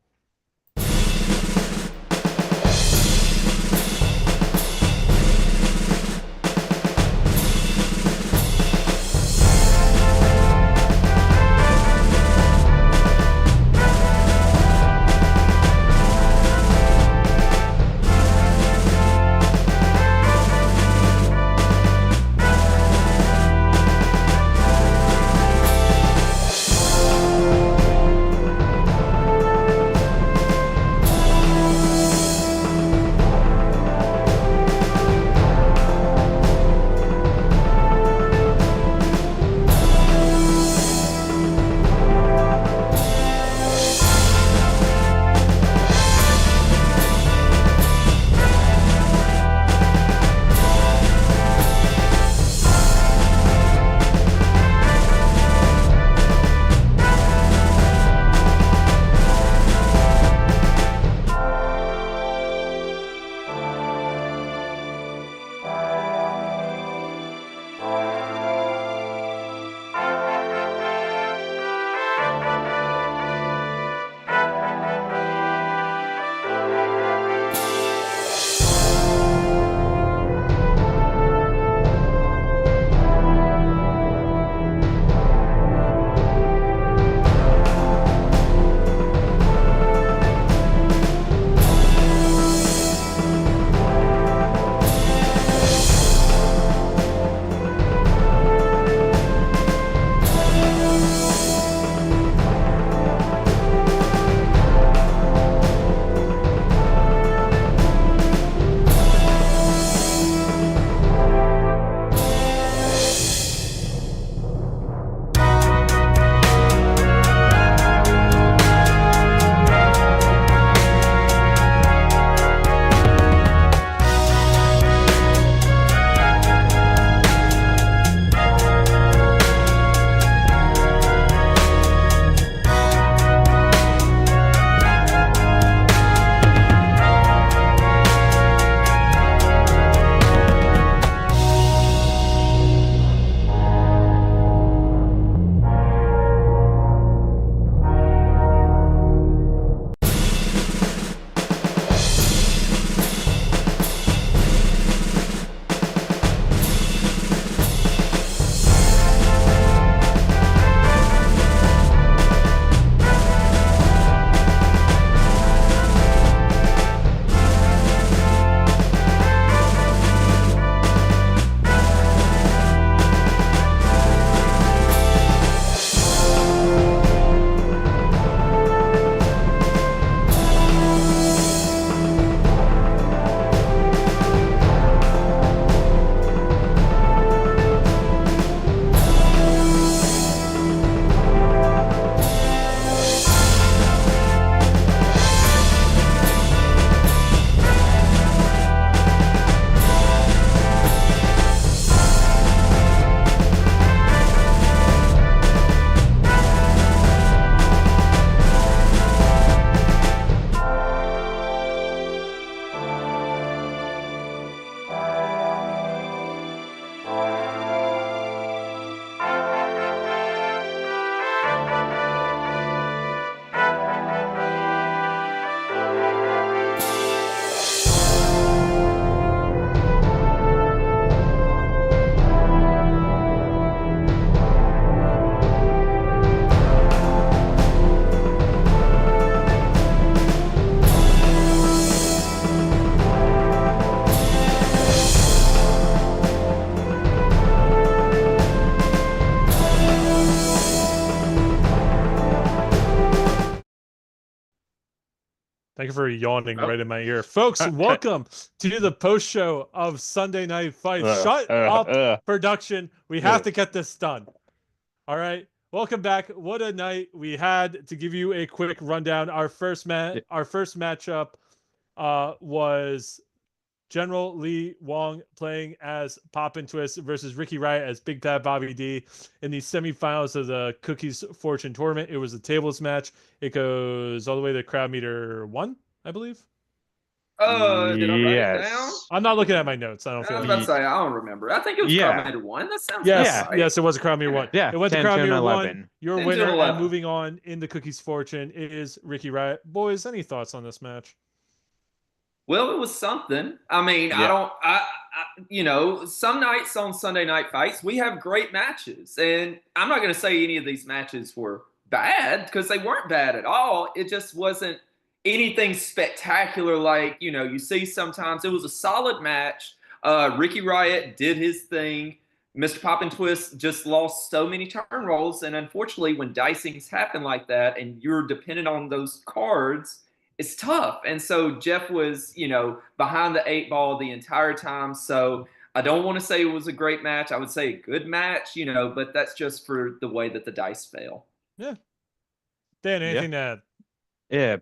A: Thank you for yawning right in my ear. Folks, welcome to the post show of Sunday Night Fights. Shut up, production. We have to get this done. All right. Welcome back. What a night we had. To give you a quick rundown, our first matchup was General Lee Wong playing as Pop and Twist versus Ricky Riot as Big Bad Bobby D in the semifinals of the Cookies Fortune tournament. It was a tables match. It goes all the way to crowd meter 1, I believe.
B: Did I write it down?
A: I'm not looking at my notes. I don't feel
B: I was
A: like
B: about to say, I don't remember. I think it was crowd meter 1. That sounds right.
A: Yes, it was a crowd meter 1.
C: Yeah,
A: It went to
C: 10
A: crowd
C: to
A: meter
C: 11.
A: 1. Your
B: 10 to
A: winner
B: 11.
A: and moving on in the Cookies Fortune is Ricky Riot. Boys, any thoughts on this match?
B: Well, it was something. I mean, some nights on Sunday Night Fights, we have great matches. And I'm not going to say any of these matches were bad because they weren't bad at all. It just wasn't anything spectacular like, you see sometimes. It was a solid match. Ricky Riot did his thing. Mr. Pop and Twist just lost so many turn rolls. And unfortunately, when dicings happen like that and you're dependent on those cards, it's tough. And so Jeff was, behind the 8 ball the entire time. So I don't want to say it was a great match. I would say a good match, but that's just for the way that the dice fell.
A: Yeah. Dan, anything to add?
C: Yeah.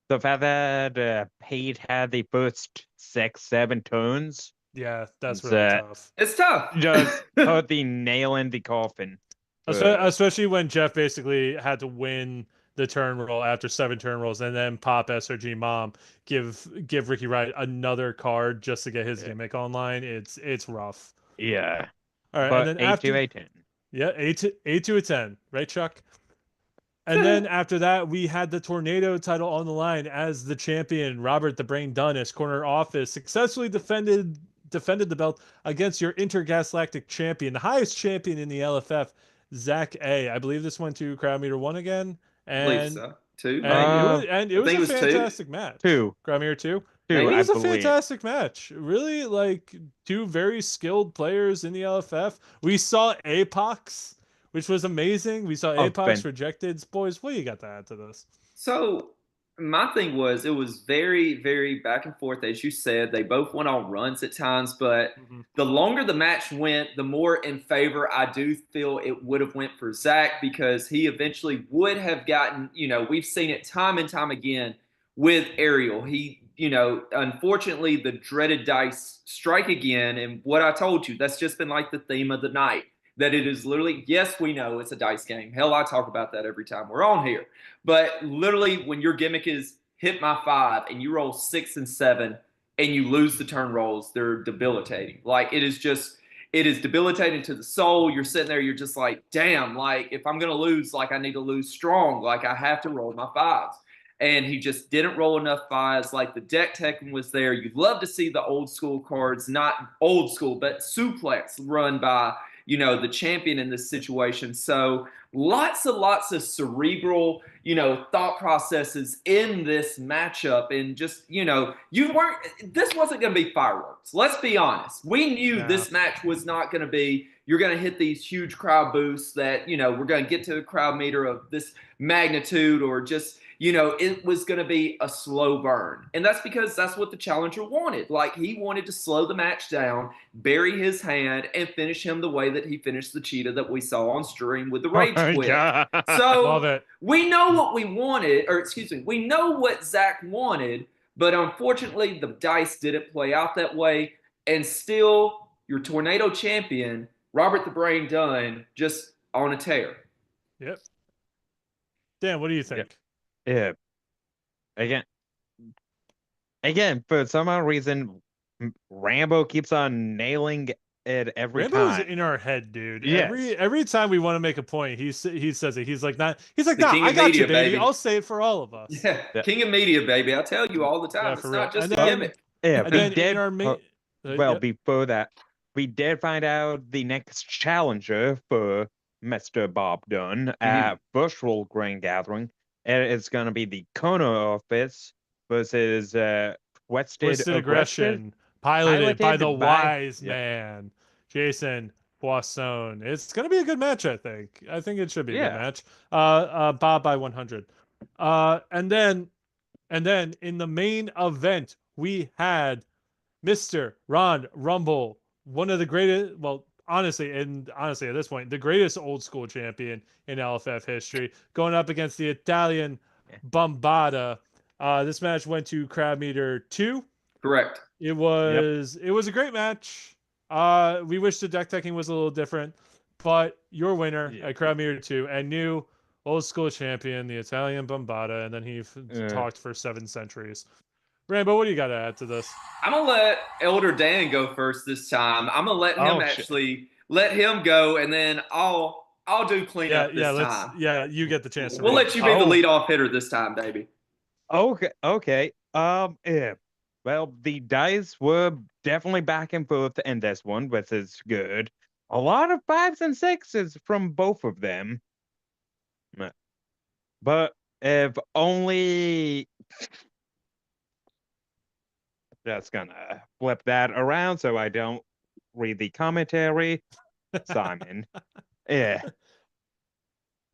C: The fact that Pete had the first 6-7 turns.
A: Yeah, that's really tough.
B: It's tough.
C: Just put the nail in the coffin.
A: Especially when Jeff basically had to win the turn roll after 7 turn rolls, and then Pop SRG Mom give Ricky Riot another card just to get his gimmick online. It's rough.
C: Yeah.
A: All right,
C: but
A: and then
C: 8
A: after
C: to a 10.
A: Yeah, 8 to a 10, right, Chuck? And then after that, we had the Tornado title on the line as the champion, Robert the Brain Dunnis, corner office, successfully defended the belt against your intergalactic champion, the highest champion in the LFF, Zach A. I believe this went to crowd meter 1 again. And,
B: I believe so. 2.
A: And it was a fantastic match.
C: 2.
A: Crowd meter 2.
C: It
A: was a fantastic match. Really, like 2 very skilled players in the LFF. We saw Apox, which was amazing. We saw Apox rejected. Boys, what do you got to add to this?
B: So my thing was, it was very, very back and forth. As you said, they both went on runs at times, but the longer the match went, the more in favor I do feel it would have went for Zach, because he eventually would have gotten, we've seen it time and time again with Ariel. He, unfortunately, the dreaded dice strike again. And what I told you, that's just been like the theme of the night. That it is literally, yes, we know it's a dice game. Hell, I talk about that every time we're on here. But literally, when your gimmick is hit my 5 and you roll 6 and 7 and you lose the turn rolls, they're debilitating. Like, it is debilitating to the soul. You're sitting there, you're just like, damn, like, if I'm going to lose, like, I need to lose strong. Like, I have to roll my 5s. And he just didn't roll enough 5s. Like, the deck teching was there. You'd love to see the old school cards, not old school, but suplex run by the champion in this situation. So lots of cerebral, thought processes in this matchup. And just, this wasn't going to be fireworks. Let's be honest. We knew this match was not going to be, you're going to hit these huge crowd boosts that, we're going to get to a crowd meter of this magnitude, or just, it was going to be a slow burn. And that's because that's what the challenger wanted. Like, he wanted to slow the match down, bury his hand, and finish him the way that he finished the cheetah that we saw on stream with the rage quit. So we know what we wanted, we know what Zach wanted, but unfortunately the dice didn't play out that way. And still, your Tornado champion, Robert the Brain Dunn, just on a tear.
A: Yep. Dan, what do you think?
C: Yeah. Again, for some odd reason, Rambo keeps on nailing it every time.
A: Rambo's in our head, dude.
C: Yes.
A: Every time we want to make a point, he says it. He's like, nah,
B: King
A: I
B: of
A: got
B: media,
A: you, baby. I'll say it for all of us.
B: Yeah. King of media, baby. I tell you all the time. It's not just a gimmick.
C: Before that, we did find out the next challenger for Mr. Bob Dunn at Virtual Grand Gathering. And it's going to be the corner office versus Twisted
A: Aggression, piloted by the wise man, Jason Poisson. It's going to be a good match, I think. I think it should be a good match. Bob by 100. And then And then in the main event, we had Mr. Ron Rumble, one of the greatest, well, honestly at this point, the greatest old school champion in LFF history, going up against the Italian Bombada. This match went to crowd meter 2.
B: Correct.
A: It was a great match. We wish the deck teching was a little different, but your winner at crowd meter 2 and new old school champion, the Italian Bombada, and then he talked for 7 centuries. Rambo, what do you got to add to this?
B: I'm gonna let Elder Dan go first this time. I'm gonna let him let him go, and then I'll do cleanup this time.
A: You get the chance.
B: We'll let you be the leadoff hitter this time, baby.
C: Okay. Yeah. Well, the dice were definitely back and forth in this one, which is good. A lot of 5s and 6s from both of them. But if only... Just gonna flip that around so I don't read the commentary. Simon. Yeah.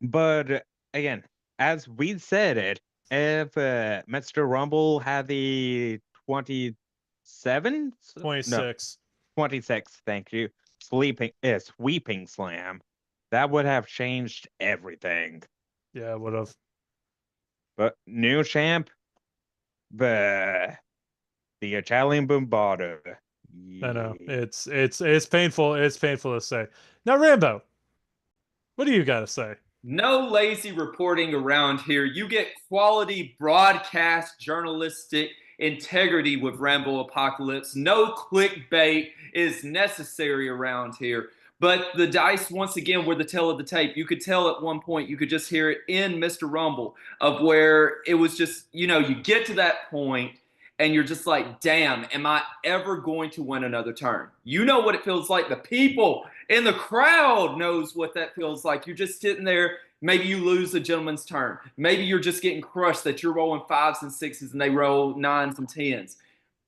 C: But again, as we said it, if Mr. Rumble had the 27?
A: 26.
C: No, 26, thank you. Sweeping slam. That would have changed everything.
A: Yeah, it would have.
C: But new champ, the Italian Bombada.
A: I know. It's painful. It's painful to say. Now, Rambo, what do you got to say?
B: No lazy reporting around here. You get quality broadcast journalistic integrity with Rambo Apocalypse. No clickbait is necessary around here. But the dice, once again, were the tale of the tape. You could tell at one point, you could just hear it in Mr. Rumble, of where it was just, you get to that point and you're just like, damn, am I ever going to win another turn? You know what it feels like. The people in the crowd knows what that feels like. You're just sitting there. Maybe you lose a gentleman's turn. Maybe you're just getting crushed that you're rolling 5s and 6s and they roll 9s and 10s.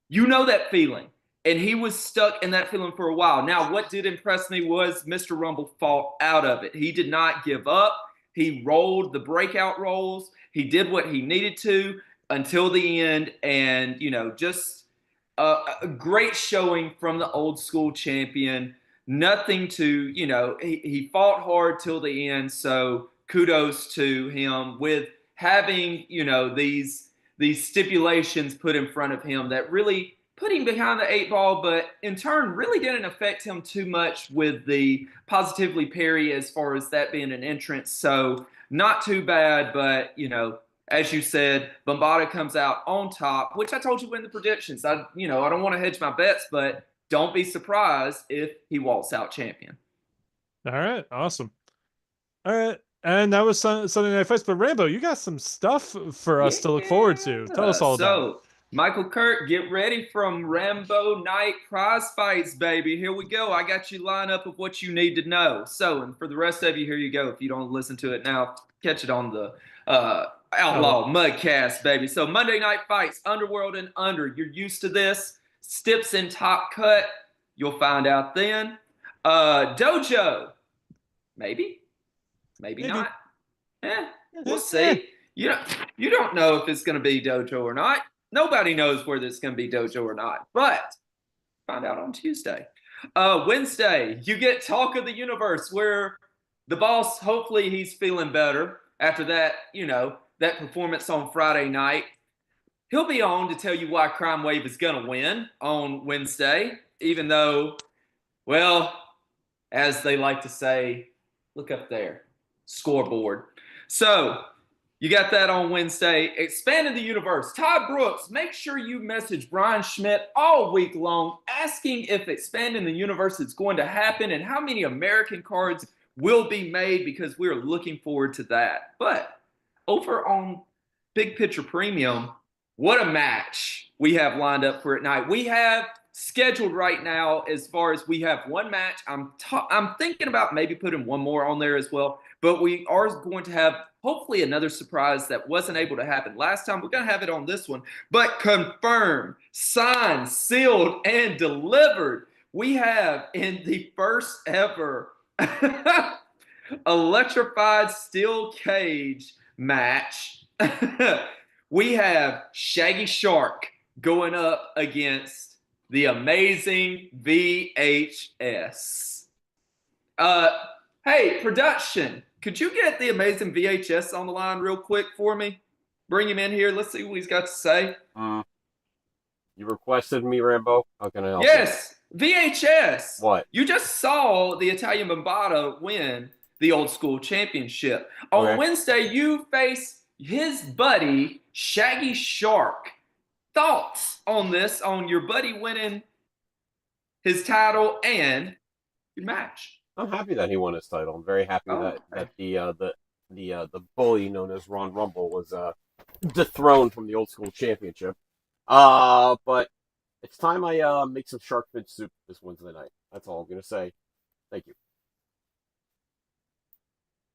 B: You know that feeling. And he was stuck in that feeling for a while. Now, what did impress me was Mr. Rumble fought out of it. He did not give up. He rolled the breakout rolls. He did what he needed to until the end. And, just a great showing from the old school champion. Nothing to, he fought hard till the end. So kudos to him with having, these stipulations put in front of him that really put him behind the 8 ball, but in turn really didn't affect him too much with the positively parry as far as that being an entrance. So not too bad, but, as you said, Bombada comes out on top, which I told you in the predictions. I don't want to hedge my bets, but don't be surprised if he walks out champion.
A: All right. Awesome. All right. And that was Sunday Night Fights. But Rambo, you got some stuff for us to look forward to. Tell us all about it.
B: Michael Kurt, get ready from Rambo Night Prize Fights, baby. Here we go. I got you lined up of what you need to know. So, and for the rest of you, here you go. If you don't listen to it now, catch it on the Outlaw Mudcast, baby. So Monday Night Fights, Underworld and Under. You're used to this. Stips in Top Cut. You'll find out then. Dojo. Maybe not. We'll see. You don't know if it's going to be Dojo or not. Nobody knows whether it's going to be Dojo or not, but find out on Tuesday. Wednesday, you get Talk of the Universe, where the boss, hopefully he's feeling better after that, that performance on Friday night. He'll be on to tell you why Crime Wave is going to win on Wednesday, even though, well, as they like to say, look up there, scoreboard. So you got that on Wednesday. Expanding the Universe. Todd Brooks, make sure you message Brian Schmidt all week long asking if Expanding the Universe is going to happen and how many American cards will be made, because we're looking forward to that. But over on Big Picture Premium, what a match we have lined up for at night. We have scheduled right now, as far as we have one match. I'm thinking about maybe putting one more on there as well. But we are going to have hopefully another surprise that wasn't able to happen last time. We're going to have it on this one. But confirmed, signed, sealed, and delivered. We have in the first ever electrified steel cage match. we have Shaggy Shark going up against the amazing VHS. Hey, production, could you get the amazing VHS on the line real quick for me? Bring him in here. Let's see what he's got to say.
E: You requested me, Rambo. How can I help
B: Yes, VHS.
E: What?
B: You just saw the Italian Bombata win the old school championship. On Wednesday, you face his buddy, Shaggy Shark. Thoughts on this, on your buddy winning his title and your match?
E: I'm happy that he won his title. I'm very happy that the bully known as Ron Rumble was dethroned from the old school championship. But it's time I make some shark fin soup this Wednesday night. That's all I'm gonna say. Thank you.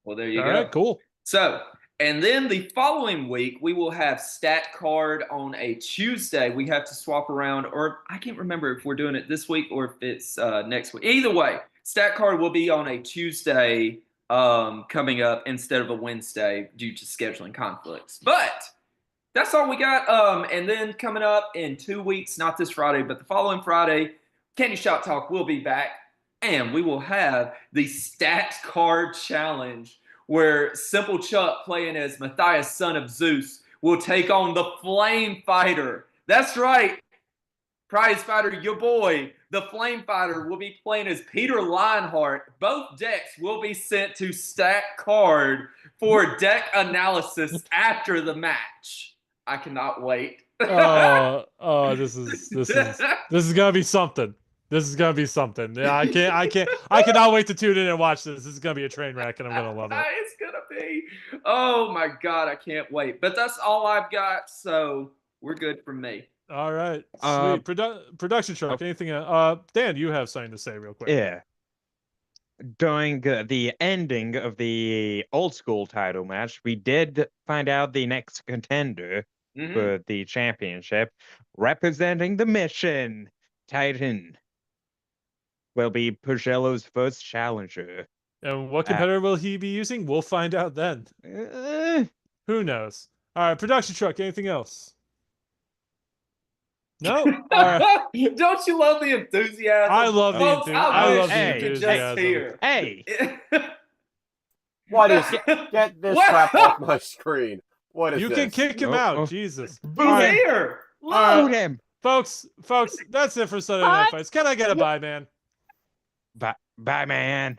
B: Well, there you go.
A: All right, cool.
B: So, and then the following week, we will have Stat Card on a Tuesday. We have to swap around, or I can't remember if we're doing it this week or if it's next week. Either way, Stat Card will be on a Tuesday coming up instead of a Wednesday due to scheduling conflicts. But that's all we got. And then coming up in 2 weeks, not this Friday, but the following Friday, Candy Shot Talk will be back. And we will have the Stat Card Challenge, where Simple Chuck, playing as Matthias, son of Zeus, will take on the Flame Fighter. That's right. Prize Fighter, your boy, the Flame Fighter, will be playing as Peter Lionheart. Both decks will be sent to Stat Card for deck analysis after the match. I cannot wait.
A: This is gonna be something. This is gonna be something. Yeah, I cannot wait to tune in and watch this. This is gonna be a train wreck, and I'm gonna love it.
B: It's gonna be. Oh my God, I can't wait. But that's all I've got, so we're good from me.
A: All right, sweet. Production truck. Anything? Dan, you have something to say real quick?
C: Yeah. During the ending of the old school title match, we did find out the next contender for the championship, representing the Mission Titan, will be Pagello's first challenger.
A: And what competitor will he be using? We'll find out then. Who knows? All right, production truck. Anything else? No. All right.
B: Don't you love the enthusiasm?
A: I love the
B: Folks, I love the
A: enthusiasm.
C: Hey.
E: What is? Get this crap off my screen. What is
A: you
E: this?
A: can kick him out. Jesus.
B: Who's here?
C: Load him.
A: Folks, that's it for Sunday Night Fights. Can I get a bye, man?
C: Bye, man.